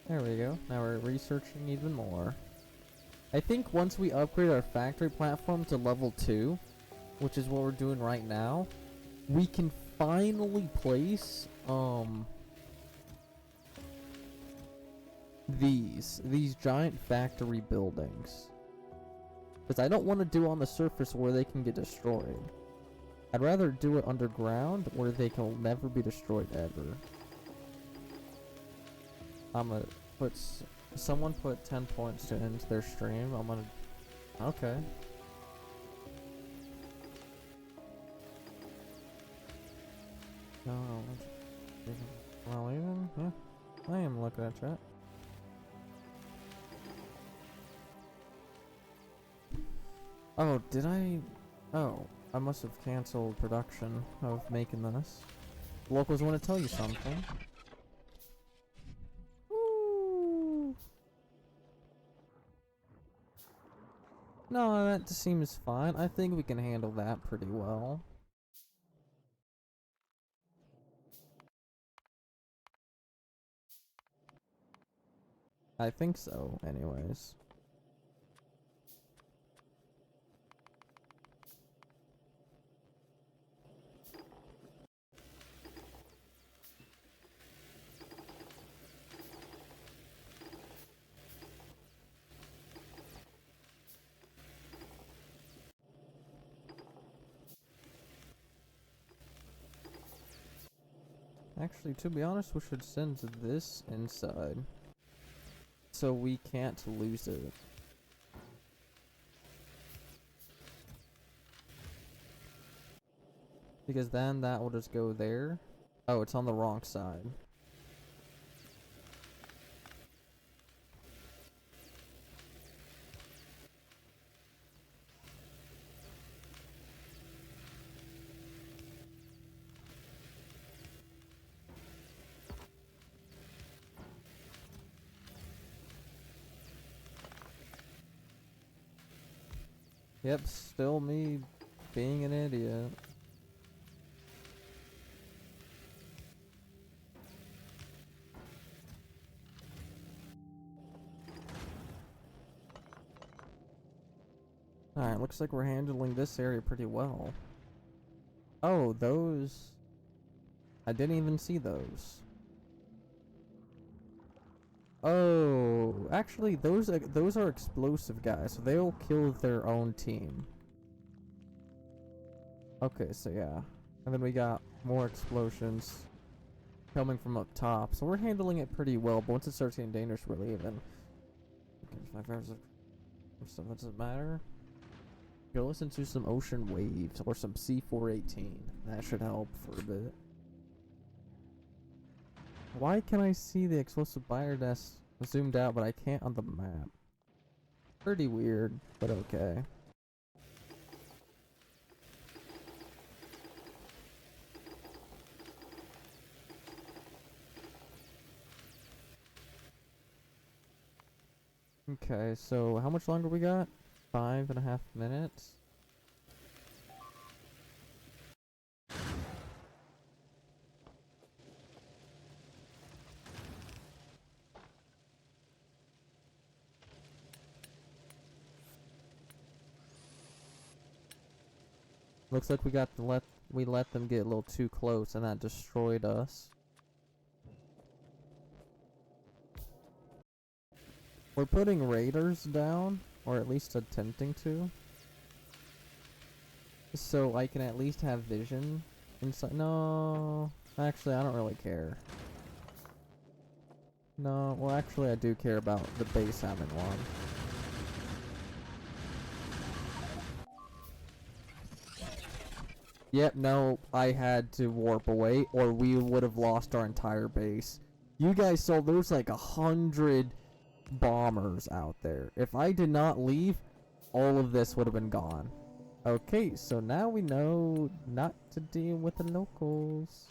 A: There we go. Now we're researching even more. I think once we upgrade our factory platform to level 2, which is what we're doing right now, we can finally place these giant factory buildings. Because I don't want to do on the surface where they can get destroyed. I'd rather do it underground where they can never be destroyed ever. I'm gonna put someone put 10 points to end their stream. I'm gonna. Okay. No, well, even yeah, I am looking at chat. Oh, did I? Oh, I must have canceled production of making this. Locals want to tell you something. Woo. No, that seems fine. I think we can handle that pretty well. I think so, anyways. Actually, to be honest, we should send this inside. So we can't lose it. Because then that will just go there. Oh, it's on the wrong side. Yep, still me being an idiot. Alright, looks like we're handling this area pretty well. Oh, those... I didn't even see those. Oh, actually, those are explosive guys, so they'll kill their own team. Okay, so yeah. And then we got more explosions coming from up top, so we're handling it pretty well, but once it starts getting dangerous, we're leaving. Okay, 5 hours of stuff, that doesn't matter. Go listen to some ocean waves or some C418. That should help for a bit. Why can I see the explosive buyer desk zoomed out, but I can't on the map? Pretty weird, but okay. Okay, so how much longer we got? 5.5 minutes. Looks like we let them get a little too close, and that destroyed us. We're putting raiders down, or at least attempting to, so I can at least have vision inside. No, actually, I don't really care. No, well, actually, I do care about the base having one. Yep, no, I had to warp away, or we would have lost our entire base. You guys saw there's like 100 bombers out there. If I did not leave, all of this would have been gone. Okay, so now we know not to deal with the locals.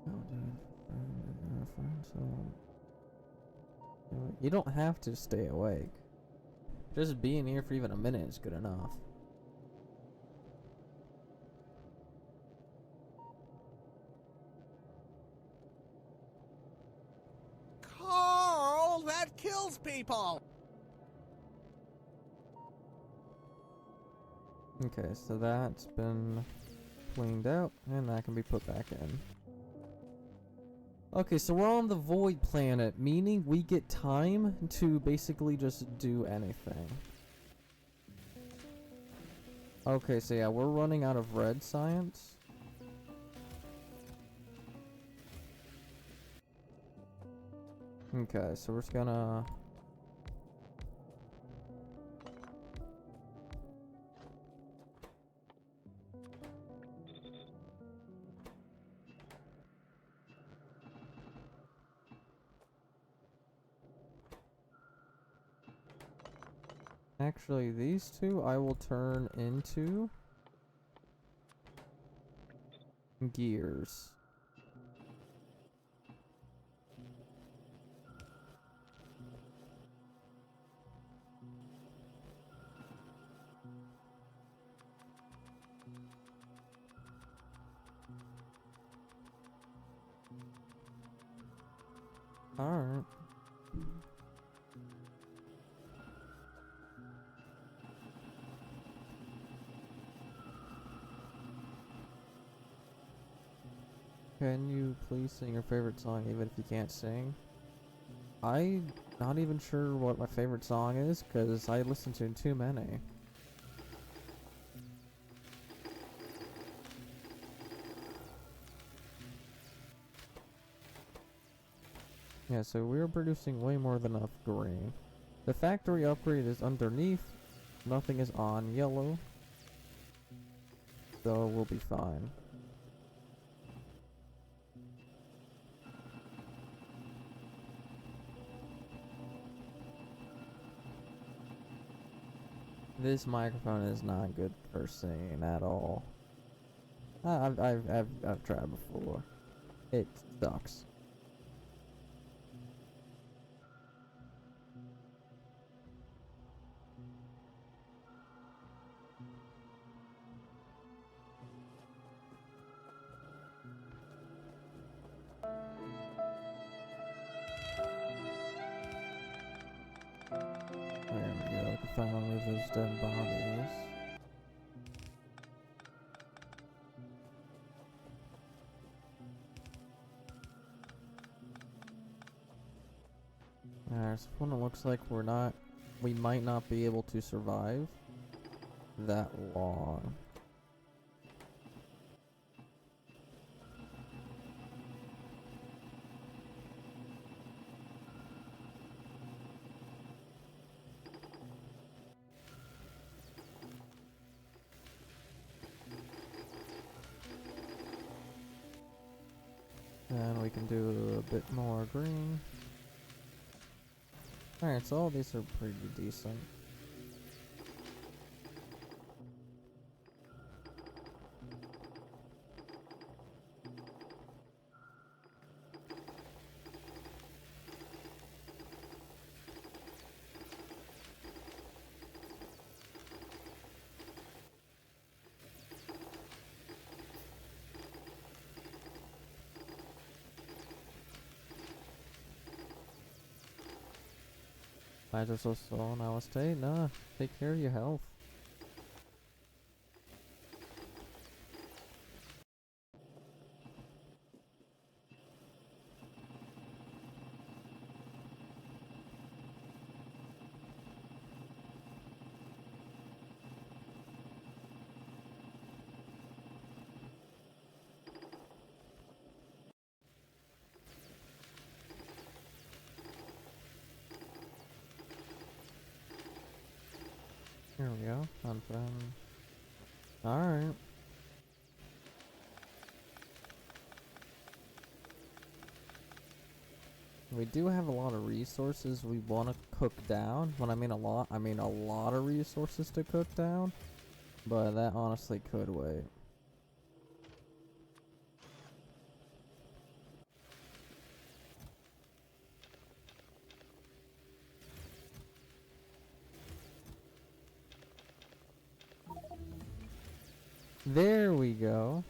A: Oh, dude. Find some. You don't have to stay awake. Just being here for even a minute is good enough.
B: Carl, that kills people!
A: Okay, so that's been cleaned out, and that can be put back in. Okay, so we're on the Void Planet, meaning we get time to basically just do anything. Okay, so yeah, we're running out of red science. Okay, so we're just gonna... Actually, these two I will turn into gears. Alright. Can you please sing your favorite song even if you can't sing? I'm not even sure what my favorite song is because I listen to too many. Yeah, so we're producing way more than enough green. The factory upgrade is underneath. Nothing is on yellow. So we'll be fine. This microphone is not good for singing at all. I've tried before. It sucks. found with those dead bodies. Alright, so one, it looks like we might not be able to survive that long. And we can do a bit more green. Alright, so all these are pretty decent. Eyes are so slow now. Let's take care of your health. Here we go. Unfriend. Alright. We do have a lot of resources we want to cook down. When I mean a lot of resources to cook down. But that honestly could wait. There we go.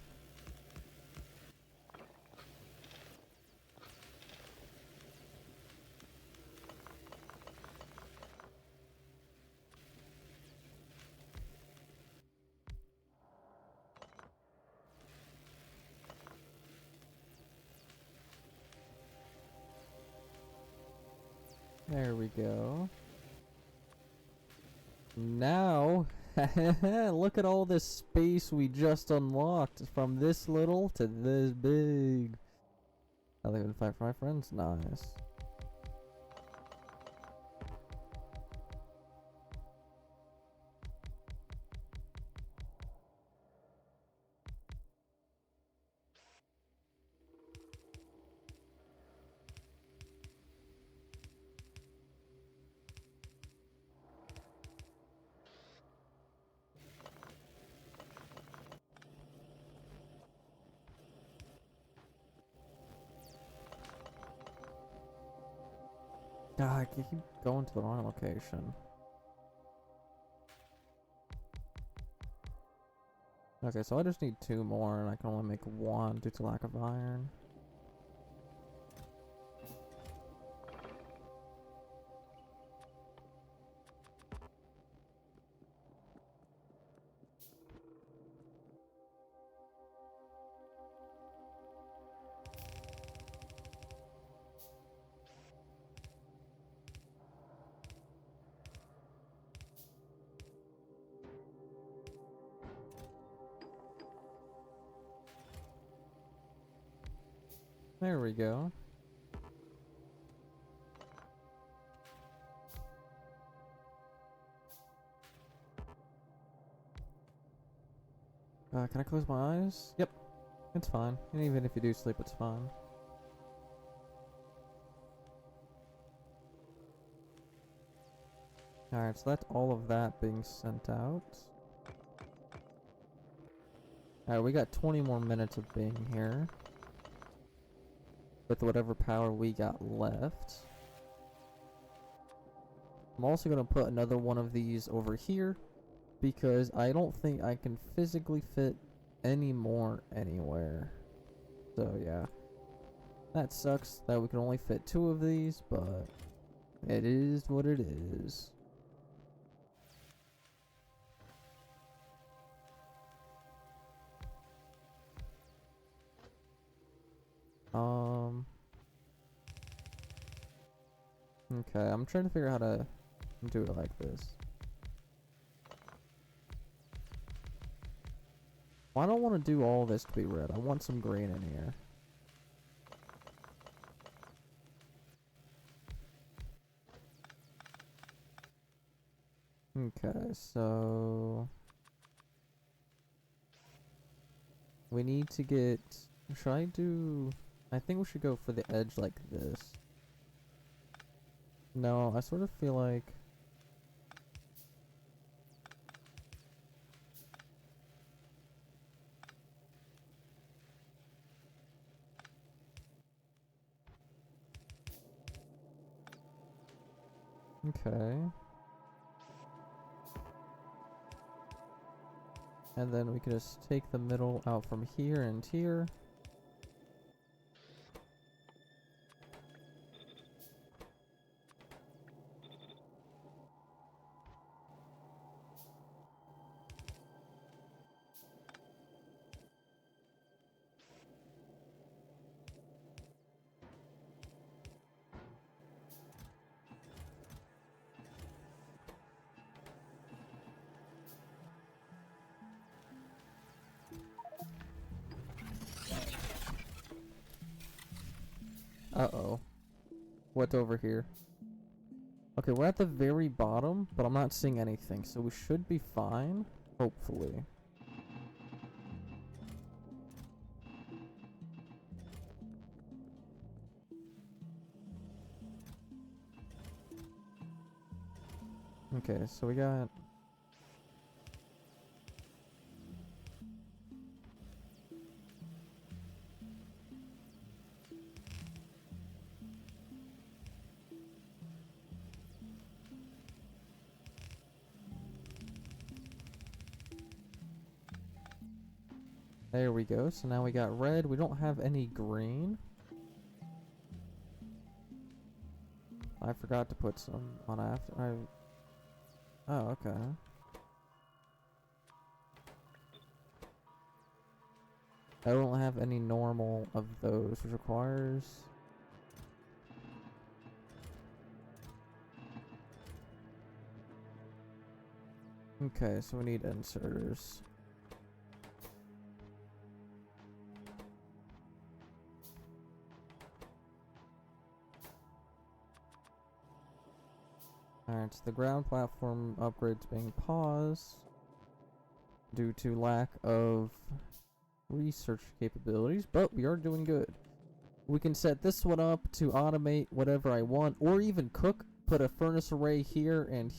A: There we go. Now, look at all this space we just unlocked. From this little to this big. I live in 5 for my friends. Nice. God, I keep going to the wrong location. Okay, so I just need 2 more, and I can only make 1 due to lack of iron. There we go. Can I close my eyes? Yep. It's fine. And even if you do sleep, it's fine. Alright, so that's all of that being sent out. Alright, we got 20 more minutes of being here. With whatever power we got left. I'm also going to put another one of these over here. Because I don't think I can physically fit any more anywhere. So yeah. That sucks that we can only fit 2 of these, but it is what it is. Okay, I'm trying to figure out how to do it like this. Well, I don't want to do all this to be red. I want some green in here. Okay, so we need to get, should I do, I think we should go for the edge like this. No, I sort of feel like, okay. And then we can just take the middle out from here and here. Uh-oh. What's over here? Okay, we're at the very bottom, but I'm not seeing anything, so we should be fine. Hopefully. Okay, so we got... There we go. So now we got red. We don't have any green. I forgot to put some on after. Oh, okay. I don't have any normal of those, which requires... Okay, so we need inserters. Alright, so the ground platform upgrade's being paused due to lack of research capabilities, but we are doing good. We can set this one up to automate whatever I want, or even cook, put a furnace array here, and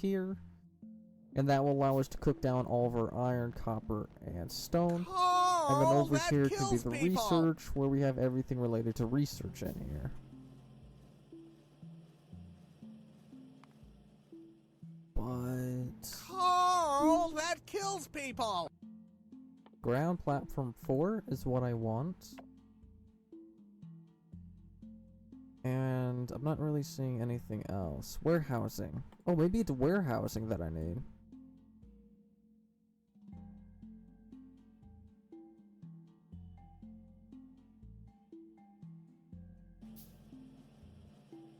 A: that will allow us to cook down all of our iron, copper, and stone. And then
B: Carl,
A: over
B: that
A: here can be
B: kills
A: the
B: people.
A: research, where we have everything related to research in here. But...
B: Carl, that kills people.
A: Ground platform 4 is what I want. And I'm not really seeing anything else. Warehousing. Oh, maybe it's warehousing that I need.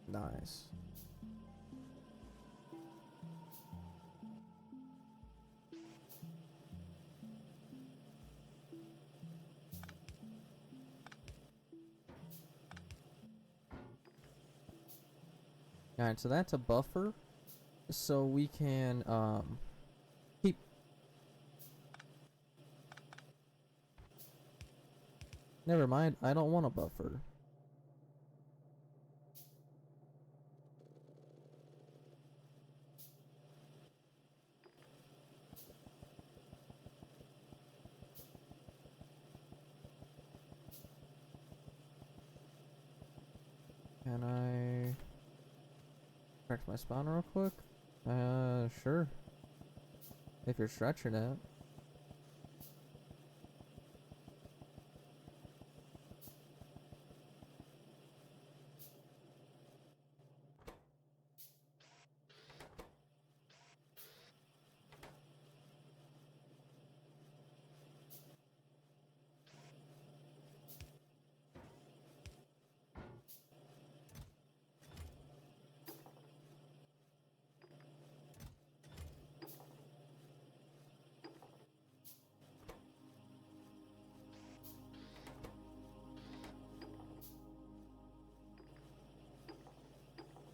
A: Nice. Alright, so that's a buffer. So we can, keep... Never mind, I don't want a buffer. Can I... correct my spawn real quick? Sure. If you're stretching it.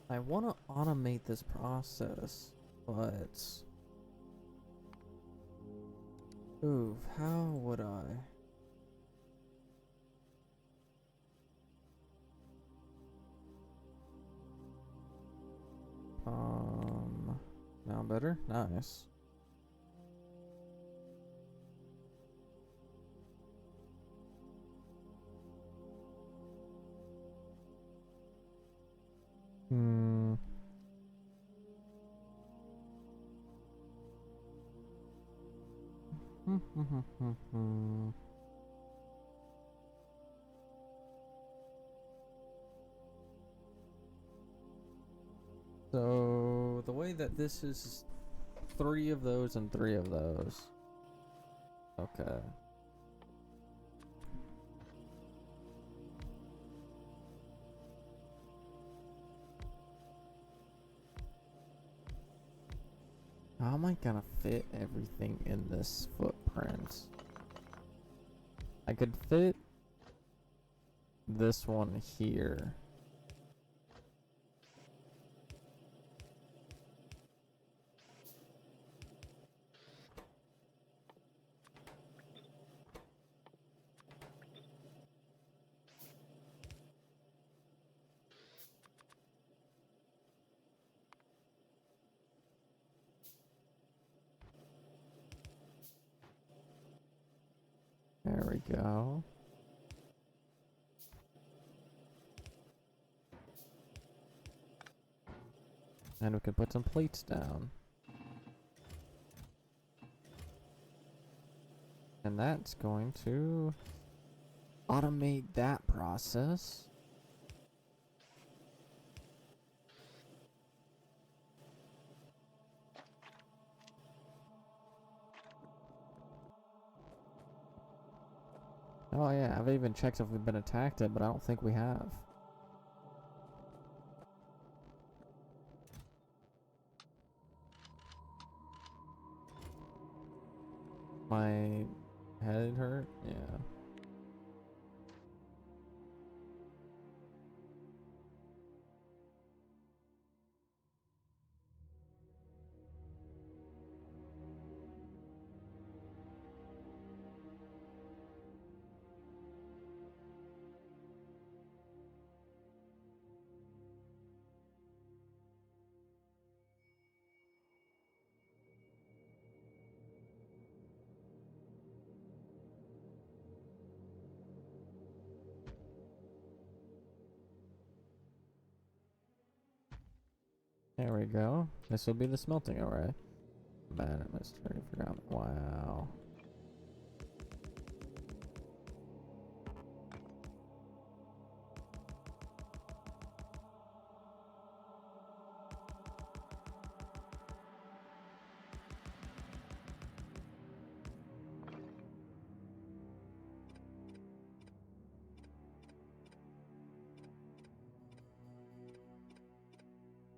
A: I want to automate this process, but... Ooh, how would I? Now better? Nice. Hmm. So the way that this is 3 of those and 3 of those. Okay. How am I gonna fit everything in this footprint? I could fit this one here. There we go. And we can put some plates down. And that's going to automate that process. Oh yeah, I've even checked if we've been attacked it, but I don't think we have. My head hurt? Yeah. There we go. This will be the smelting array. Man, I missed already forgot. Wow.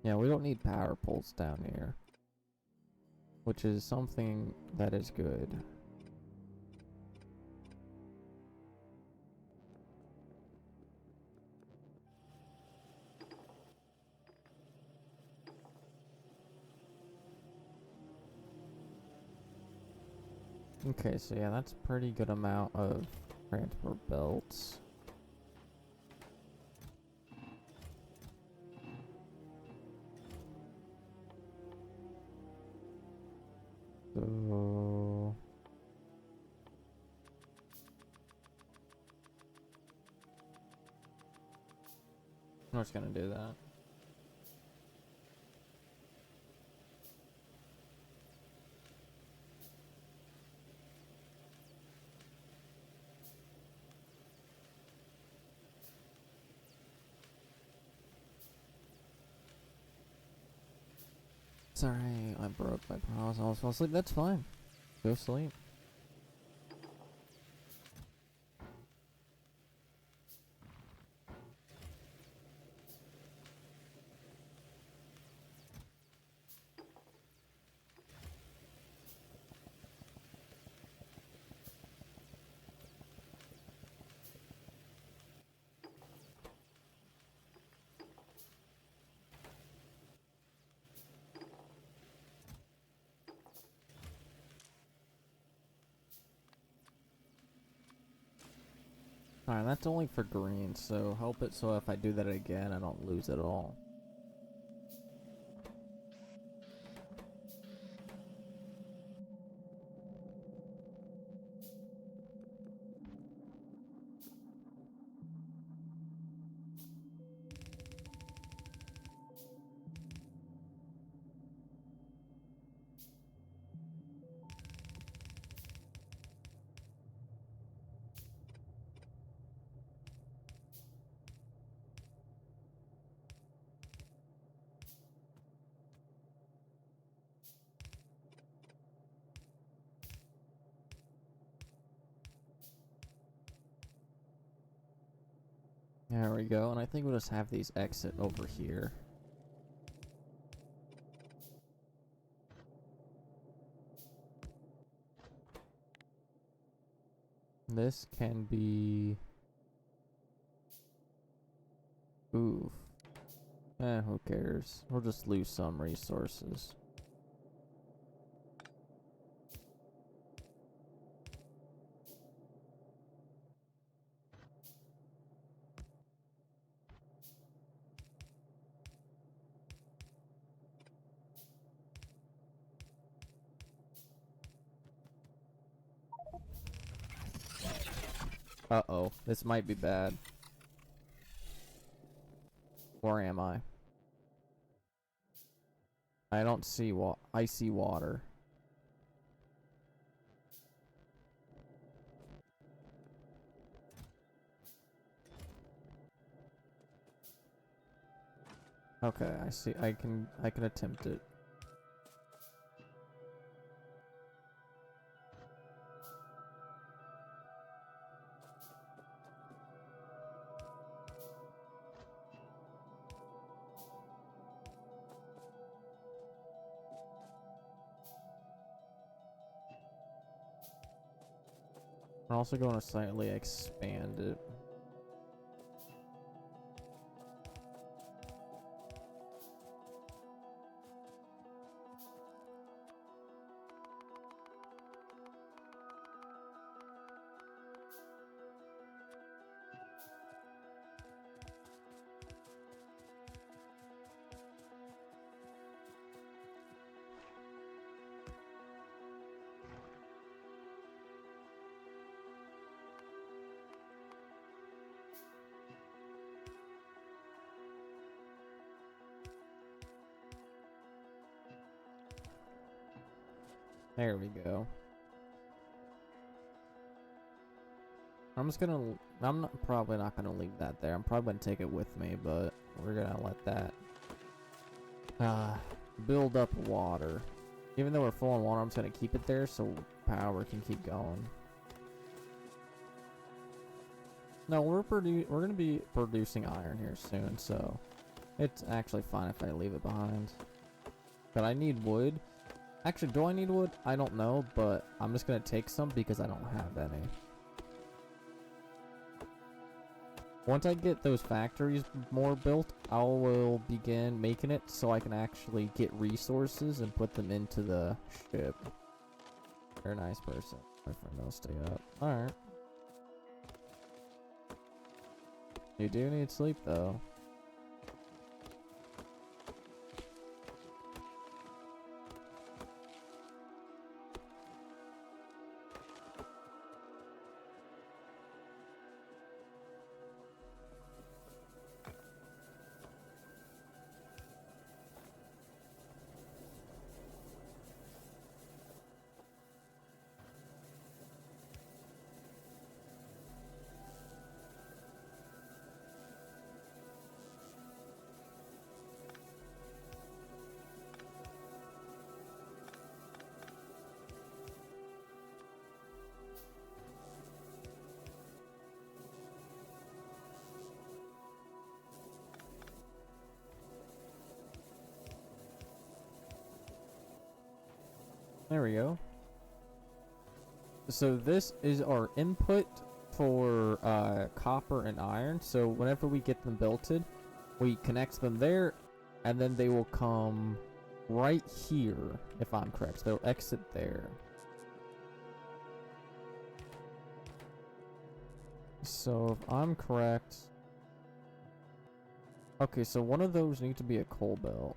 A: Yeah, we don't need power poles down here. Which is something that is good. Okay, so yeah, that's a pretty good amount of transport belts. So I'm just gonna do that. Sorry, I broke my promise. I was falling asleep. That's fine. Go sleep. Alright, that's only for green, so help it so if I do that again, I don't lose it all. There we go, and I think we'll just have these exit over here. This can be... Oof. Who cares? We'll just lose some resources. Uh-oh, this might be bad. Where am I? I don't see icy water. Okay, I see. I can attempt it. We're also going to slightly expand it. There we go. I'm probably not gonna leave that there. I'm probably gonna take it with me, but we're gonna let that build up water. Even though we're full on water, I'm just gonna keep it there so power can keep going. No, we're gonna be producing iron here soon, so it's actually fine if I leave it behind. But I need wood. Actually, do I need wood? I don't know, but I'm just gonna take some because I don't have any. Once I get those factories more built, I will begin making it so I can actually get resources and put them into the ship. You're a nice person. My friend, I'll stay up. Alright. You do need sleep, though. There we go. So this is our input for copper and iron. So whenever we get them belted, we connect them there, and then they will come right here, if I'm correct. They'll exit there. So if I'm correct... Okay, so one of those need to be a coal belt.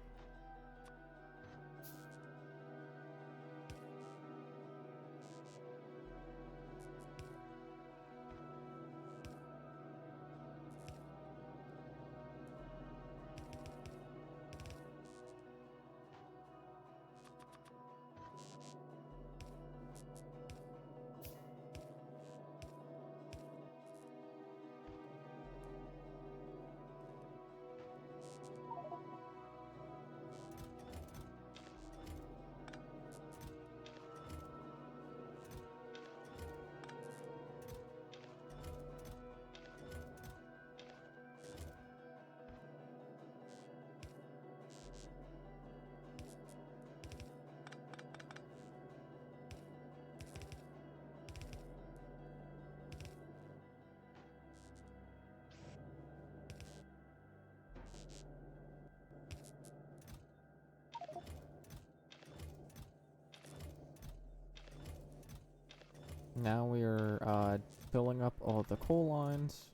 A: Now we are filling up all the coal lines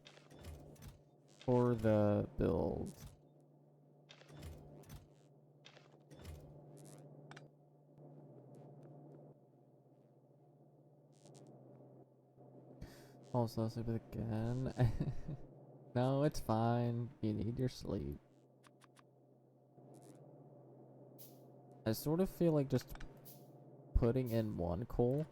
A: for the build. Also, I'll sleep again. No, it's fine. You need your sleep. I sort of feel like just putting in one coal.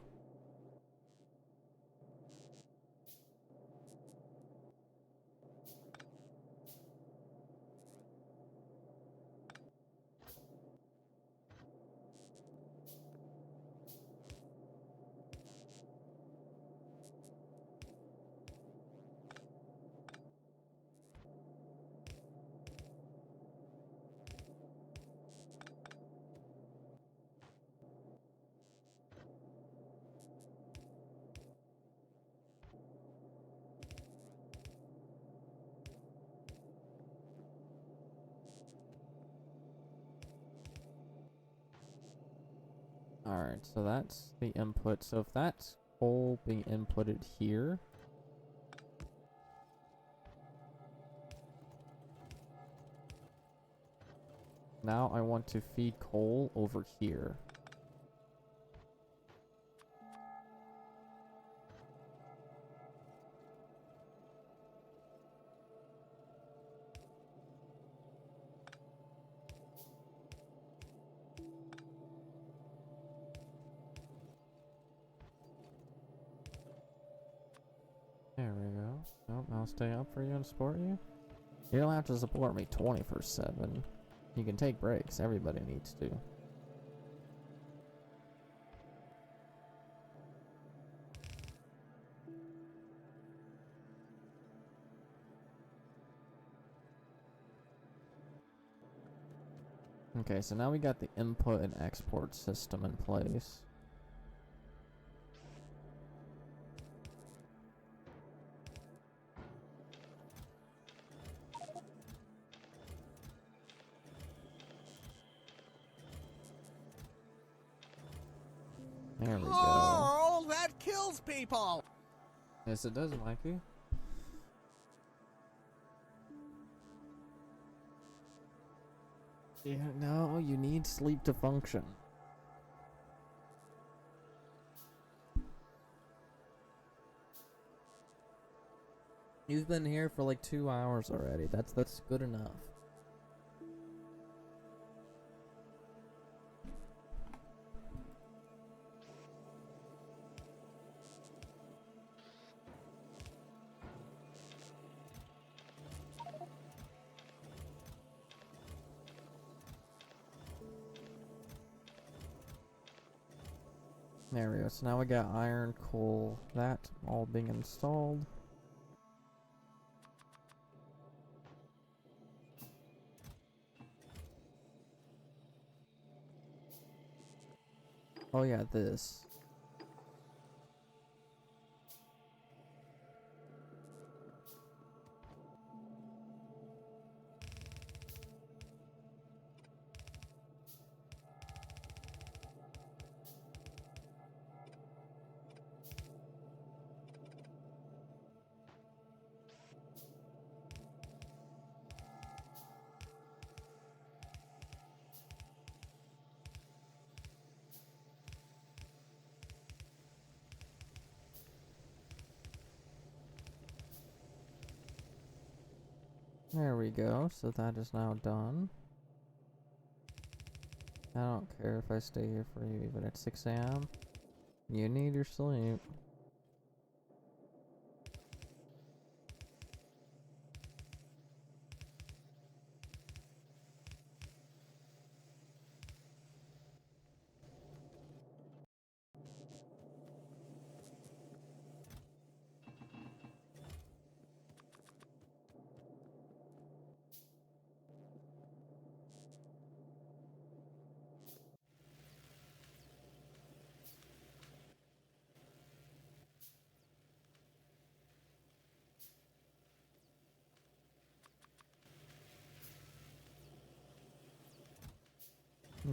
A: Alright, so that's the input. So if that's coal being inputted here, now I want to feed coal over here. There we go. Nope, I'll stay up for you and support you. You don't have to support me 24/7. You can take breaks. Everybody needs to. Okay, so now we got the input and export system in place. There we go.
B: Carl, that kills people!
A: Yes, it does, Mikey. Yeah, no, you need sleep to function. You've been here for like 2 hours already. That's good enough. There we go. So now we got iron, coal, that all being installed. Oh yeah, this. There we go, so that is now done. I don't care if I stay here for you even at 6 a.m. You need your sleep.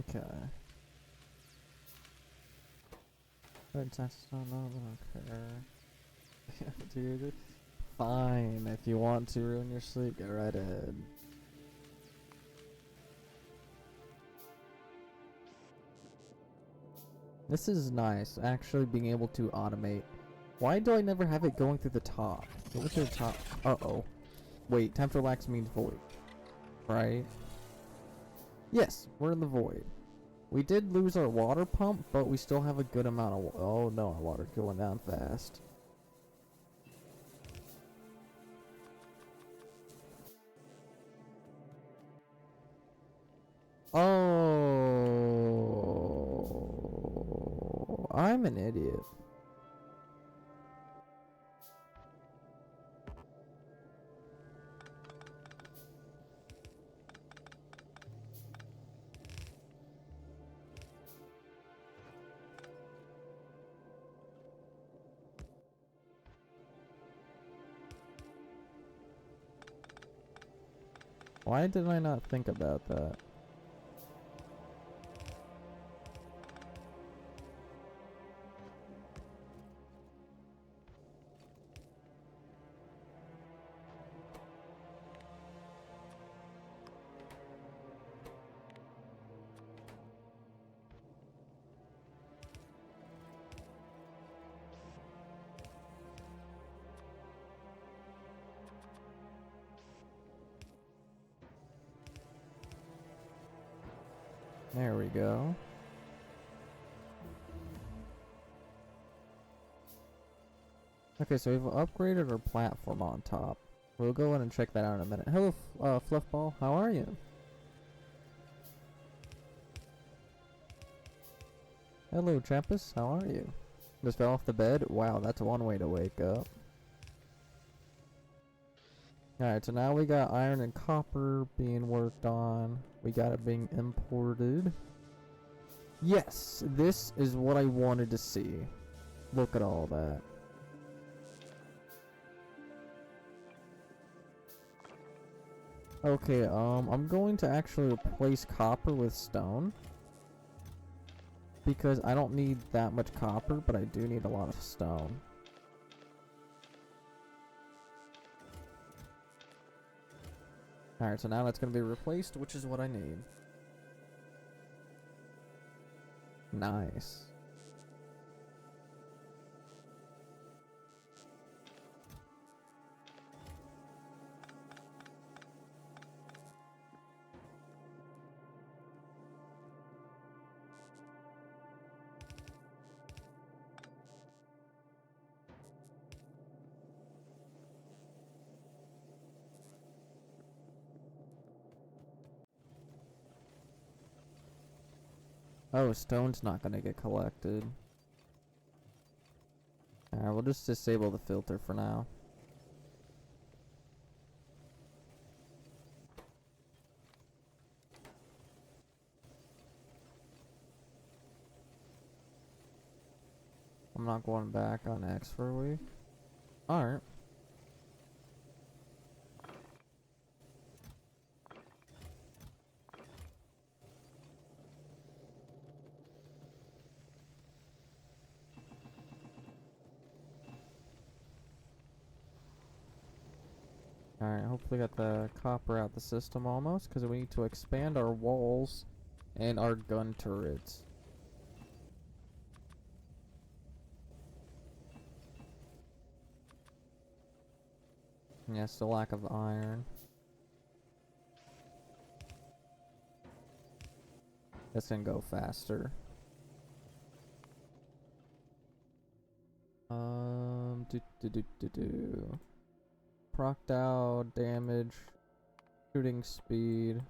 A: Okay. But that's not okay. Dude, fine. If you want to ruin your sleep, go right ahead. This is nice, actually being able to automate. Why do I never have it going through the top? Go to the top. Uh-oh. Wait, time to relax means void. Right? Yes, we're in the void. We did lose our water pump, but we still have a good amount of oh no, our water's going down fast. Oh, I'm an idiot. Why did I not think about that? There we go. Okay, so we've upgraded our platform on top. We'll go in and check that out in a minute. Hello, Fluffball. How are you? Hello, Trappist. How are you? Just fell off the bed? Wow, that's one way to wake up. Alright, so now we got iron and copper being worked on. We got it being imported. Yes, this is what I wanted to see. Look at all that. Okay, I'm going to actually replace copper with stone. Because I don't need that much copper, but I do need a lot of stone. Alright, so now that's going to be replaced, which is what I need. Nice. Oh, stone's not gonna get collected. Alright, we'll just disable the filter for now. I'm not going back on X for a week. Alright. Alright, hopefully got the copper out the system almost, because we need to expand our walls and our gun turrets. Yes, the lack of iron. That's gonna go faster. Proc out, damage, shooting speed.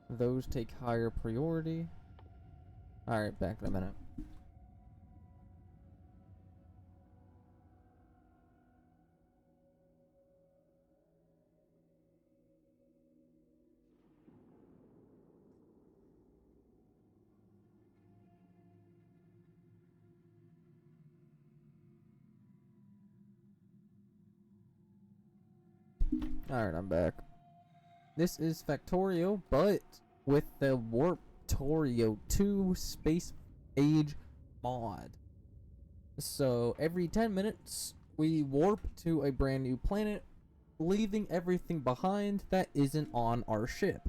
A: Those take higher priority. Alright, back in a minute. Alright, I'm back. This is Factorio, but with the Warptorio 2 Space Age mod. So every 10 minutes, we warp to a brand new planet, leaving everything behind that isn't on our ship.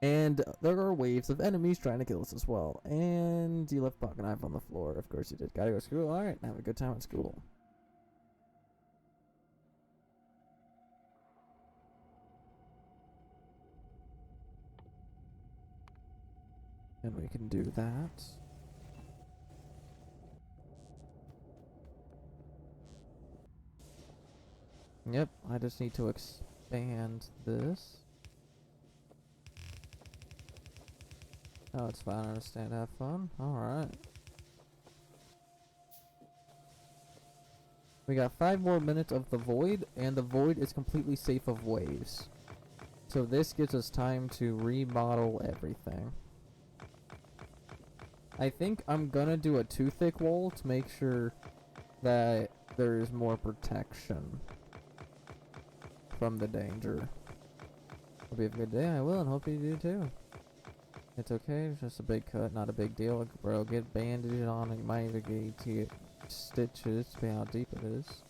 A: And there are waves of enemies trying to kill us as well. And you left pocket knife on the floor. Of course you did. Gotta go to school. Alright, have a good time at school. And we can do that. Yep, I just need to expand this. Oh, it's fine, I understand, have fun. Alright. We got 5 more minutes of the void, and the void is completely safe of waves. So this gives us time to remodel everything. I think I'm gonna do a 2 thick wall to make sure that there's more protection from the danger. Hope you have a good day. I will, and hope you do too. It's okay, it's just a big cut, not a big deal. Bro, get bandaged on and might even get stitches to see how deep it is.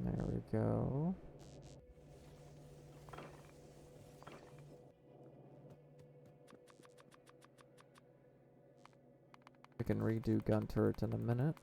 A: There we go. We can redo gun turrets in a minute.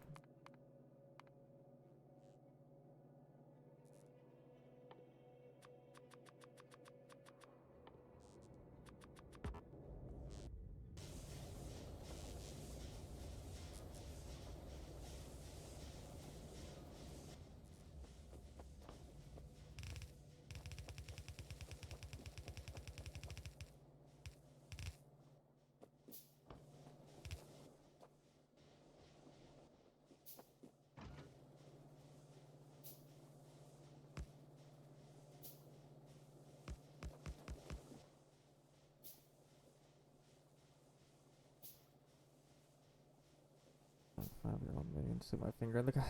A: Five-year-old million, see my finger in the guy.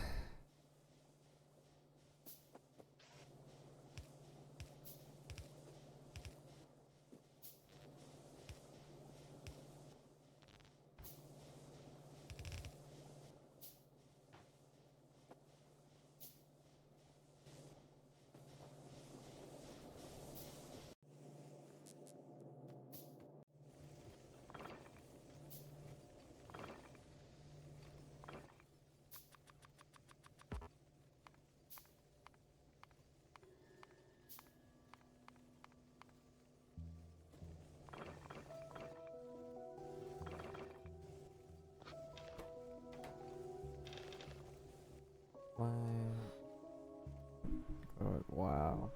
A: Oh, wow.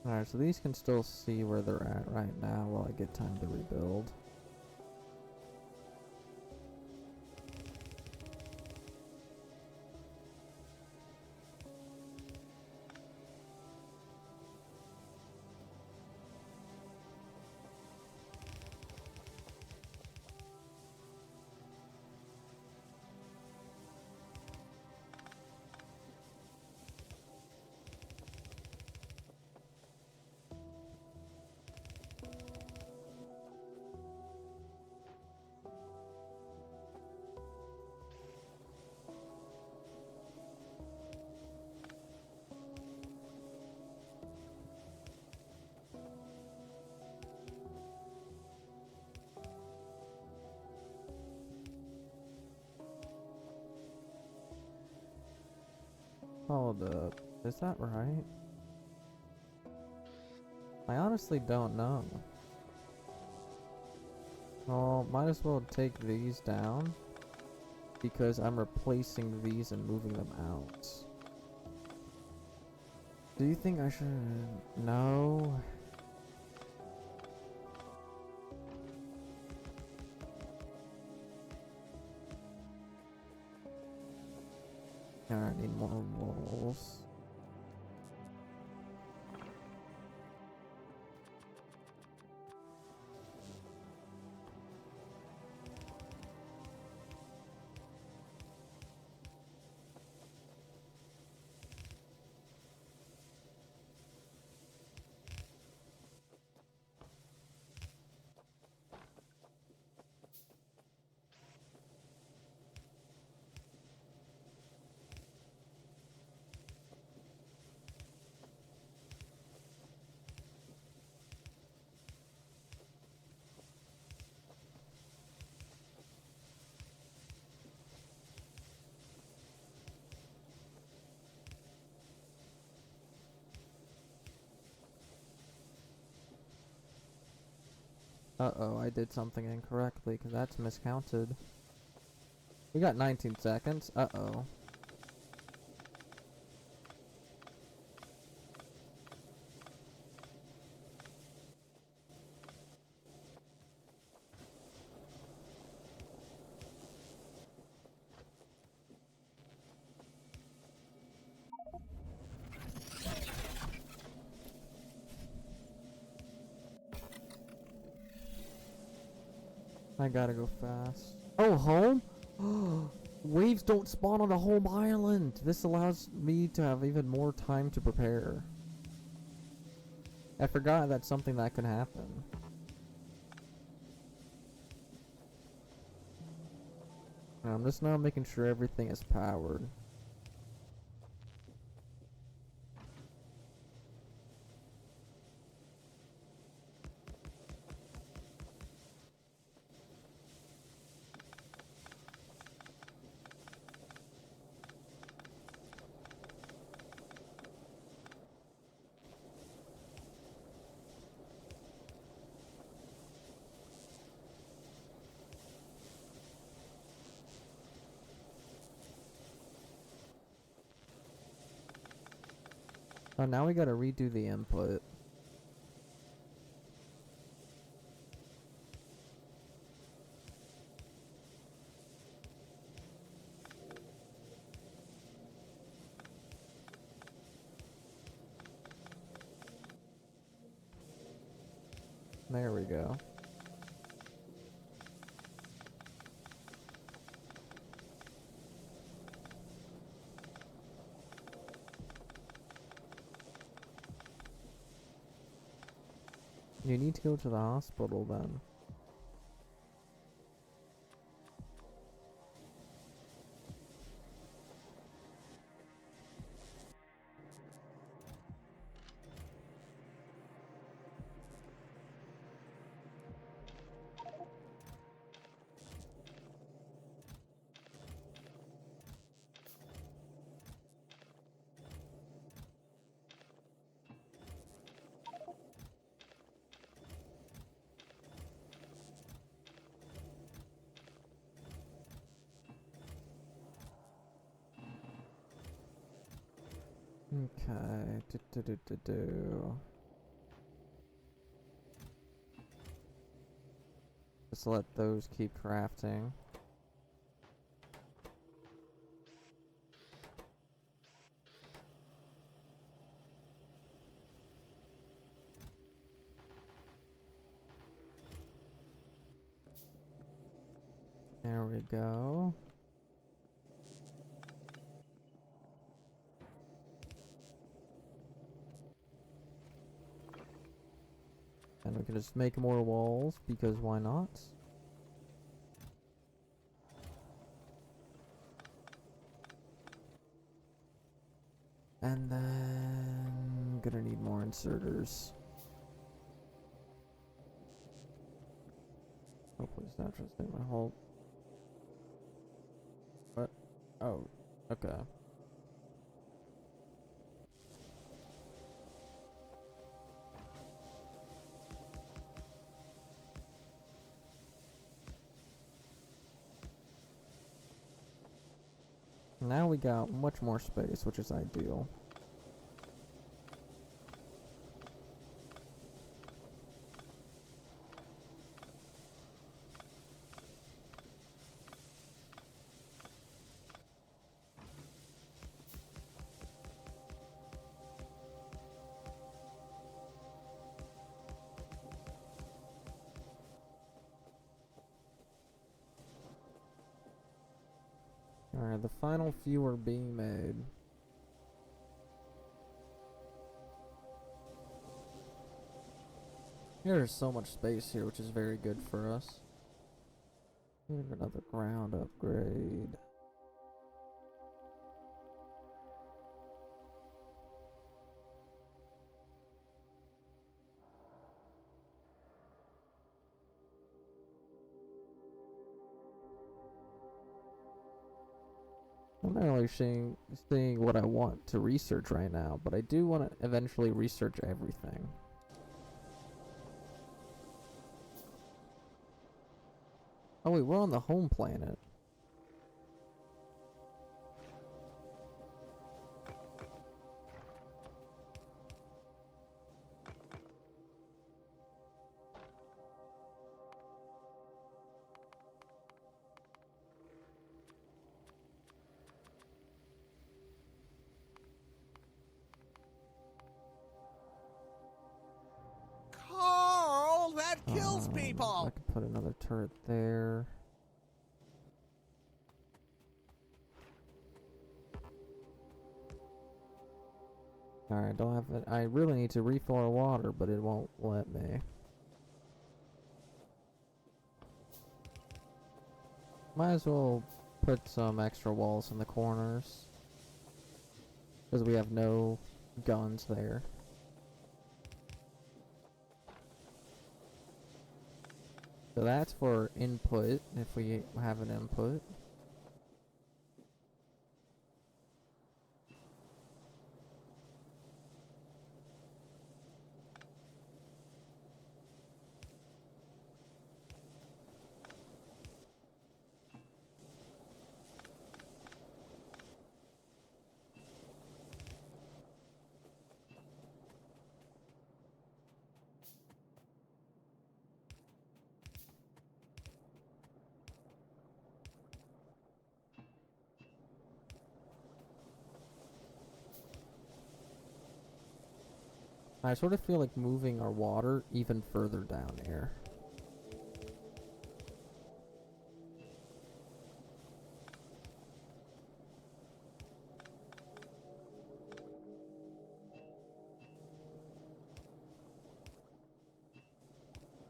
A: Alright, so these can still see where they're at right now while I get time to rebuild. Hold up. Is that right? I honestly don't know. Well, might as well take these down because I'm replacing these and moving them out. Do you think I should? No. I need more walls. Uh-oh, I did something incorrectly because that's miscounted. We got 19 seconds. Uh-oh. I gotta go fast. Oh, home? Waves don't spawn on the home island. This allows me to have even more time to prepare. I forgot that's something that could happen. I'm just now making sure everything is powered. Oh, now we gotta redo the input. There we go. You need to go to the hospital then. Okay. Just let those keep crafting. There we go. And we can just make more walls, because why not? And then... gonna need more inserters. Hopefully it's not just in my whole... What? Oh, okay. Now we got much more space, which is ideal. Alright, the final few are being made. There's so much space here, which is very good for us. Here's another ground upgrade. I'm not really seeing what I want to research right now, but I do want to eventually research everything. Oh wait, we're on the home planet.
B: Carl, that kills
A: I
B: people!
A: could put another turret there. Alright, don't have it. I really need to refill our water, but it won't let me. Might as well put some extra walls in the corners, because we have no guns there. So that's for input, if we have an input. I sort of feel like moving our water even further down here.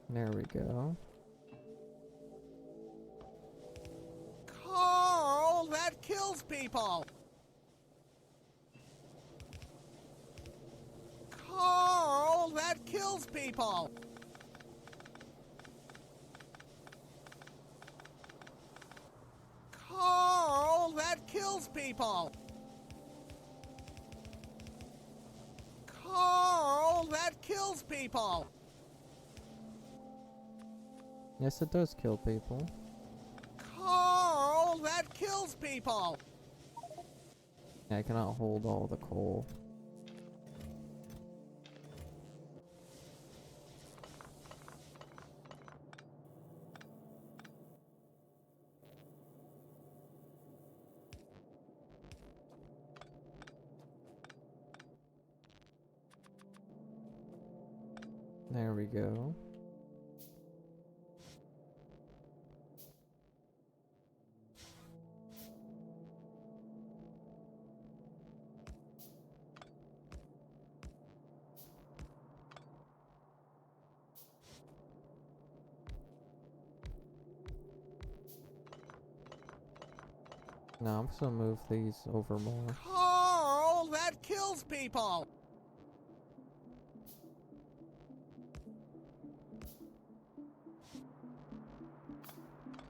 A: There we go.
B: Carl, that kills people! Carl, that kills people! Carl, that kills people! Carl, that kills people!
A: Yes, it does kill people.
B: Carl, that kills people!
A: I cannot hold all the coal. There we go. Now I'm just gonna move these over more.
B: Carl, that kills people!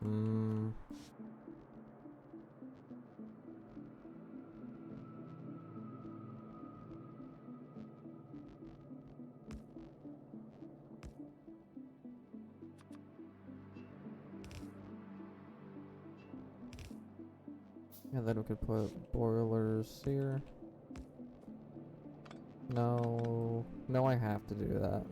A: Hmm. And then we could put boilers here. No. No, I have to do that.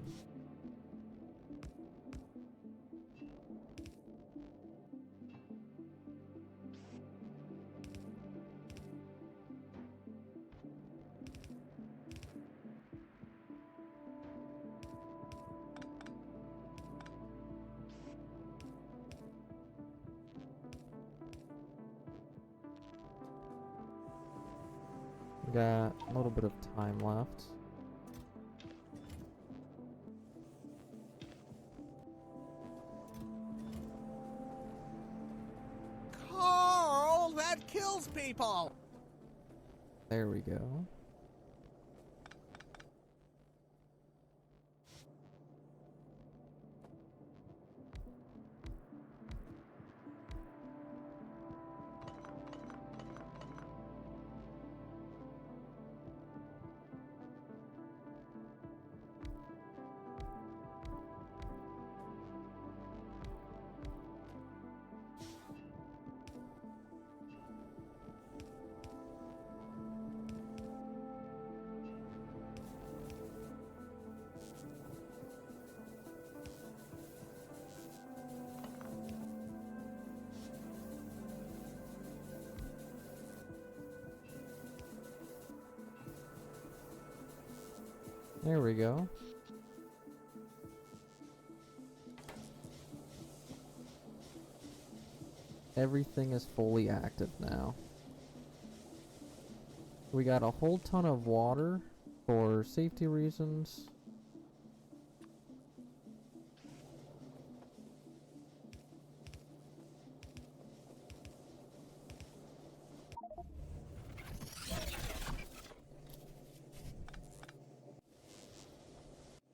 A: Got a little bit of time left.
B: Carl, that kills people!
A: There we go. There we go. Everything is fully active now. We got a whole ton of water for safety reasons.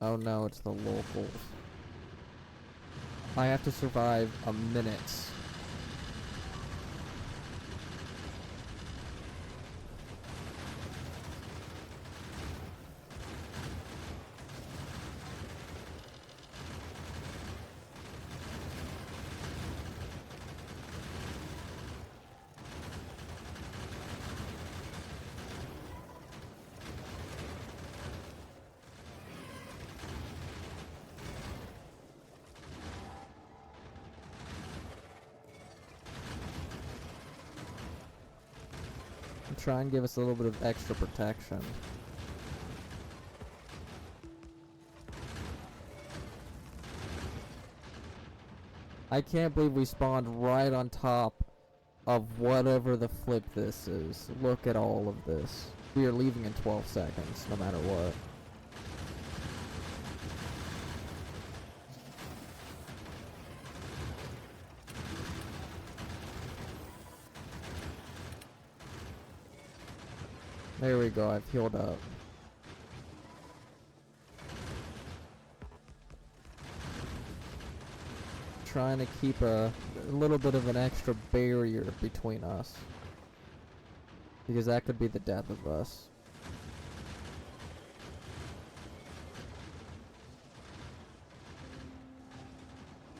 A: Oh no, it's the locals. I have to survive a minute. Try and give us a little bit of extra protection. I can't believe we spawned right on top of whatever the flip this is. Look at all of this. We are leaving in 12 seconds, no matter what. There we go, I've healed up. Trying to keep a little bit of an extra barrier between us. Because that could be the death of us.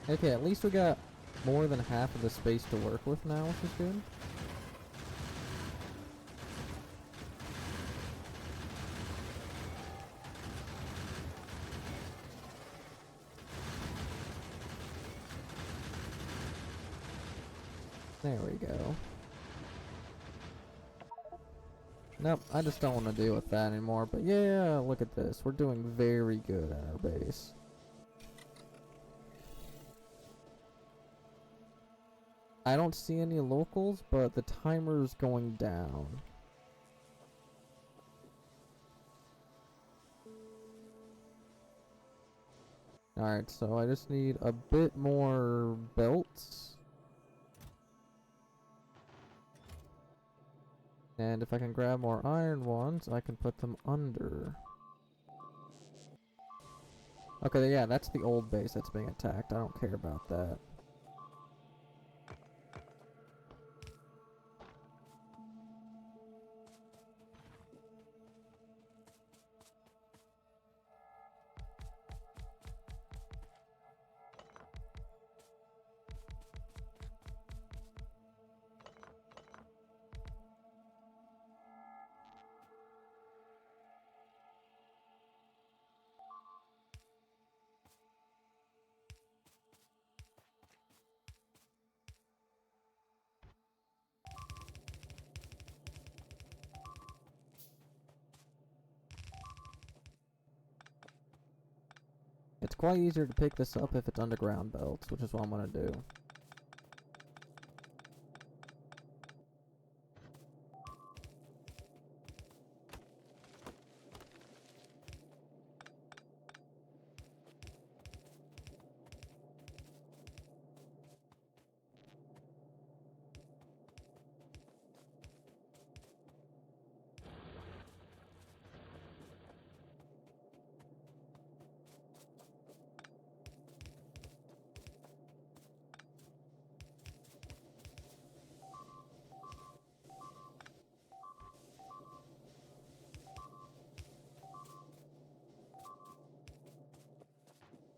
A: Okay, at least we got more than half of the space to work with now, which is good. There we go. Nope, I just don't want to deal with that anymore. But yeah, look at this. We're doing very good at our base. I don't see any locals, but the timer's going down. Alright, so I just need a bit more belts. And if I can grab more iron ones, I can put them under. Okay, yeah, that's the old base that's being attacked. I don't care about that. quite easier to pick this up if it's underground belts, which is what I'm gonna do.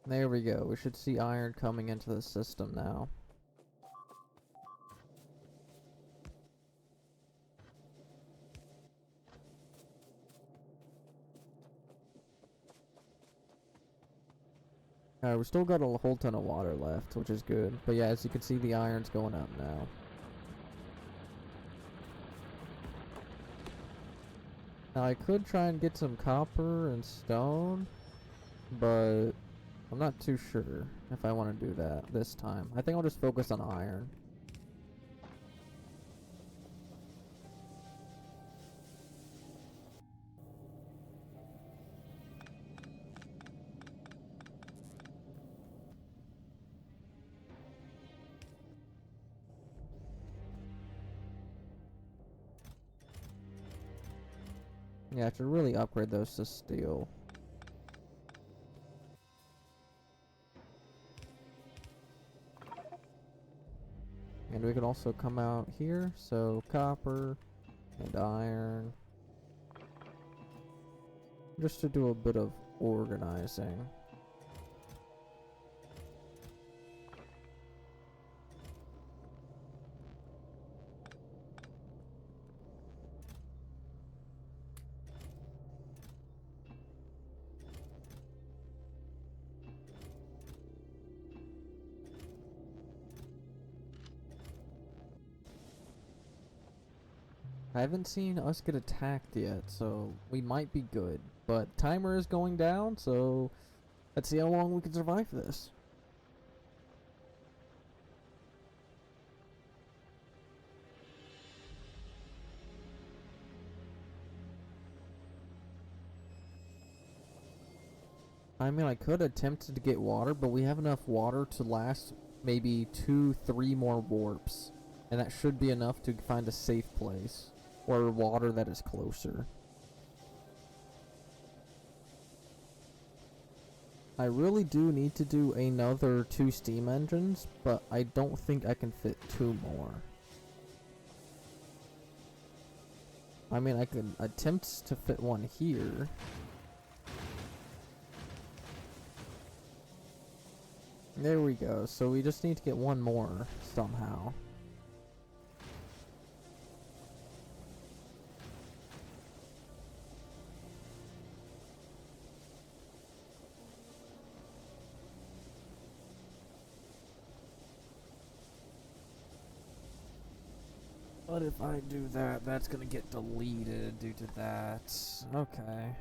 A: There we go. We should see iron coming into the system now. We still got a whole ton of water left, which is good. But yeah, as you can see, the iron's going up now. Now I could try and get some copper and stone, but I'm not too sure if I want to do that this time. I think I'll just focus on iron. Yeah, I should really upgrade those to steel. And we can also come out here, so copper and iron. Just to do a bit of organizing. I haven't seen us get attacked yet, so we might be good. But timer is going down, so let's see how long we can survive this. I mean, I could attempt to get water, but we have enough water to last maybe 2-3 more warps. And that should be enough to find a safe place, or water that is closer. I really do need to do another 2 steam engines, but I don't think I can fit 2 more. I mean, I could attempt to fit one here. There we go, so we just need to get one more somehow. But if I do that, that's gonna get deleted due to that. Okay.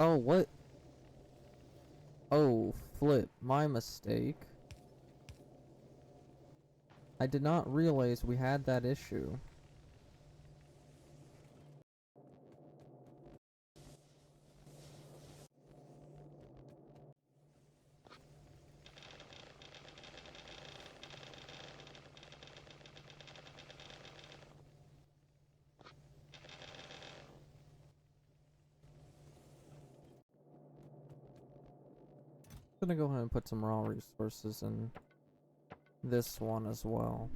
A: Oh, what? Oh, flip. My mistake. I did not realize we had that issue. I'm gonna go ahead and put some raw resources in this one as well.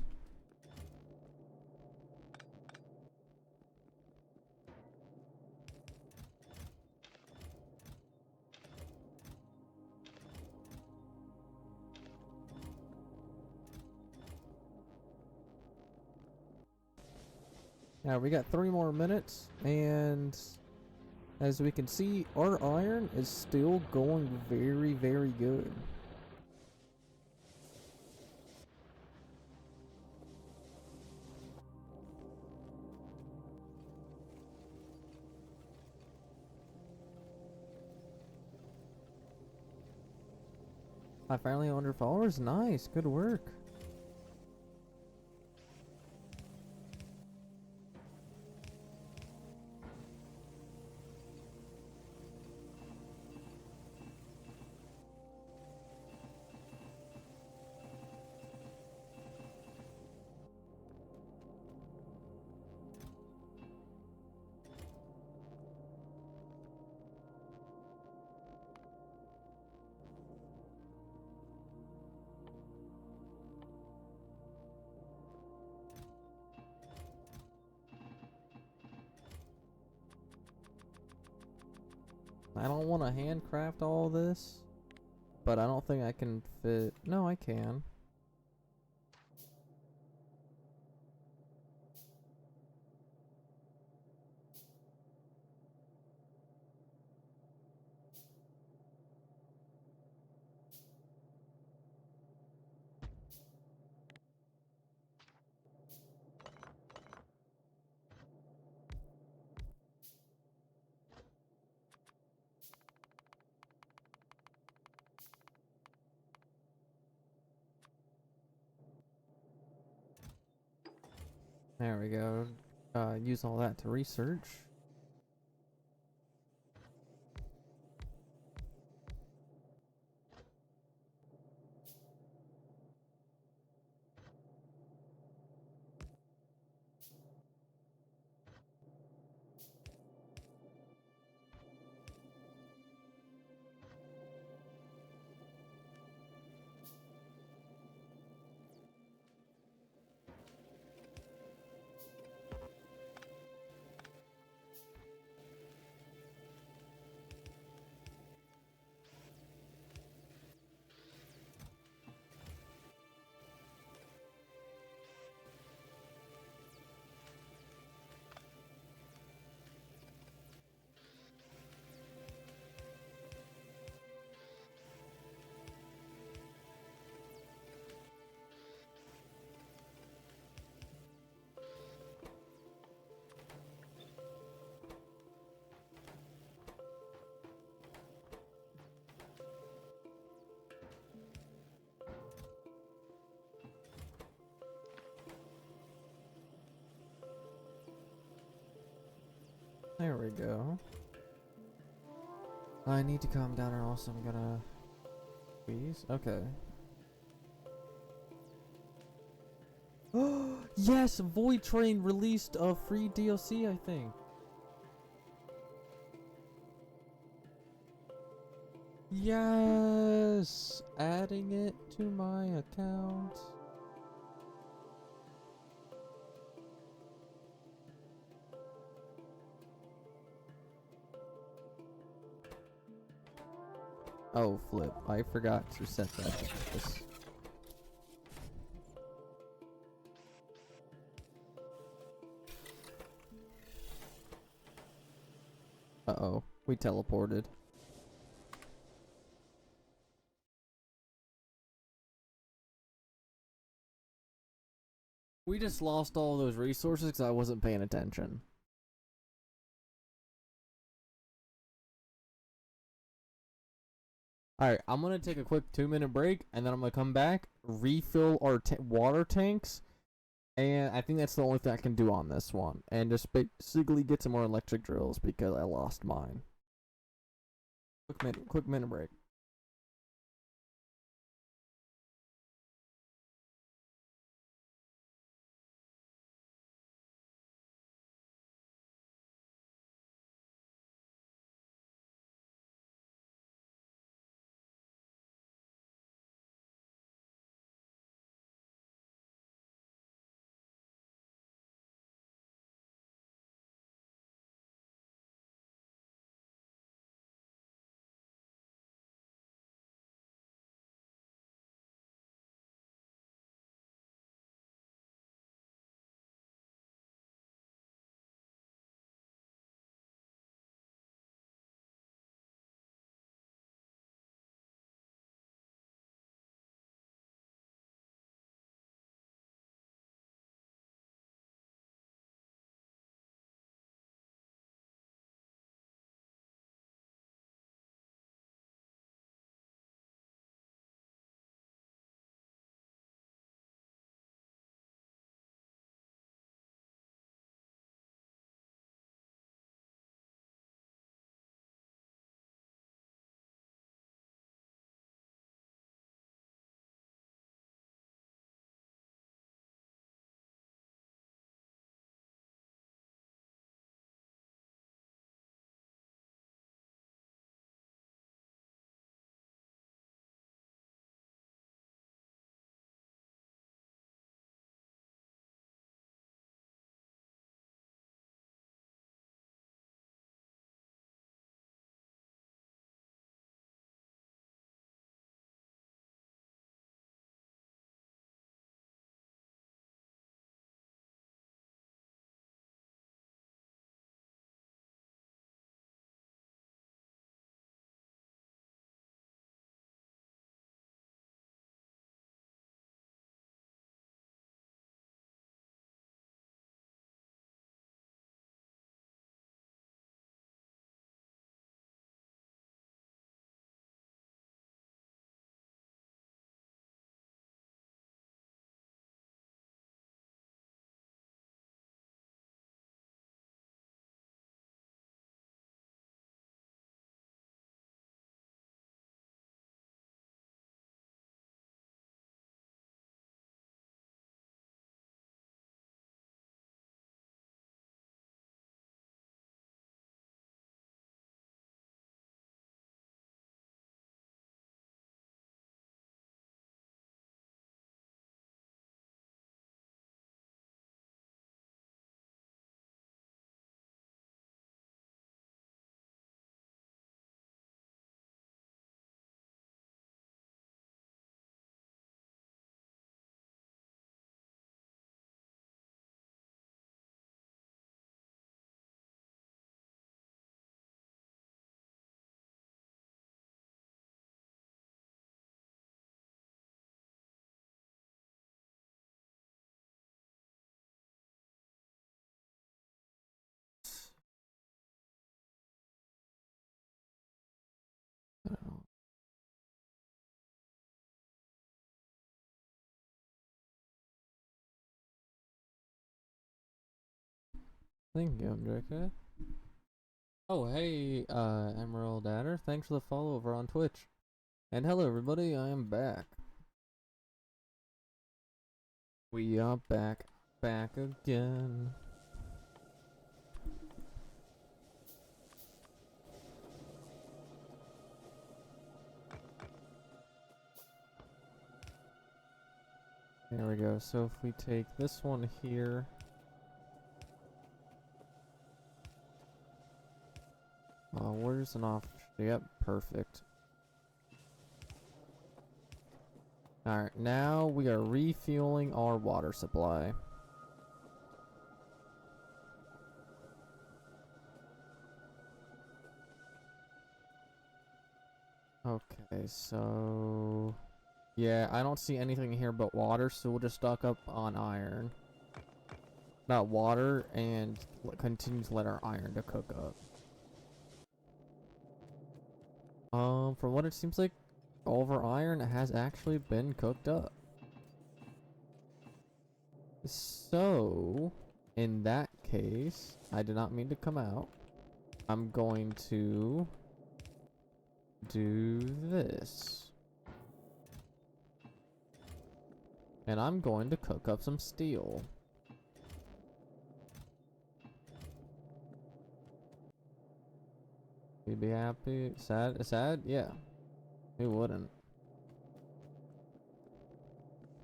A: Now we got 3 more minutes, and as we can see, our iron is still going very, very good. I finally 100 followers. Nice, good work. I don't want to handcraft all this, but I don't think I can fit. No, I can. There we go. Use all that to research. There we go. I need to calm down, or else I'm gonna squeeze. Okay. Yes, Void Train released a free DLC, I think. Yes, adding it to my account. Oh, flip. I forgot to set that to this. Uh-oh. We teleported. We just lost all those resources because I wasn't paying attention. Alright, I'm gonna take a quick 2-minute break, and then I'm gonna come back, refill our water tanks, and I think that's the only thing I can do on this one. And just basically get some more electric drills because I lost mine. Quick minute break. Thank you, MJK. Oh, hey, Emerald Adder. Thanks for the follow over on Twitch. And hello, everybody. I am back. We are back again. There we go. So if we take this one here. Where's an off? Yep, perfect. Alright, now we are refueling our water supply. Okay, so... yeah, I don't see anything here but water, so we'll just stock up on iron. Not water, and continue to let our iron to cook up. From what it seems like, all of our iron has actually been cooked up. So, in that case, I did not mean to come out. I'm going to do this. And I'm going to cook up some steel. You'd be happy? Sad? Sad? Yeah. Who wouldn't?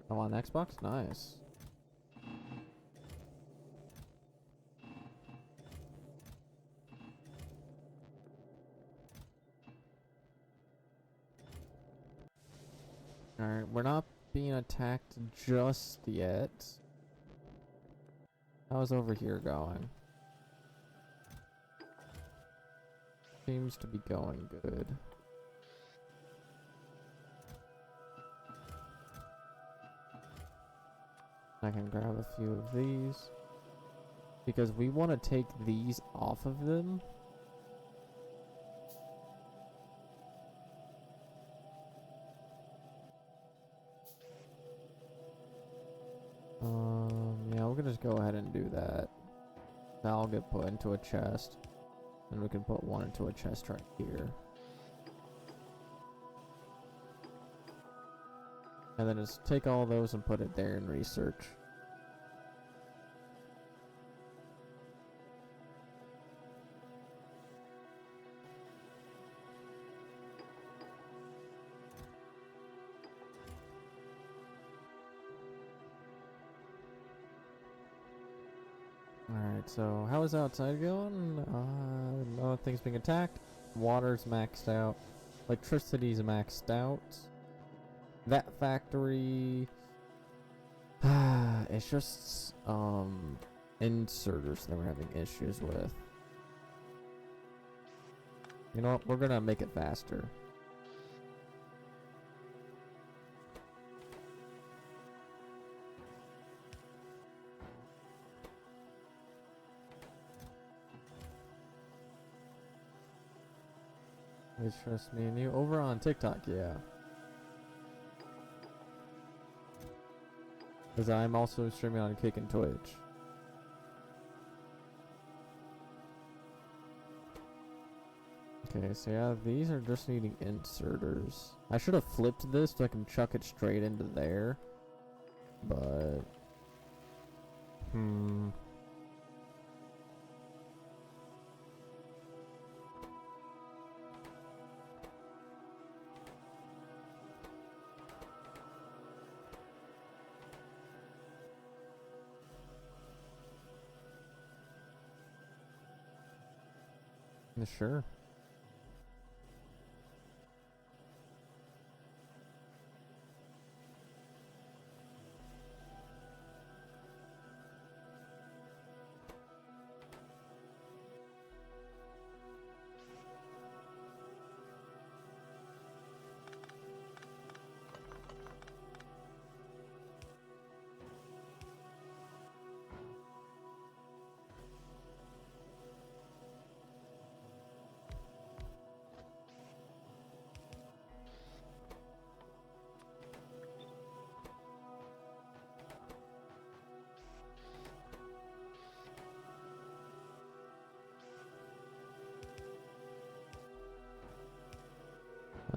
A: Oh, on Xbox? Nice. Alright, we're not being attacked just yet. How's over here going? Seems to be going good. I can grab a few of these. Because we want to take these off of them. Yeah, we're gonna just go ahead and do that. That'll get put into a chest. And we can put one into a chest right here. And then just take all those and put it there in research. Alright, so how is outside going? Nothing's being attacked. Water's maxed out. Electricity's maxed out. That factory... it's just, inserters that we're having issues with. You know what? We're gonna make it faster. It's just me and you. Over on TikTok, yeah. Because I'm also streaming on Kick and Twitch. Okay, so yeah, these are just needing inserters. I should have flipped this so I can chuck it straight into there. But... sure.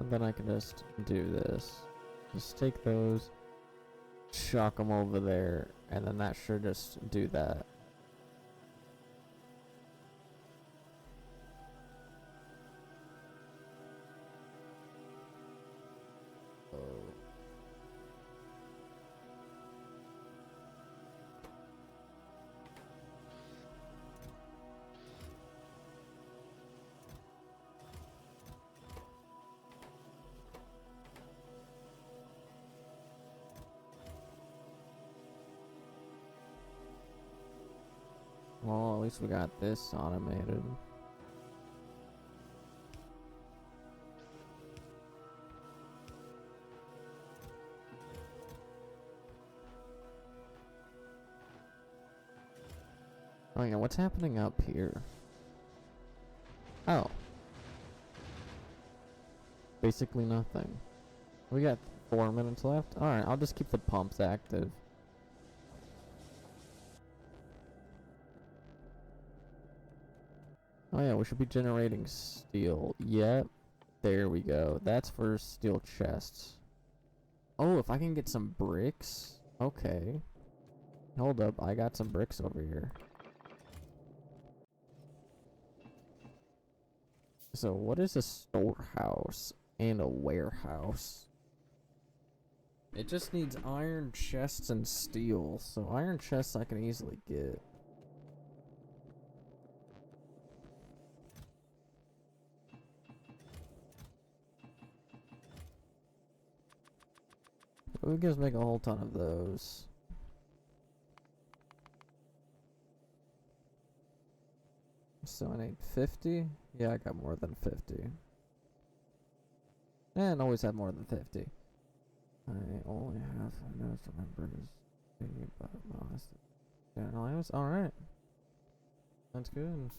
A: And then I can just do this. Just take those, chuck them over there, and then that should just do that. Well, at least we got this automated. Oh yeah, what's happening up here? Oh. Basically nothing. We got 4 minutes left? Alright, I'll just keep the pumps active. Oh yeah, we should be generating steel. Yep. There we go. That's for steel chests. Oh, if I can get some bricks? Okay. Hold up, I got some bricks over here. So what is a storehouse and a warehouse? It just needs iron chests and steel. So iron chests I can easily get. We can just make a whole ton of those. So I need 50? Yeah, I got more than 50. And always have more than 50. I only have enough members. But most. Yeah, no, alright. That's good.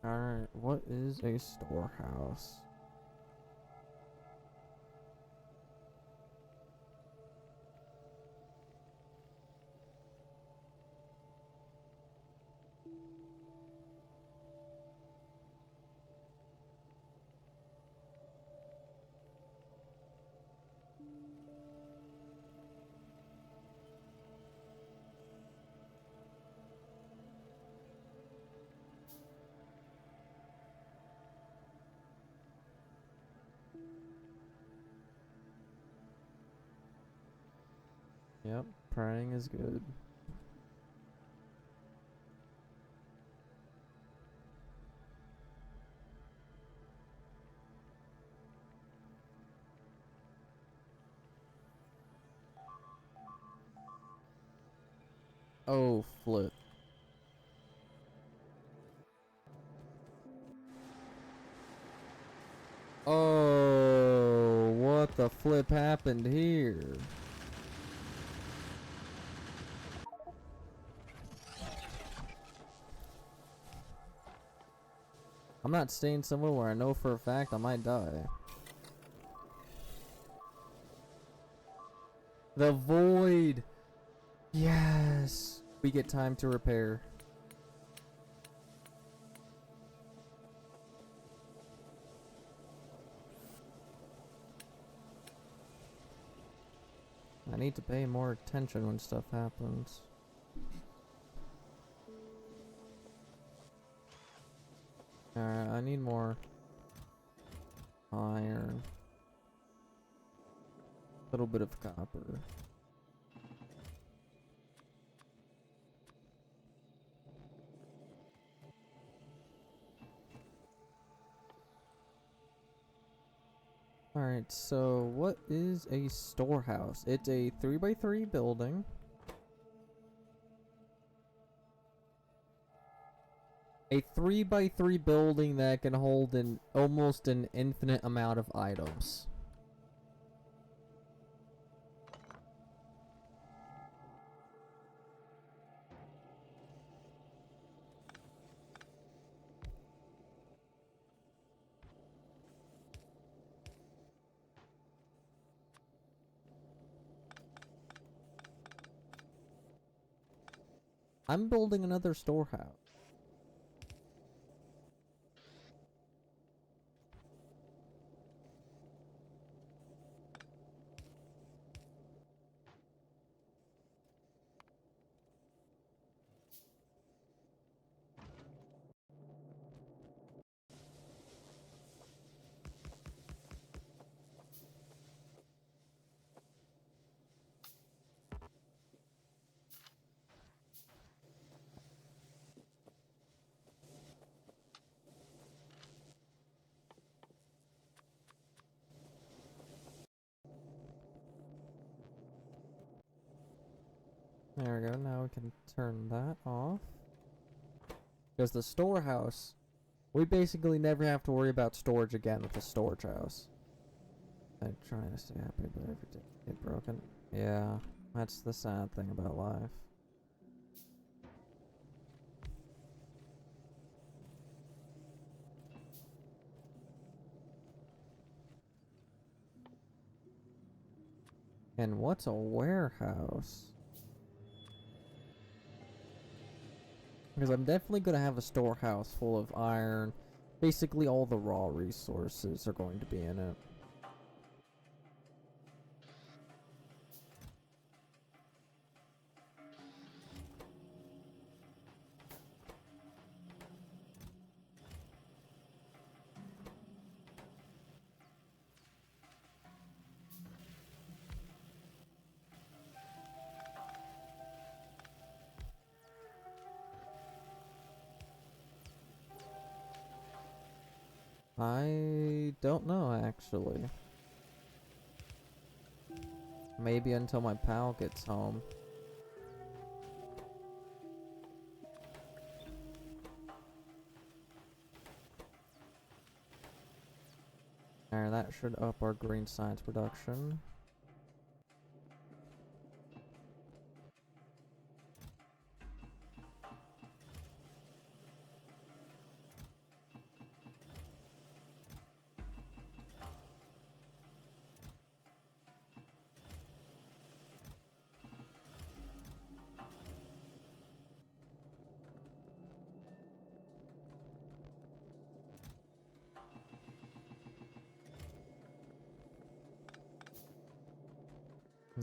A: Alright, what is a storehouse? Yep, praying is good. Oh, flip. Oh, what the flip happened here? I'm not staying somewhere where I know for a fact I might die. The void! Yes! We get time to repair. I need to pay more attention when stuff happens. Alright, I need more iron. A little bit of copper. Alright, so what is a storehouse? It's a 3x3 building. A 3x3 building that can hold almost an infinite amount of items. I'm building another storehouse. There we go, now we can turn that off. Because the storehouse, we basically never have to worry about storage again with the storage house. I'm trying to stay happy, but everything get broken. Yeah, that's the sad thing about life. And what's a warehouse? Because I'm definitely going to have a storehouse full of iron. Basically all the raw resources are going to be in it. I don't know, actually. Maybe until my pal gets home. There, that should up our green science production.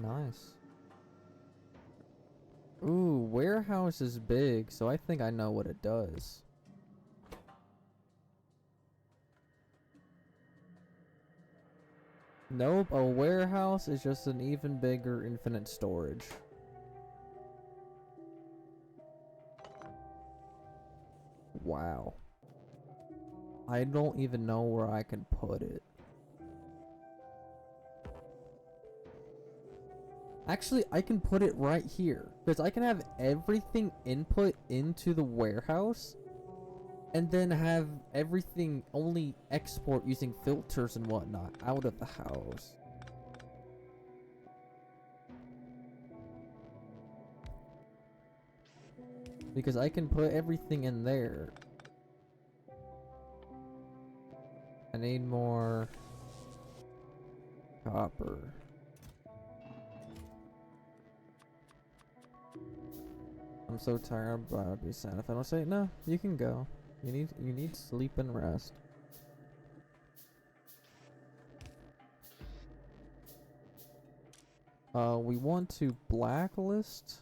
A: Nice. Ooh, warehouse is big, so I think I know what it does. Nope, a warehouse is just an even bigger infinite storage. Wow. I don't even know where I can put it. Actually, I can put it right here. Because I can have everything input into the warehouse. And then have everything only export using filters and whatnot out of the house. Because I can put everything in there. I need more copper. I'm so tired, but I'd be sad if I don't say it. No, you can go. You need sleep and rest. We want to blacklist.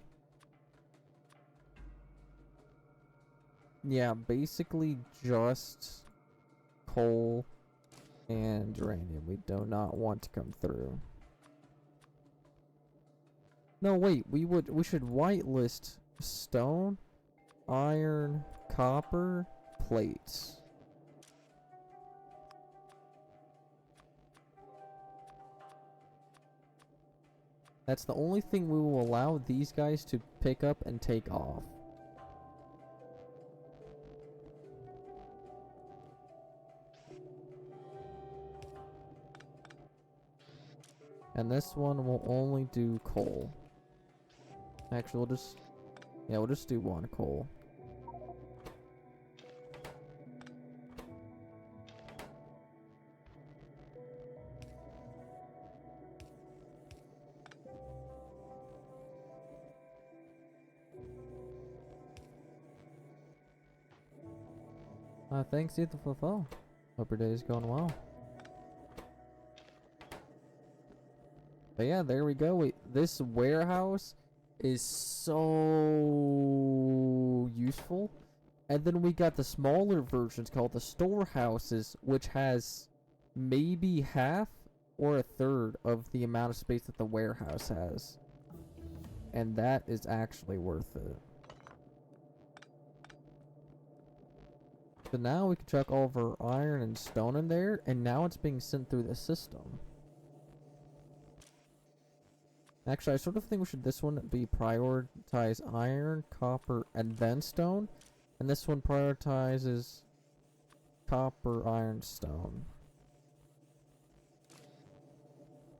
A: Yeah, basically just coal and uranium. We do not want to come through. No, wait, we should whitelist stone, iron, copper, plates. That's the only thing we will allow these guys to pick up and take off. And this one will only do coal. Actually, we'll just do one coal. Thanks you for the phone. Hope your day is going well. But yeah, there we go. This warehouse is so useful. And then we got the smaller versions called the storehouses, which has maybe half or a third of the amount of space that the warehouse has. And that is actually worth it. So now we can chuck all of our iron and stone in there, and now it's being sent through the system. Actually, I sort of think we should this one be prioritize iron, copper, and then stone. And this one prioritizes copper, iron, stone.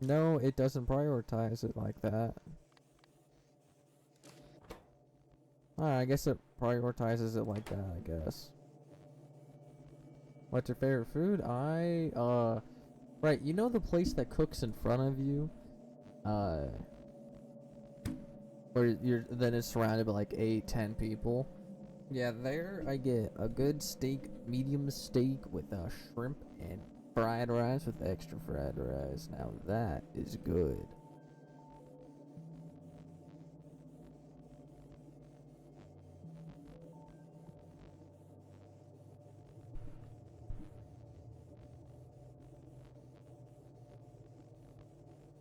A: No, it doesn't prioritize it like that. Alright, I guess it prioritizes it like that, I guess. What's your favorite food? Right, you know the place that cooks in front of you? Where then it's surrounded by like 8-10 people. Yeah, there I get a good steak, medium steak with shrimp and fried rice with extra fried rice. Now that is good.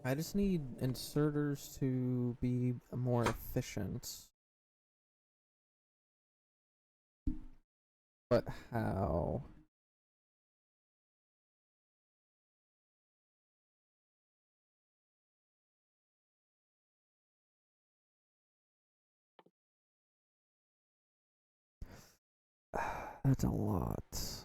A: I just need inserters to be more efficient. But how? That's a lot.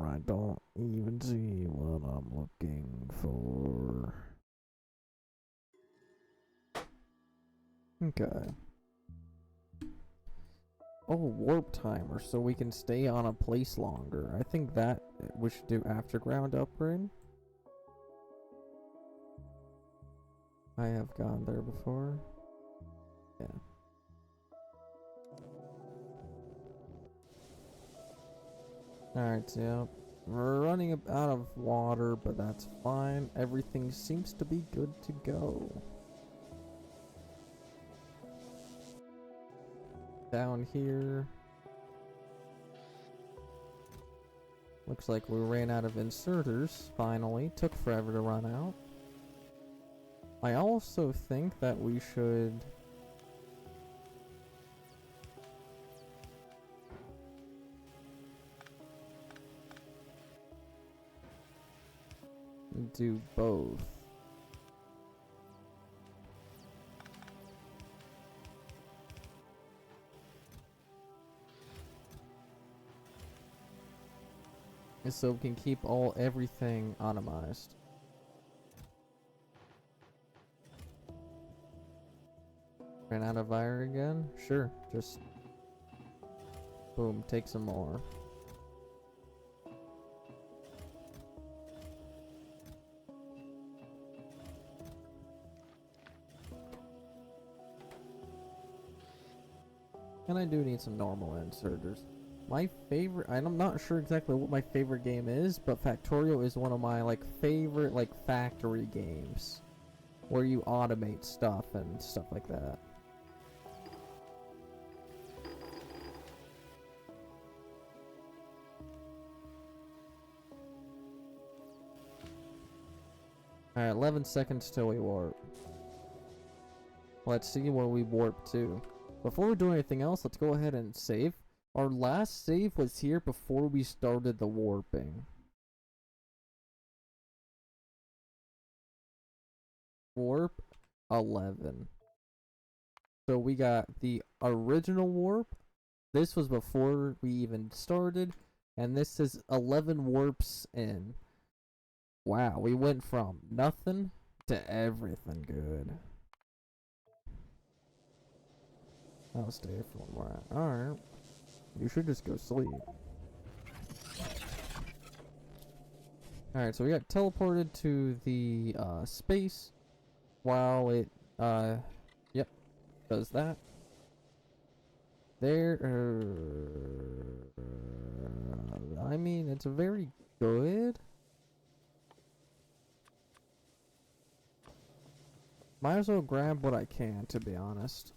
A: I don't even see what I'm looking for. Okay. Oh, warp timer, so we can stay on a place longer. I think that we should do after ground upgrade. I have gone there before. Yeah. Alright, so yeah. We're running out of water, but that's fine. Everything seems to be good to go. Down here. Looks like we ran out of inserters, finally. Took forever to run out. I also think that we should do both. So we can keep everything automized. Ran out of iron again? Sure, just boom, take some more. And I do need some normal inserters. My favorite, I'm not sure exactly what my favorite game is, but Factorio is one of my favorite factory games where you automate stuff and stuff like that. Alright, 11 seconds till we warp. Let's see where we warp to. Before we do anything else, let's go ahead and save. Our last save was here before we started the warping. Warp 11. So we got the original warp. This was before we even started. And this is 11 warps in. Wow, we went from nothing to everything good. I'll stay for one more. Alright. You should just go sleep. Alright, so we got teleported to the space while it yep, does that. There I mean, it's very good. Might as well grab what I can, to be honest.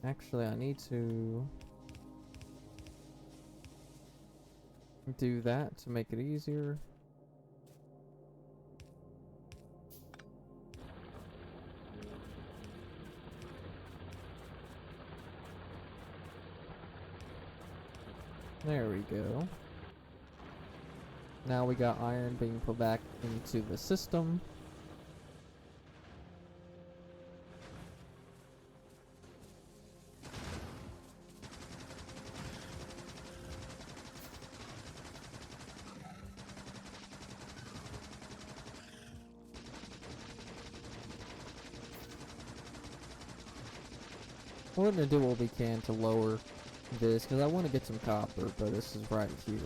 A: Actually, I need to do that to make it easier. There we go. Now we got iron being put back into the system. We're gonna do what we can to lower this, because I want to get some copper, but this is right here.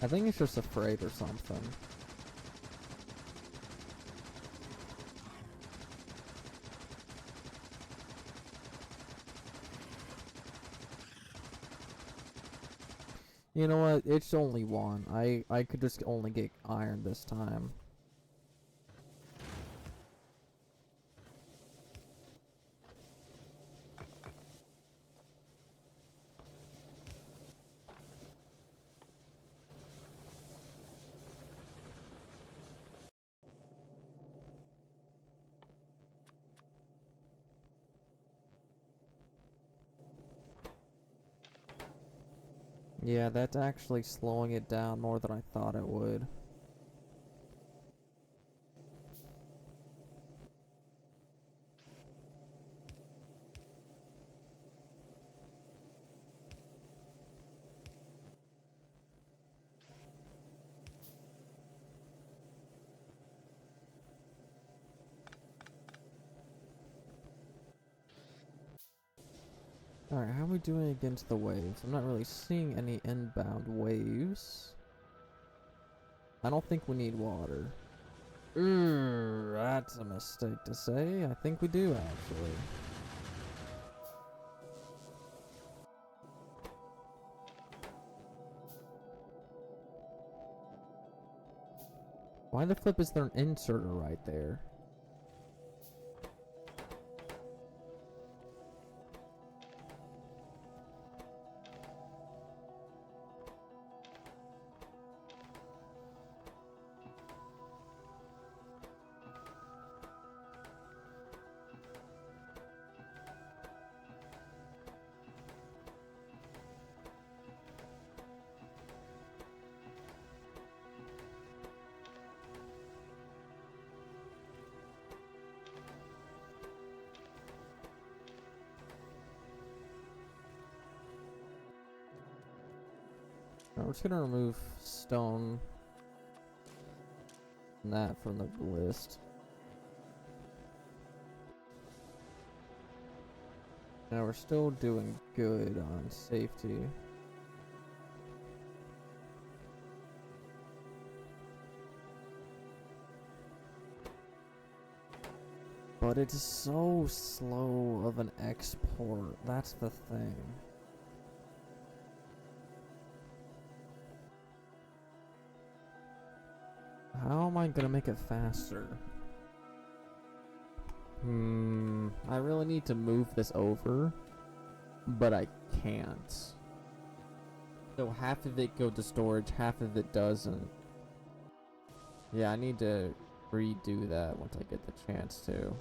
A: I think it's just afraid or something. You know what? It's only one. I could just only get iron this time. Yeah, that's actually slowing it down more than I thought it would. Alright, how are we doing against the waves? I'm not really seeing any inbound waves. I don't think we need water. That's a mistake to say. I think we do, actually. Why the flip is there an inserter right there? We're just gonna remove stone and that from the list. Now we're still doing good on safety. But it's so slow of an export. That's the thing. How am I gonna make it faster? I really need to move this over, but I can't. So half of it go to storage, half of it doesn't. Yeah, I need to redo that once I get the chance to.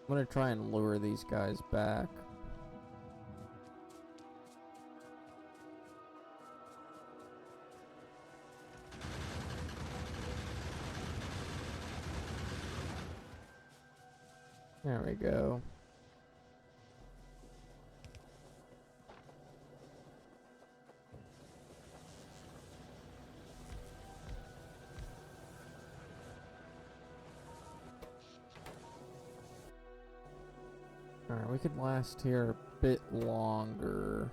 A: I'm gonna try and lure these guys back. There we go. Alright, we could last here a bit longer.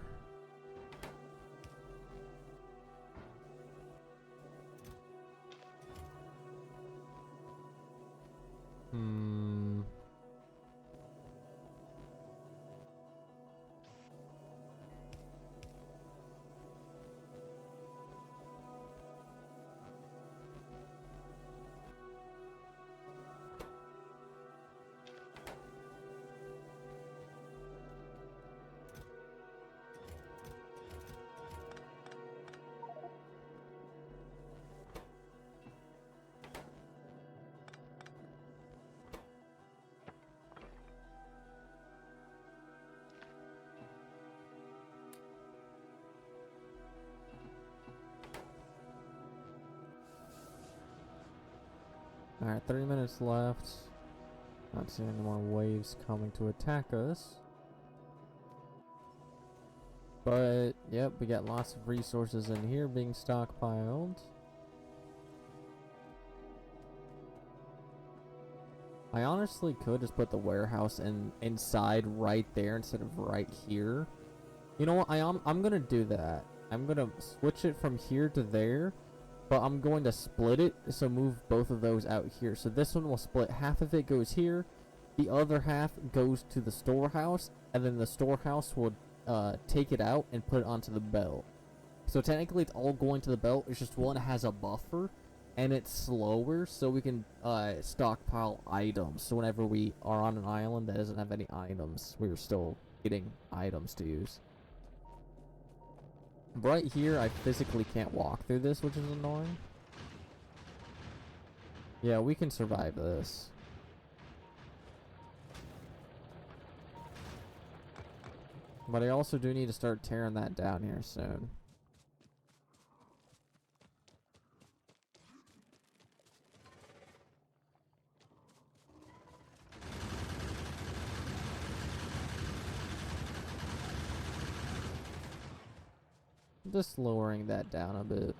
A: Hmm. Alright, 30 minutes left. Not seeing any more waves coming to attack us. But, yep, we got lots of resources in here being stockpiled. I honestly could just put the warehouse inside right there instead of right here. You know what? I'm gonna do that. I'm gonna switch it from here to there, but I'm going to split it, so move both of those out here. So this one will split. Half of it goes here, the other half goes to the storehouse, and then the storehouse will take it out and put it onto the belt. So technically it's all going to the belt. It's just one has a buffer, and it's slower, so we can stockpile items. So whenever we are on an island that doesn't have any items, we're still getting items to use. Right here, I physically can't walk through this, which is annoying. Yeah, we can survive this. But I also do need to start tearing that down here soon. Just lowering that down a bit.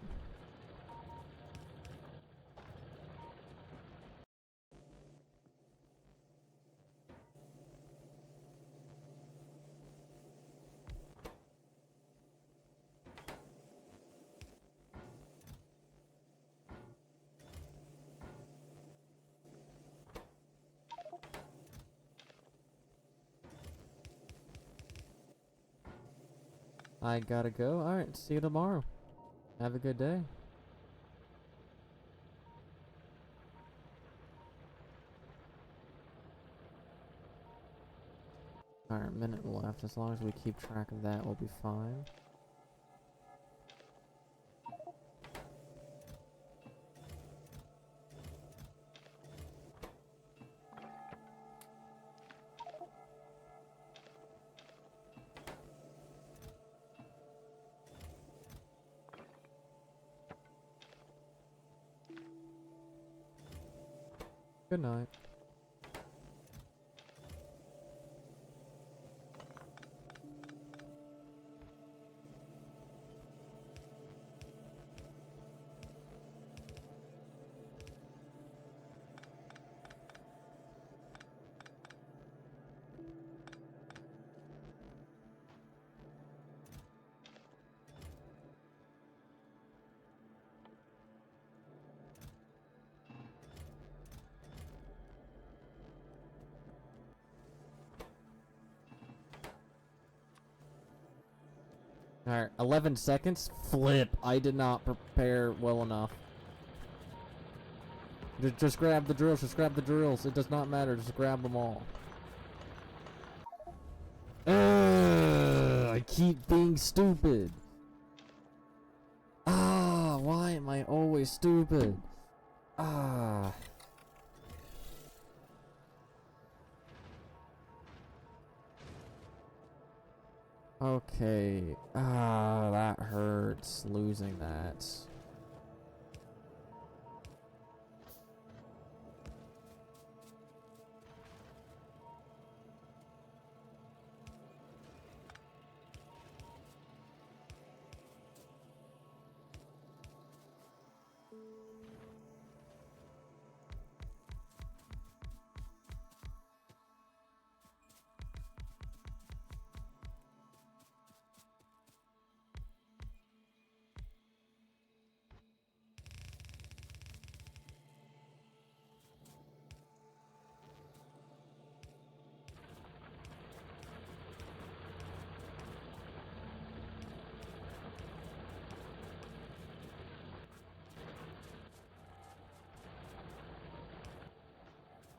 A: I gotta go. Alright, see you tomorrow. Have a good day. Alright, minute left. As long as we keep track of that, we'll be fine. Good night. Alright, 11 seconds. Flip. I did not prepare well enough. Just grab the drills. Just grab the drills. It does not matter. Just grab them all. I I keep being stupid. Ah, why am I always stupid? Ah. Okay. Ah, that hurts losing that.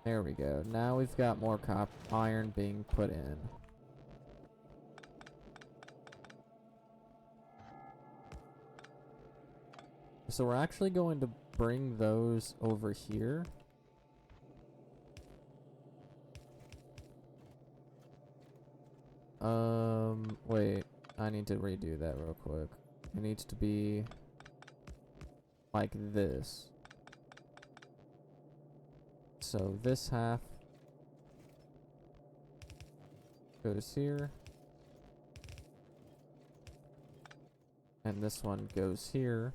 A: There we go. Now we've got more iron being put in. So we're actually going to bring those over here. Wait. I need to redo that real quick. It needs to be like this. So this half goes here. And this one goes here.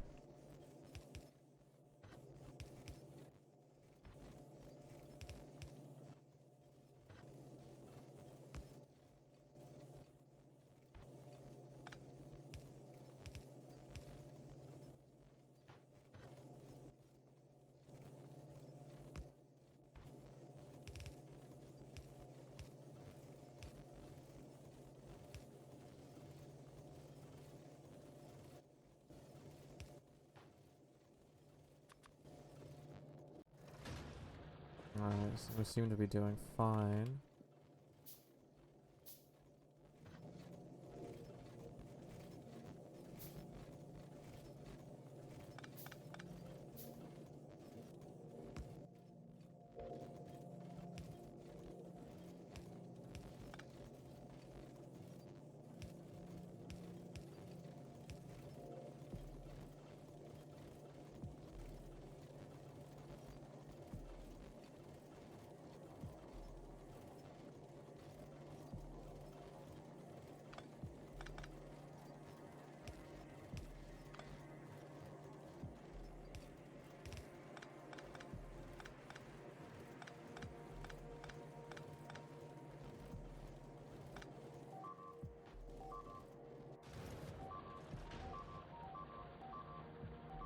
A: Alright, so we seem to be doing fine.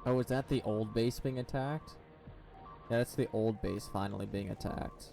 A: Oh, is that the old base being attacked? Yeah, that's the old base finally being attacked.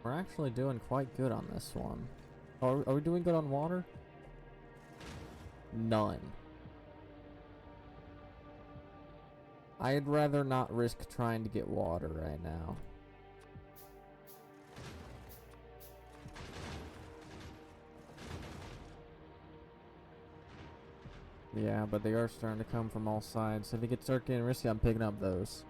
A: We're actually doing quite good on this one. Are we doing good on water? None. I'd rather not risk trying to get water right now. Yeah, but they are starting to come from all sides. So if it start getting risky, I'm picking up those.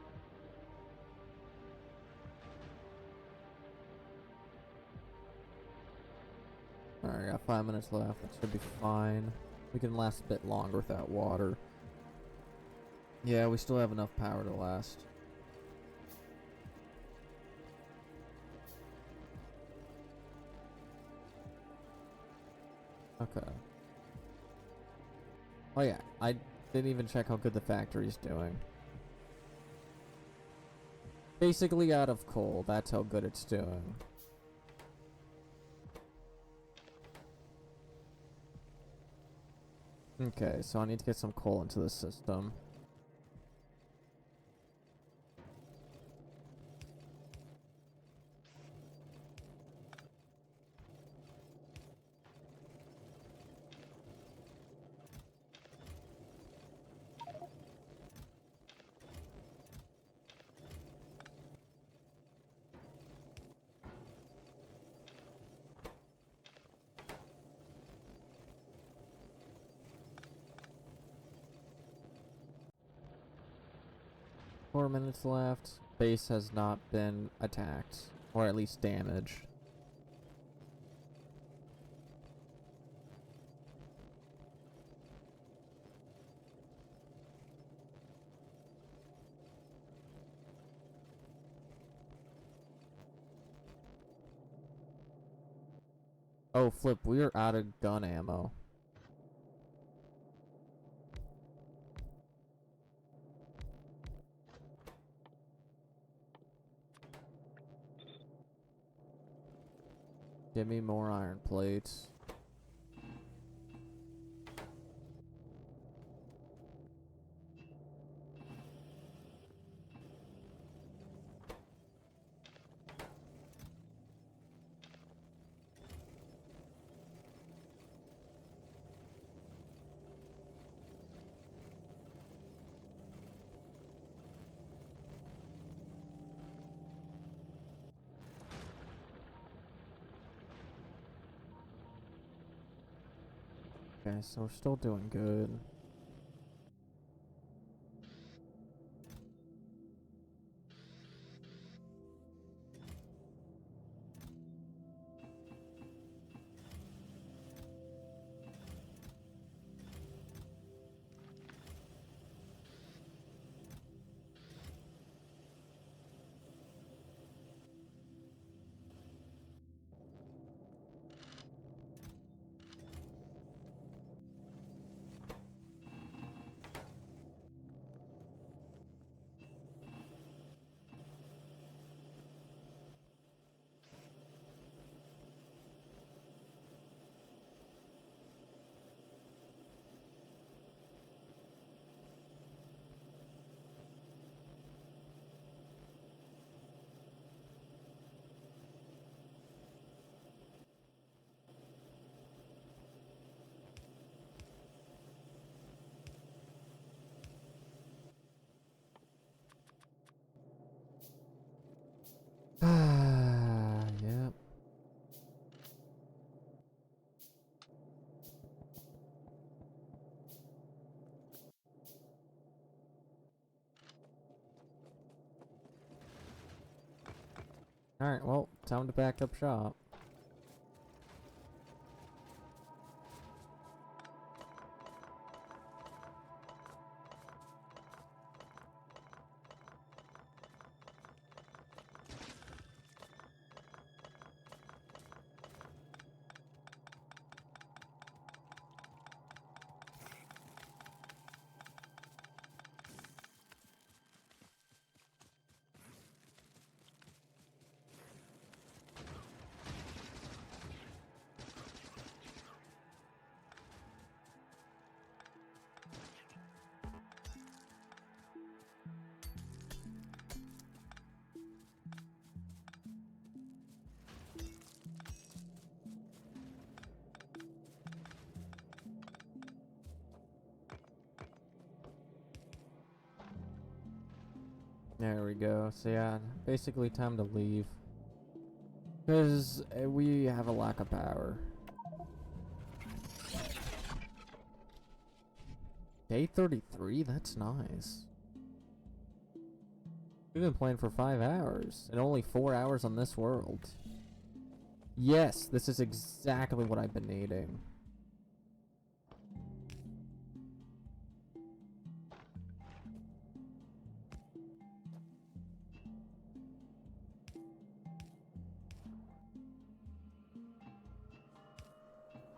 A: Alright, got 5 minutes left. That should be fine. We can last a bit longer without water. Yeah, we still have enough power to last. Okay. Oh yeah, I Didn't even check how good the factory's doing. Basically out of coal, that's how good it's doing. Okay, so I need to get some coal into the system. Four minutes left. Base has not been attacked, or at least damaged. Oh, flip, we are out of gun ammo. Give me more iron plates. Okay, so we're still doing good. Yep. Alright, well, time to back up shop. There we go. So yeah, basically time to leave. Because we have a lack of power. Day 33? That's nice. We've been playing for 5 hours. And only 4 hours on this world. Yes, this is exactly what I've been needing.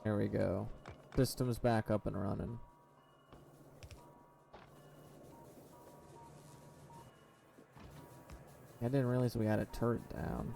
A: There we go. System's back up and running. I didn't realize we had a turret down.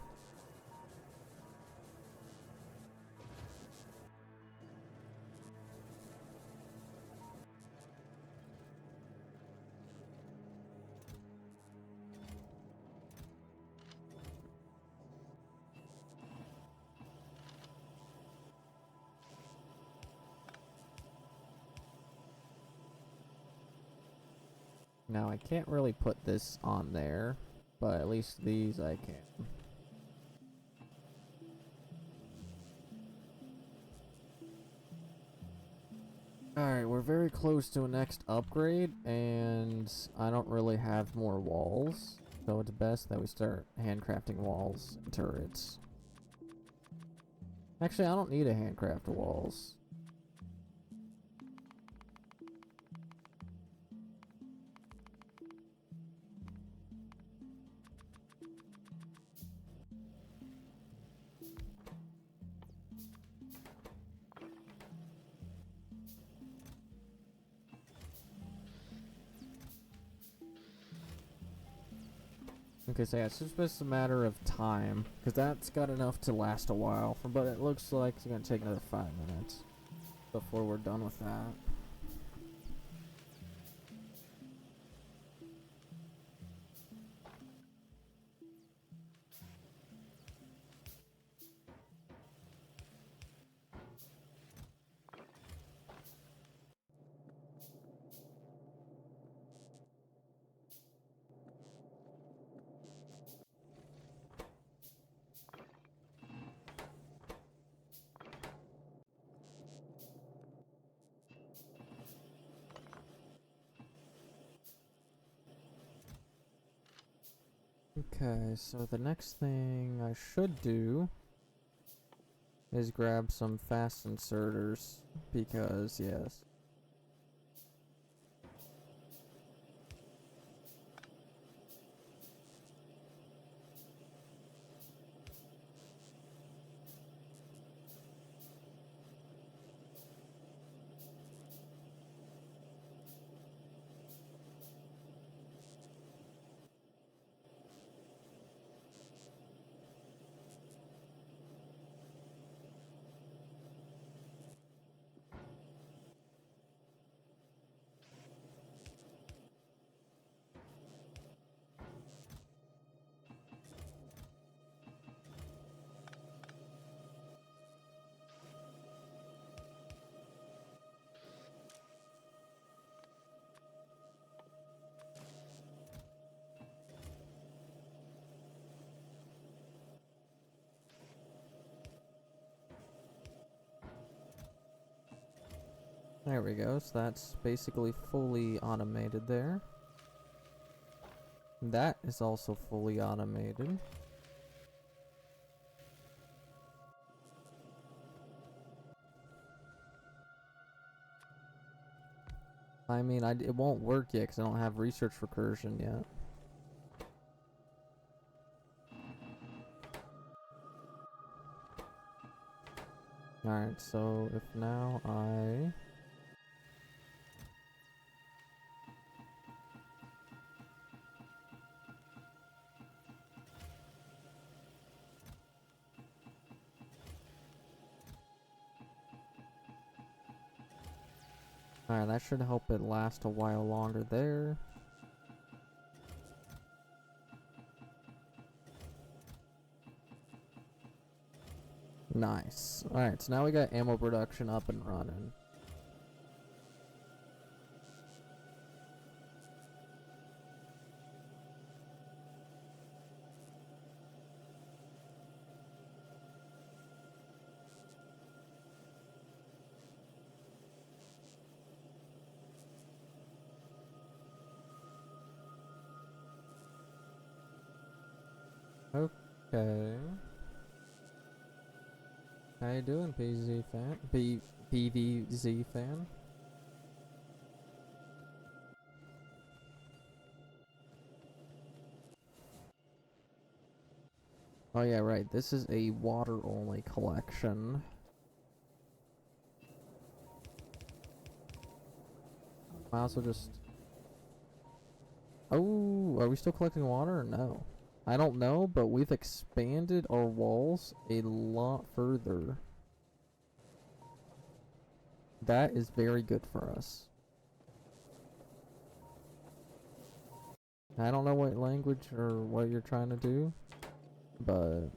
A: Now I can't really put this on there, but at least these I can. Alright, we're very close to a next upgrade, and I don't really have more walls, so it's best that we start handcrafting walls and turrets. Actually, I don't need a handcraft walls. Okay, so yeah, it's just a matter of time, because that's got enough to last a while, but it looks like it's going to take another 5 minutes before we're done with that. Okay, so the next thing I should do is grab some fast inserters, because yes. There we go, so that's basically fully automated there. That is also fully automated. I mean, it won't work yet because I don't have research recursion yet. Alright, so if now I... Alright, that should help it last a while longer there. Nice. Alright, so now we got ammo production up and running. Okay. How you doing, PZ fan? PVZ fan? Oh yeah, right. This is a water-only collection. I also just... Oh, are we still collecting water or no? I don't know, but we've expanded our walls a lot further. That is very good for us. I don't know what language or what you're trying to do, but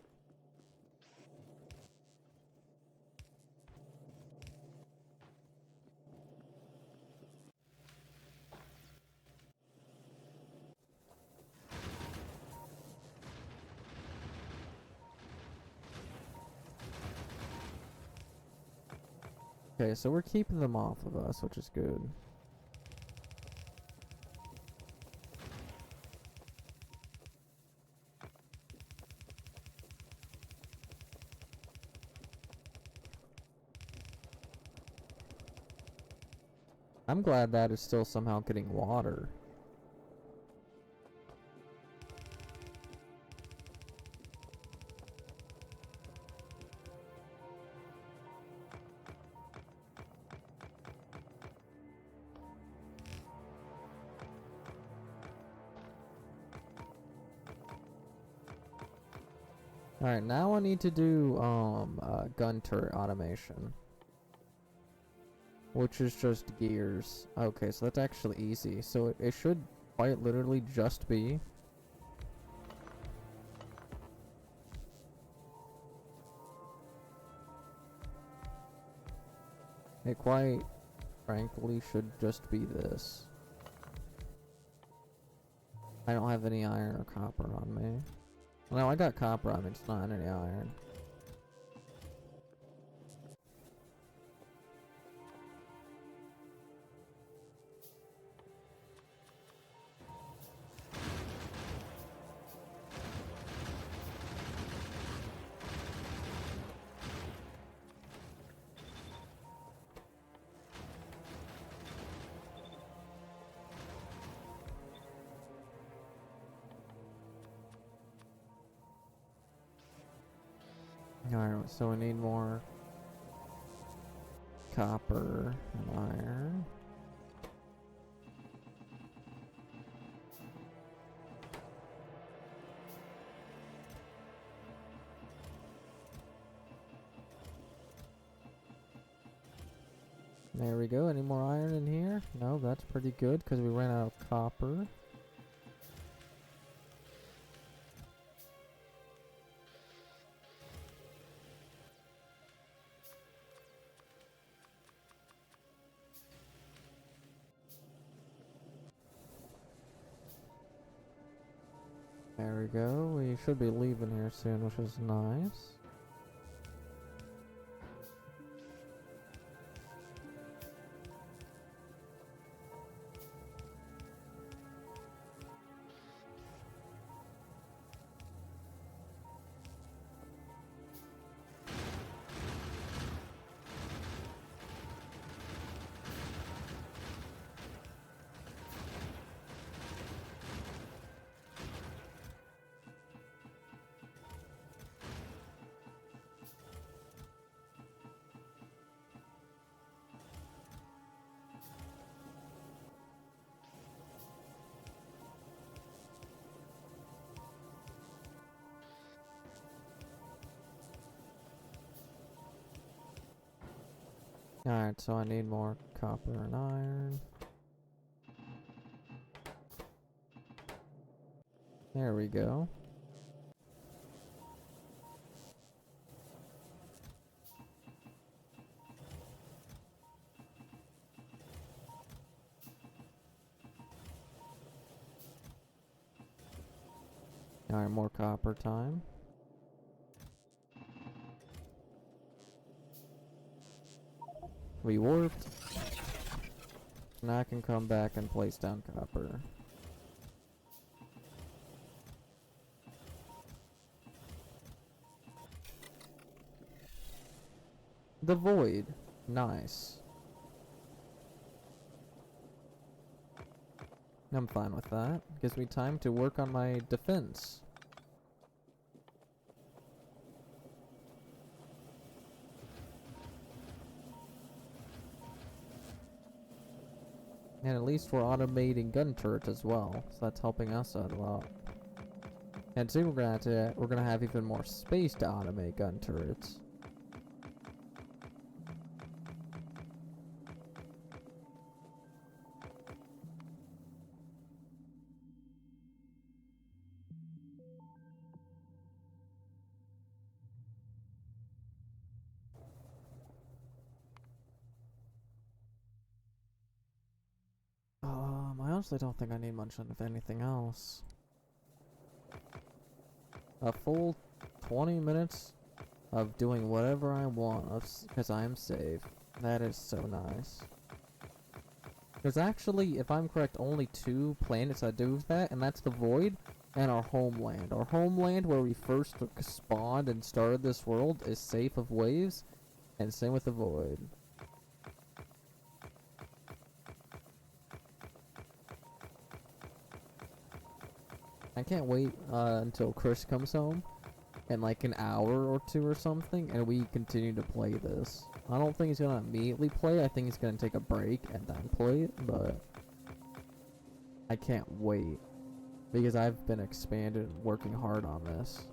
A: okay, so we're keeping them off of us, which is good. I'm glad that is still somehow getting water. Alright, now I need to do gun turret automation, which is just gears. Okay, so that's actually easy. So it should quite literally just be it quite frankly should just be this. I don't have any iron or copper on me. No, I got copper on me, just not any iron. Alright, so we need more copper and iron. There we go. Any more iron in here? No, that's pretty good because we ran out of copper. There we go. We should be leaving here soon, which is nice. Alright, so I need more copper and iron. There we go. Alright, more copper time. We warped. Now I can come back and place down copper. The void. Nice. I'm fine with that. Gives me time to work on my defense. And at least we're automating gun turret as well, so that's helping us out a lot. And soon we're gonna have even more space to automate gun turrets. I honestly don't think I need much of anything else. A full 20 minutes of doing whatever I want because I am safe. That is so nice. There's actually, if I'm correct, only 2 planets that do that, and that's the Void and our homeland. Our homeland, where we first spawned and started this world, is safe of waves, and same with the Void. I can't wait until Chris comes home in like an hour or 2 or something, and we continue to play this. I don't think he's gonna immediately play. I think he's gonna take a break and then play it, but I can't wait because I've been expanded and working hard on this.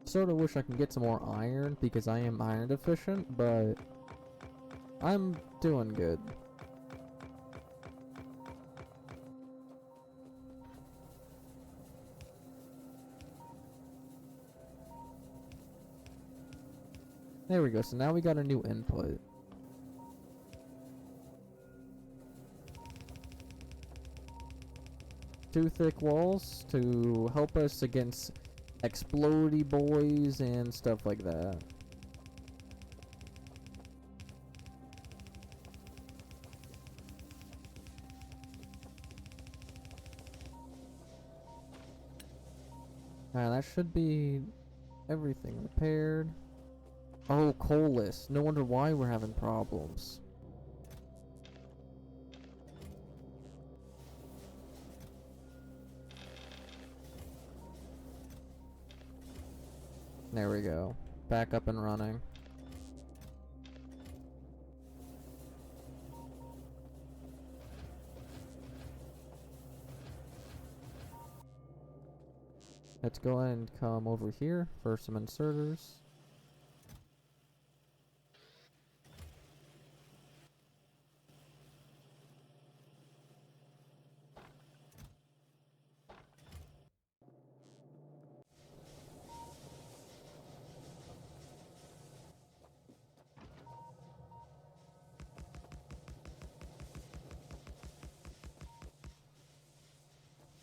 A: Sort of wish I can get some more iron because I am iron deficient, but I'm doing good. There we go, so now we got a new input. Two thick walls to help us against explodey boys and stuff like that. That should be everything repaired. Oh, coalless. No wonder why we're having problems. There we go. Back up and running. Let's go ahead and come over here for some inserters.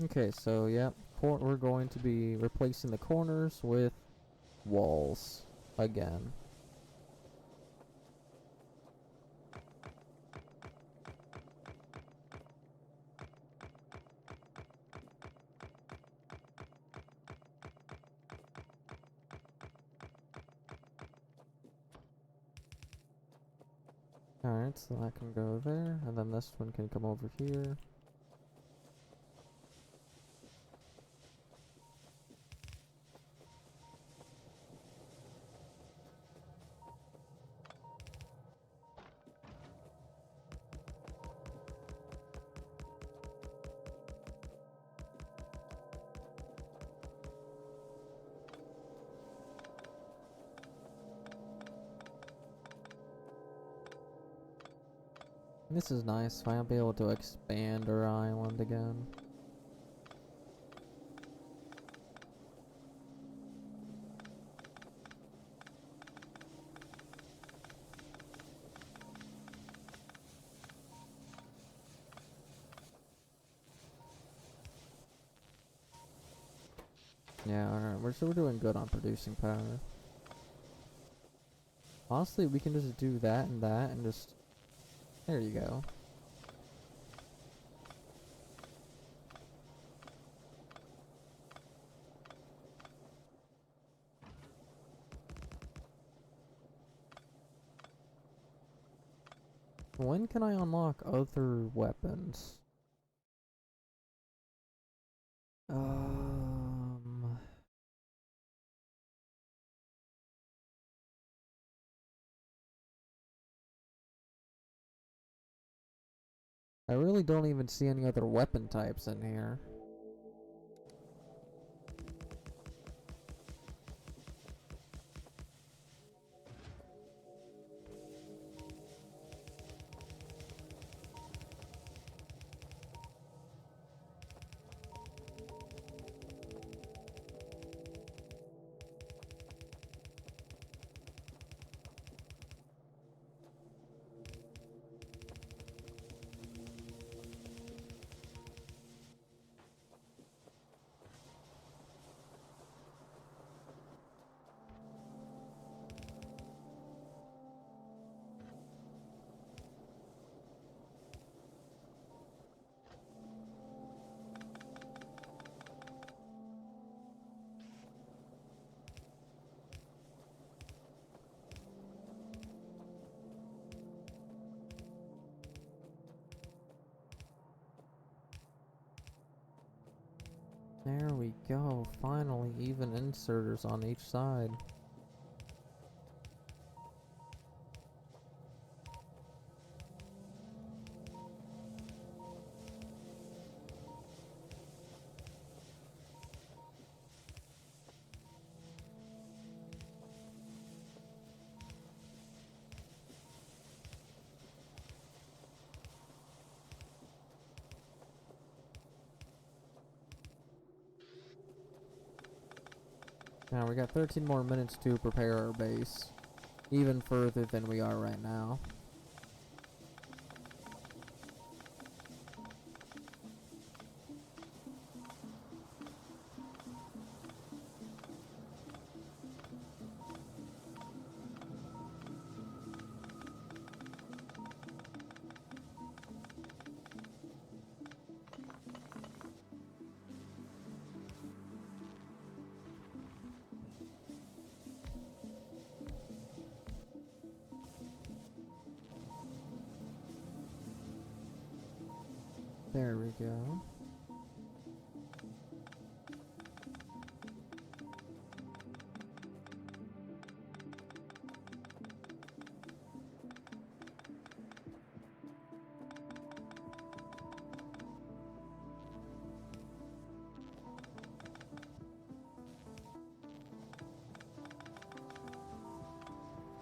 A: Okay, so yep, we're going to be replacing the corners with walls again. Alright, so that can go there, and then this one can come over here. This is nice, I'll be able to expand our island again. Yeah, alright, we're doing good on producing power. Honestly, we can just do that and just... There you go. When can I unlock other weapons? I really don't even see any other weapon types in here. There we go, finally even inserters on each side. Now we got 13 more minutes to prepare our base, even further than we are right now. There we go.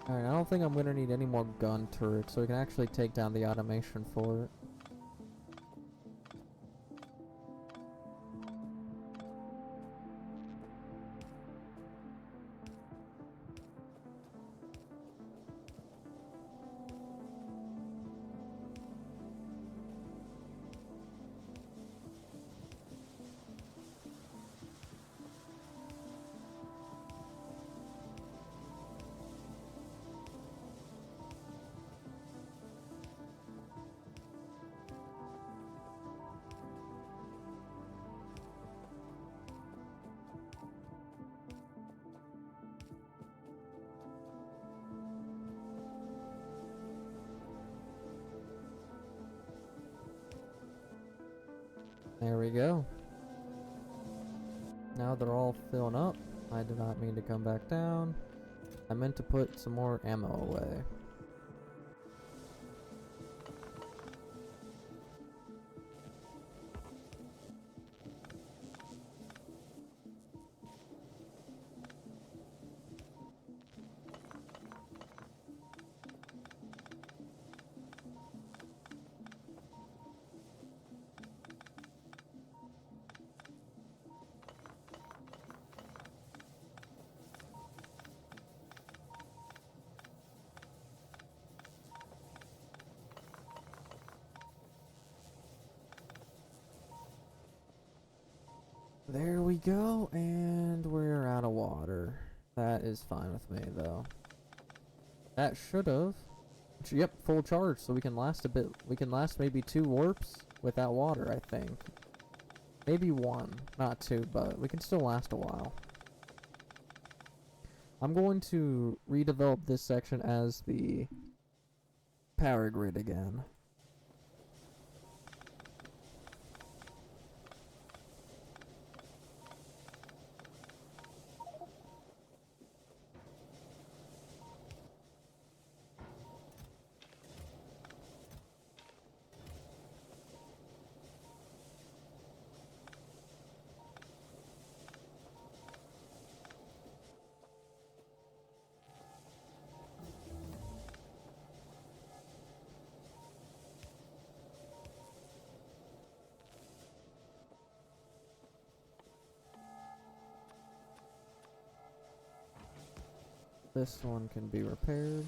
A: Alright, I don't think I'm gonna need any more gun turrets, so we can actually take down the automation for it. There we go. Now they're all filling up. I did not mean to come back down. I meant to put some more ammo away. There we go, and we're out of water. That is fine with me, though. That should've... Yep, full charge, so we can last a bit. We can last maybe 2 warps without water, I think. Maybe 1, not 2, but we can still last a while. I'm going to redevelop this section as the power grid again. This one can be repaired.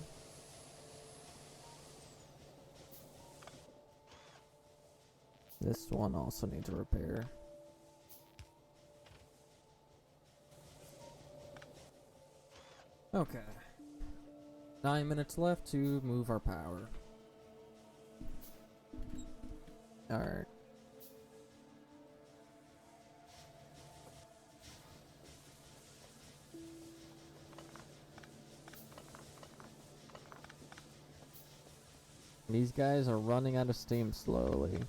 A: This one also needs a repair. Okay. 9 minutes left to move our power. Alright. These guys are running out of steam slowly.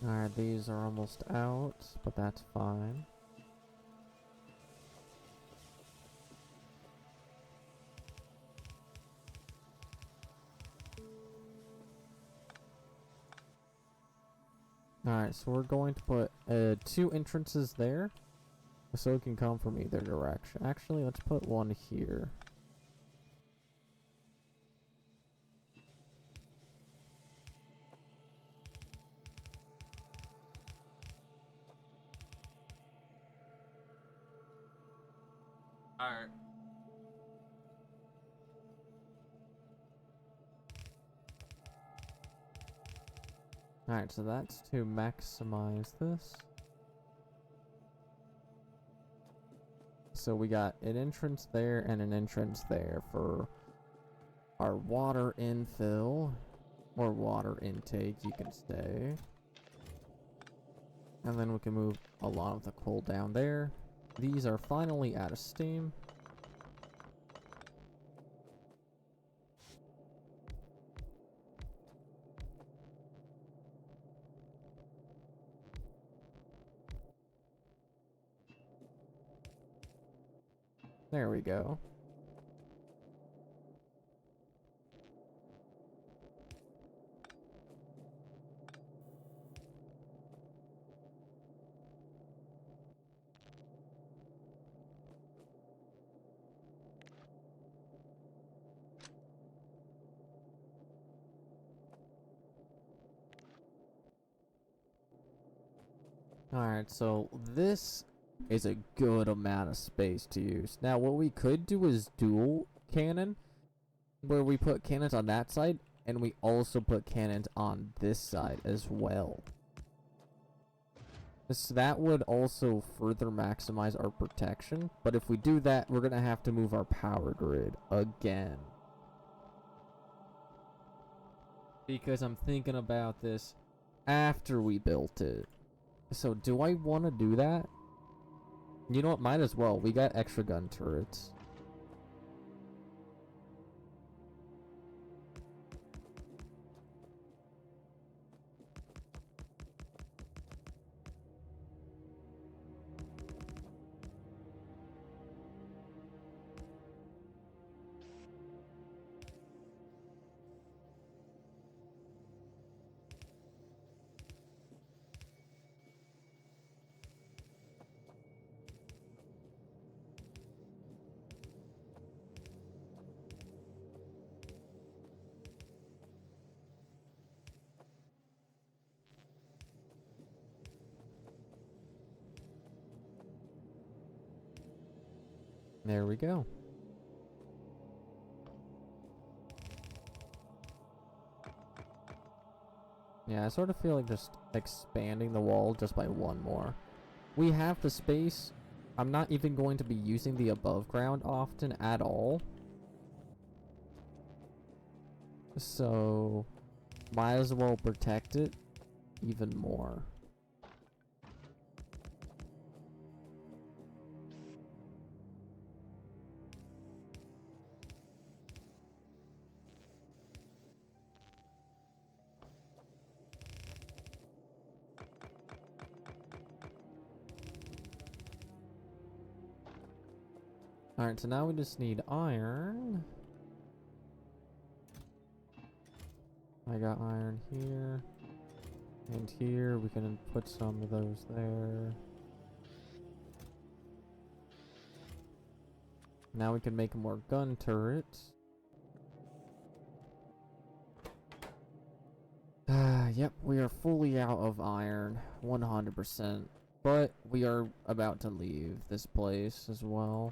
A: Alright, these are almost out, but that's fine. Alright, so we're going to put 2 entrances there, so it can come from either direction. Actually, let's put one here. Alright. Alright, so that's to maximize this. So we got an entrance there and an entrance there for our water infill, or water intake, you can say. And then we can move a lot of the coal down there. These are finally out of steam. There we go. Alright, so this is a good amount of space to use. Now, what we could do is dual cannon, where we put cannons on that side, and we also put cannons on this side as well. So that would also further maximize our protection, but if we do that, we're gonna have to move our power grid again. Because I'm thinking about this after we built it. So do I want to do that? You know what, might as well. We got extra gun turrets. There we go. Yeah, I sort of feel like just expanding the wall just by one more. We have the space. I'm not even going to be using the above ground often at all. So, might as well protect it even more. Alright, so now we just need iron. I got iron here. And here, we can put some of those there. Now we can make more gun turrets. Yep, we are fully out of iron, 100%. But we are about to leave this place as well.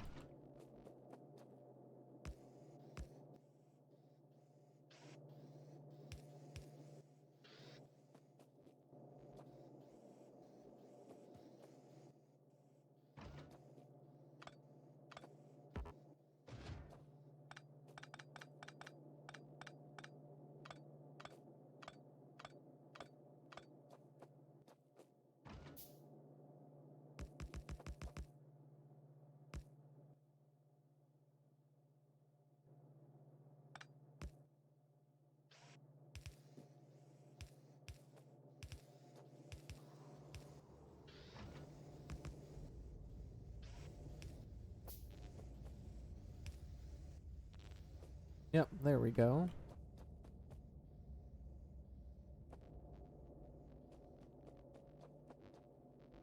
A: Yep, there we go.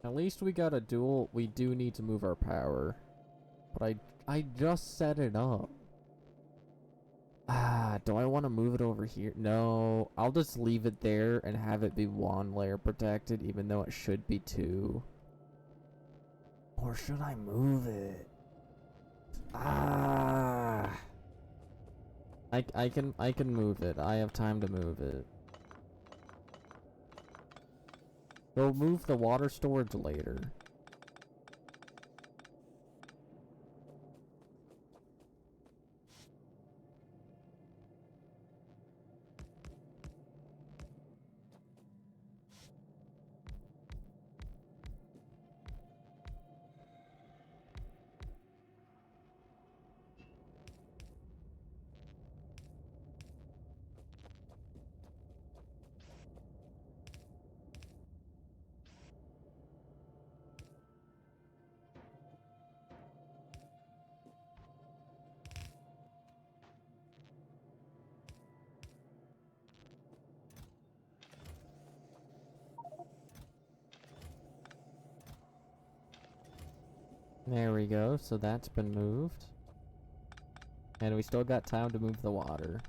A: At least we got a dual. We do need to move our power. But I just set it up. Do I want to move it over here? No, I'll just leave it there and have it be one layer protected, even though it should be two. Or should I move it? I can move it. I have time to move it. We'll move the water storage later. There we go, so that's been moved. And we still got time to move the water.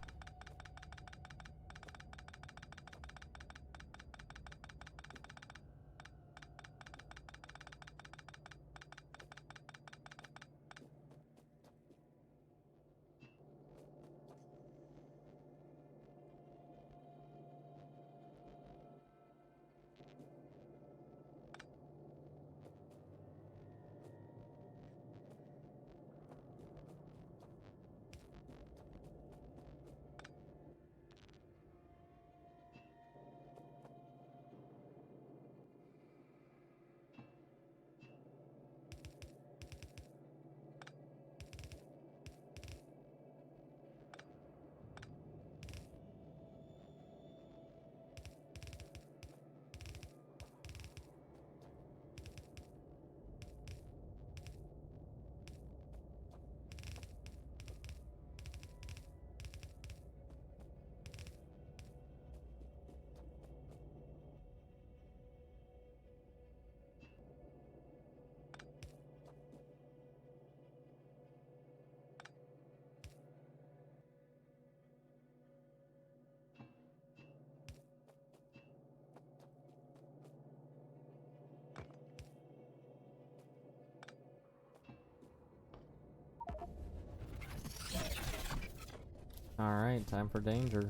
A: Alright, time for danger.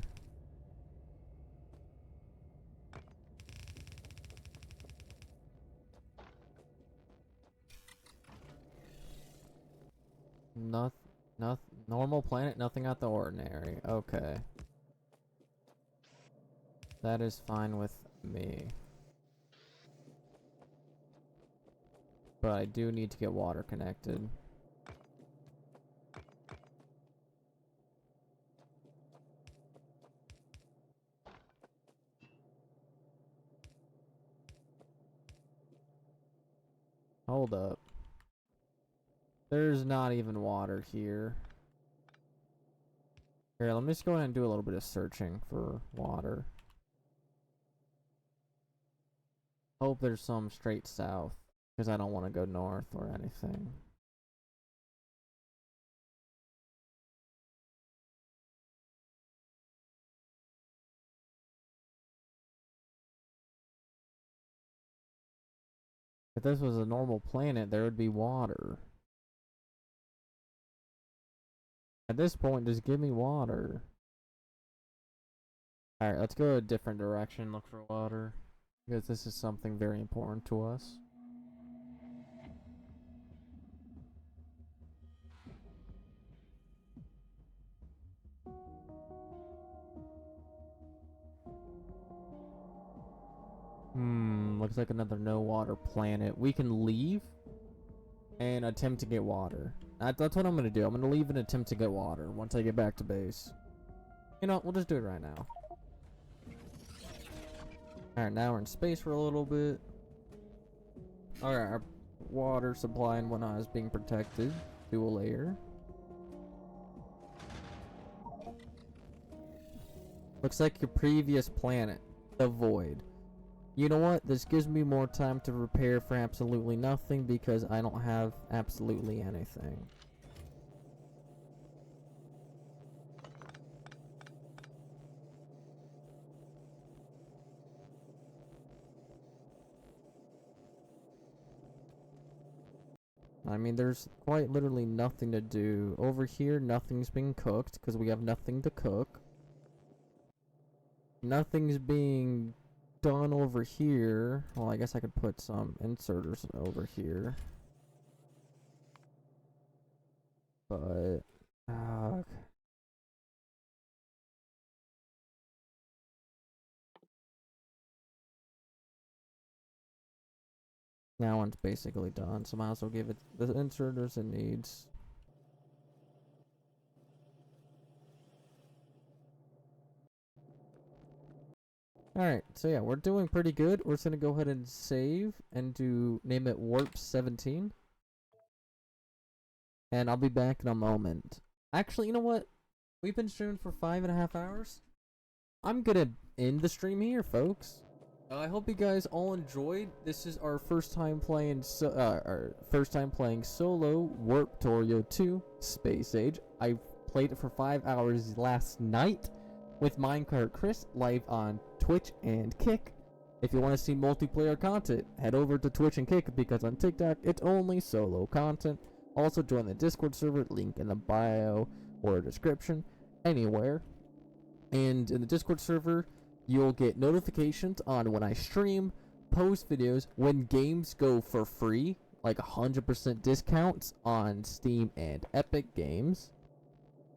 A: Normal planet, nothing out the ordinary. Okay. That is fine with me. But I do need to get water connected. Hold up. There's not even water here. Here, let me just go ahead and do a little bit of searching for water. Hope there's some straight south, because I don't want to go north or anything. If this was a normal planet, there would be water. At this point, just give me water. Alright, let's go a different direction, look for water. Because this is something very important to us. Looks like another no water planet. We can leave and attempt to get water. That's what I'm gonna do. I'm gonna leave and attempt to get water once I get back to base. You know, we'll just do it right now. Alright, now we're in space for a little bit. Alright, our water supply and whatnot is being protected. Dual layer. Looks like your previous planet, the Void. You know what? This gives me more time to prepare for absolutely nothing because I don't have absolutely anything. I mean, there's quite literally nothing to do. Over here, nothing's being cooked because we have nothing to cook. Nothing's being done over here. Well, I guess I could put some inserters over here. But, now one's basically done, so I might as well give it the inserters it needs. Alright, so yeah, we're doing pretty good. We're just gonna go ahead and save and name it Warp 17. And I'll be back in a moment. Actually, you know what? We've been streaming for 5.5 hours. I'm gonna end the stream here, folks. I hope you guys all enjoyed. This is our first time playing solo Warptorio 2 Space Age. I played it for 5 hours last night with Minecart Chris live on Twitch and Kick. If you want to see multiplayer content, head over to Twitch and Kick because on TikTok it's only solo content. Also join the Discord server, link in the bio or description, anywhere. And in the Discord server, you'll get notifications on when I stream, post videos, when games go for free, like 100% discounts on Steam and Epic Games.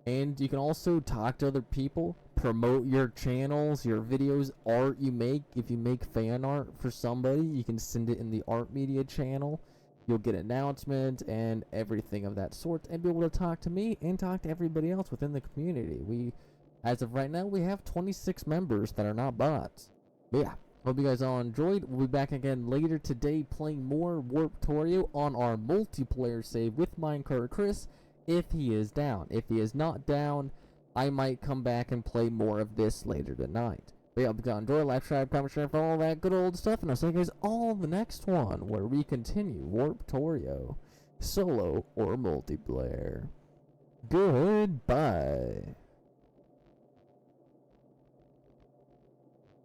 A: And you can also talk to other people, promote your channels, your videos, art you make. If you make fan art for somebody, you can send it in the art media channel. You'll get announcements and everything of that sort, and be able to talk to me and talk to everybody else within the community. As of right now, we have 26 members that are not bots. But yeah, hope you guys all enjoyed. We'll be back again later today playing more Warptorio on our multiplayer save with Minecart Chris, if he is down. If he is not down, I might come back and play more of this later tonight. But yeah, hope you guys enjoy, like, subscribe, comment, share, all that good old stuff, and I'll see you guys all in the next one, where we continue Warptorio, solo or multiplayer. Goodbye.